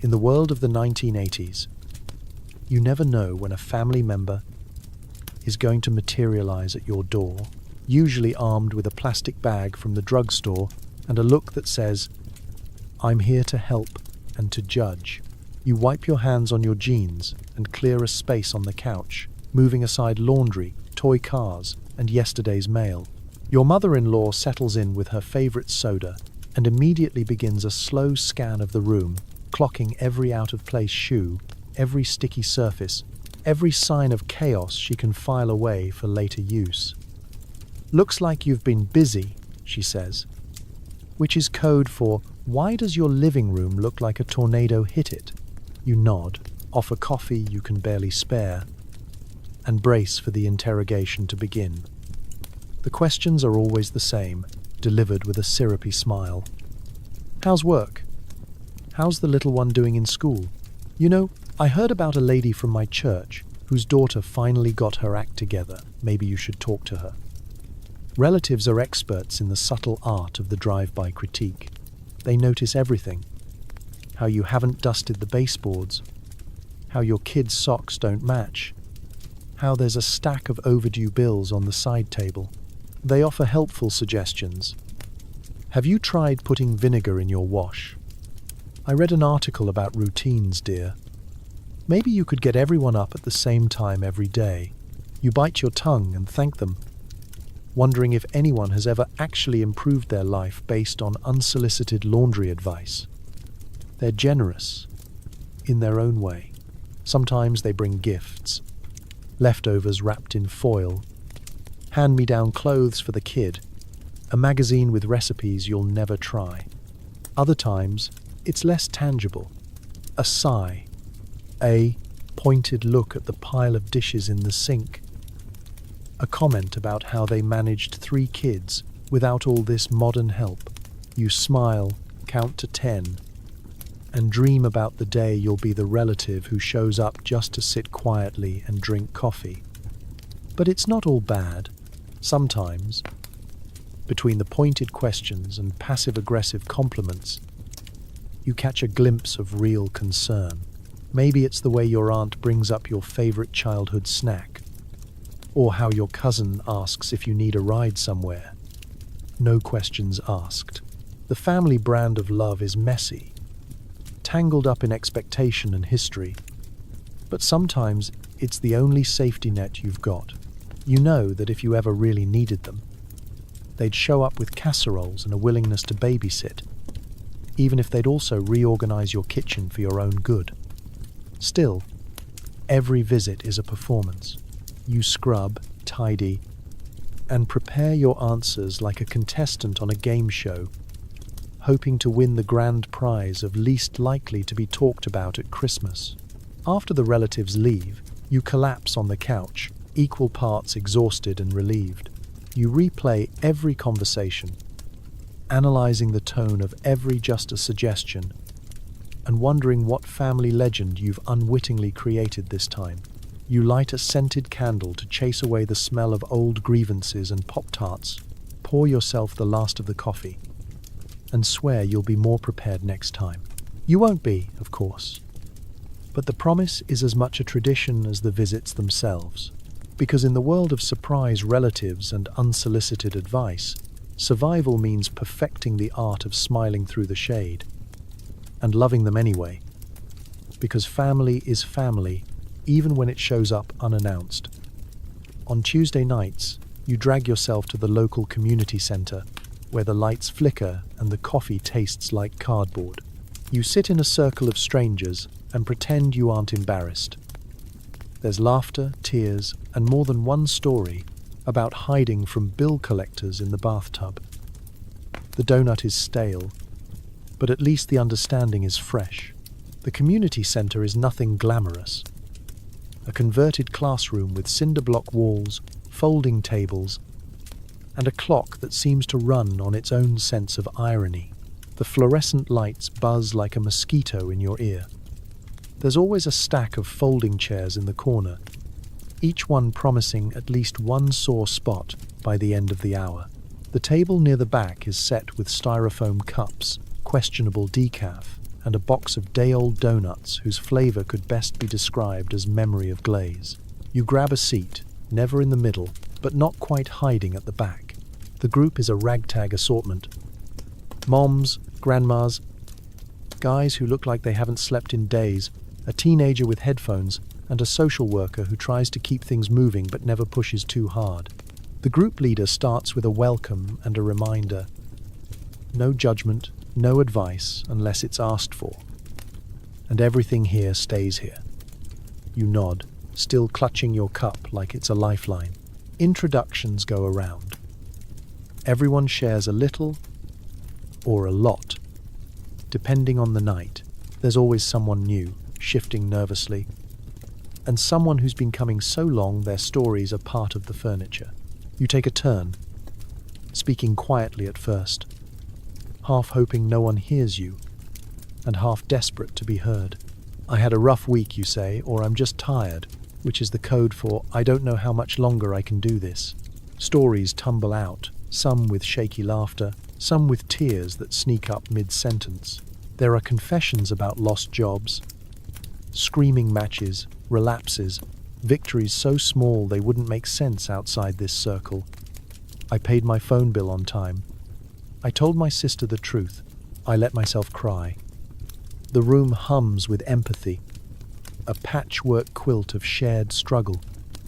In the world of the 1980s, you never know when a family member is going to materialize at your door, usually armed with a plastic bag from the drugstore and a look that says, "I'm here to help and to judge." You wipe your hands on your jeans and clear a space on the couch, moving aside laundry, toy cars, and yesterday's mail. Your mother-in-law settles in with her favorite soda and immediately begins a slow scan of the room, clocking every out-of-place shoe, every sticky surface, every sign of chaos she can file away for later use. "Looks like you've been busy," she says, which is code for, "Why does your living room look like a tornado hit it?" You nod, offer coffee you can barely spare, and brace for the interrogation to begin. The questions are always the same, delivered with a syrupy smile. "How's work? How's the little one doing in school? You know, I heard about a lady from my church whose daughter finally got her act together. Maybe you should talk to her." Relatives are experts in the subtle art of the drive-by critique. They notice everything. How you haven't dusted the baseboards, how your kids' socks don't match, how there's a stack of overdue bills on the side table. They offer helpful suggestions. "Have you tried putting vinegar in your wash? I read an article about routines, dear. Maybe you could get everyone up at the same time every day." You bite your tongue and thank them, wondering if anyone has ever actually improved their life based on unsolicited laundry advice. They're generous, in their own way. Sometimes they bring gifts, leftovers wrapped in foil, hand-me-down clothes for the kid, a magazine with recipes you'll never try. Other times, it's less tangible, a sigh, A pointed look at the pile of dishes in the sink. A comment about how they managed 3 kids without all this modern help. You smile, count to 10, and dream about the day you'll be the relative who shows up just to sit quietly and drink coffee. But it's not all bad. Sometimes, between the pointed questions and passive-aggressive compliments, you catch a glimpse of real concern. Maybe it's the way your aunt brings up your favorite childhood snack, or how your cousin asks if you need a ride somewhere. No questions asked. The family brand of love is messy, tangled up in expectation and history, but sometimes it's the only safety net you've got. You know that if you ever really needed them, they'd show up with casseroles and a willingness to babysit, even if they'd also reorganize your kitchen for your own good. Still, every visit is a performance. You scrub, tidy, and prepare your answers like a contestant on a game show, hoping to win the grand prize of least likely to be talked about at Christmas. After the relatives leave, you collapse on the couch, equal parts exhausted and relieved. You replay every conversation, analyzing the tone of every just a suggestion, and wondering what family legend you've unwittingly created this time. You light a scented candle to chase away the smell of old grievances and Pop-Tarts, pour yourself the last of the coffee, and swear you'll be more prepared next time. You won't be, of course, but the promise is as much a tradition as the visits themselves. Because in the world of surprise relatives and unsolicited advice, survival means perfecting the art of smiling through the shade and loving them anyway. Because family is family, even when it shows up unannounced. On Tuesday nights, you drag yourself to the local community center, where the lights flicker and the coffee tastes like cardboard. You sit in a circle of strangers and pretend you aren't embarrassed. There's laughter, tears, and more than one story about hiding from bill collectors in the bathtub. The donut is stale, but at least the understanding is fresh. The community center is nothing glamorous. A converted classroom with cinder block walls, folding tables, and a clock that seems to run on its own sense of irony. The fluorescent lights buzz like a mosquito in your ear. There's always a stack of folding chairs in the corner, each one promising at least one sore spot by the end of the hour. The table near the back is set with styrofoam cups, questionable decaf, and a box of day-old donuts whose flavor could best be described as memory of glaze. You grab a seat, never in the middle, but not quite hiding at the back. The group is a ragtag assortment. Moms, grandmas, guys who look like they haven't slept in days, a teenager with headphones, and a social worker who tries to keep things moving but never pushes too hard. The group leader starts with a welcome and a reminder. No judgment, no advice unless it's asked for. And everything here stays here. You nod, still clutching your cup like it's a lifeline. Introductions go around. Everyone shares a little or a lot. Depending on the night, there's always someone new, shifting nervously, and someone who's been coming so long their stories are part of the furniture. You take a turn, speaking quietly at first, half hoping no one hears you, and half desperate to be heard. I had a rough week, you say, or I'm just tired, which is the code for I don't know how much longer I can do this. Stories tumble out, some with shaky laughter, some with tears that sneak up mid-sentence. There are confessions about lost jobs, screaming matches, relapses, victories so small they wouldn't make sense outside this circle. I paid my phone bill on time. I told my sister the truth. I let myself cry. The room hums with empathy, a patchwork quilt of shared struggle,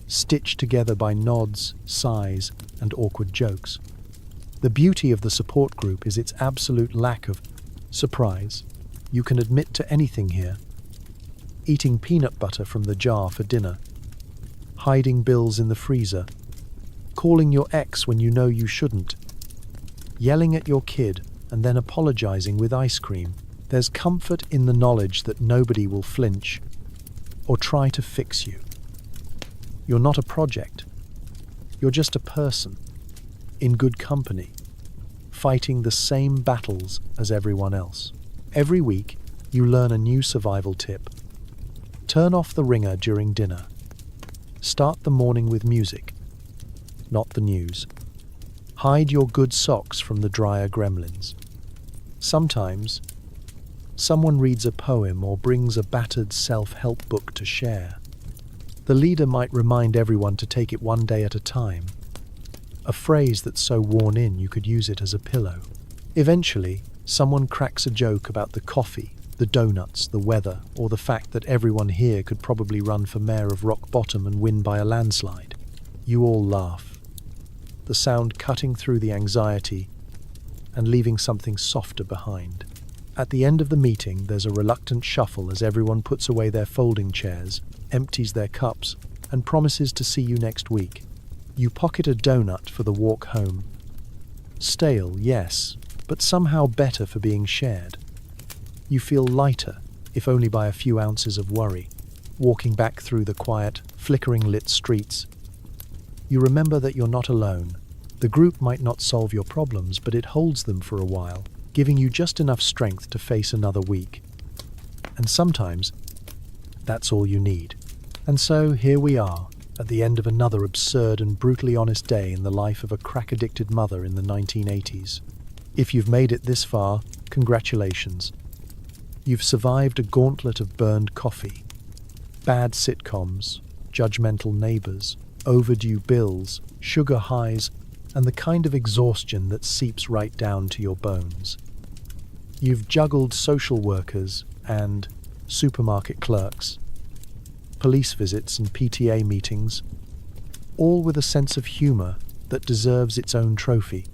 stitched together by nods, sighs, and awkward jokes. The beauty of the support group is its absolute lack of surprise. You can admit to anything here. Eating peanut butter from the jar for dinner, hiding bills in the freezer, calling your ex when you know you shouldn't, yelling at your kid and then apologizing with ice cream. There's comfort in the knowledge that nobody will flinch, or try to fix you. You're not a project. You're just a person, in good company, fighting the same battles as everyone else. Every week, you learn a new survival tip. Turn off the ringer during dinner. Start the morning with music, not the news. Hide your good socks from the drier gremlins. Sometimes, someone reads a poem or brings a battered self-help book to share. The leader might remind everyone to take it one day at a time, a phrase that's so worn in you could use it as a pillow. Eventually, someone cracks a joke about the coffee, the donuts, the weather, or the fact that everyone here could probably run for mayor of Rock Bottom and win by a landslide. You all laugh, the sound cutting through the anxiety and leaving something softer behind. At the end of the meeting, there's a reluctant shuffle as everyone puts away their folding chairs, empties their cups, and promises to see you next week. You pocket a donut for the walk home. Stale, yes, but somehow better for being shared. You feel lighter, if only by a few ounces of worry, walking back through the quiet, flickering lit streets. You remember that you're not alone. The group might not solve your problems, but it holds them for a while, giving you just enough strength to face another week. And sometimes, that's all you need. And so, here we are, at the end of another absurd and brutally honest day in the life of a crack-addicted mother in the 1980s. If you've made it this far, congratulations. You've survived a gauntlet of burned coffee, bad sitcoms, judgmental neighbors, overdue bills, sugar highs, and the kind of exhaustion that seeps right down to your bones. You've juggled social workers and supermarket clerks, police visits and PTA meetings, all with a sense of humor that deserves its own trophy,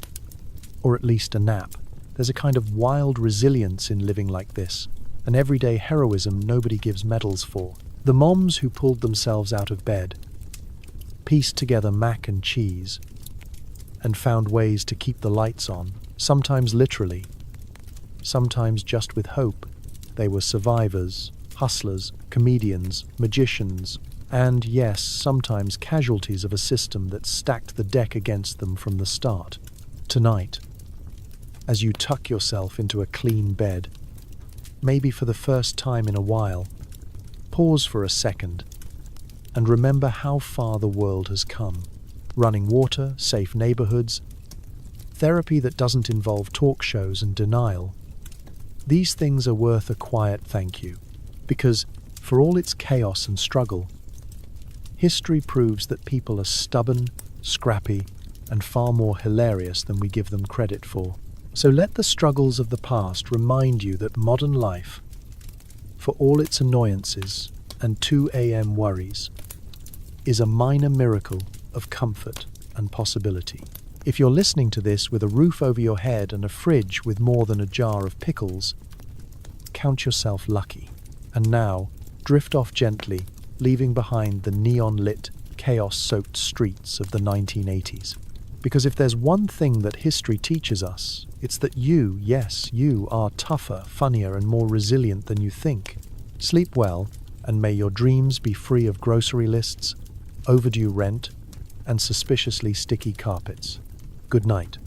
or at least a nap. There's a kind of wild resilience in living like this, an everyday heroism nobody gives medals for. The moms who pulled themselves out of bed, pieced together mac and cheese, and found ways to keep the lights on, sometimes literally, sometimes just with hope. They were survivors, hustlers, comedians, magicians, and yes, sometimes casualties of a system that stacked the deck against them from the start. Tonight, as you tuck yourself into a clean bed, maybe for the first time in a while, pause for a second and remember how far the world has come. Running water, safe neighborhoods, therapy that doesn't involve talk shows and denial. These things are worth a quiet thank you, because for all its chaos and struggle, history proves that people are stubborn, scrappy, and far more hilarious than we give them credit for. So let the struggles of the past remind you that modern life, for all its annoyances and 2 a.m. worries, is a minor miracle of comfort and possibility. If you're listening to this with a roof over your head and a fridge with more than a jar of pickles, count yourself lucky. And now, drift off gently, leaving behind the neon-lit, chaos-soaked streets of the 1980s. Because if there's one thing that history teaches us, it's that you, yes, you are tougher, funnier, and more resilient than you think. Sleep well, and may your dreams be free of grocery lists, overdue rent, and suspiciously sticky carpets. Good night.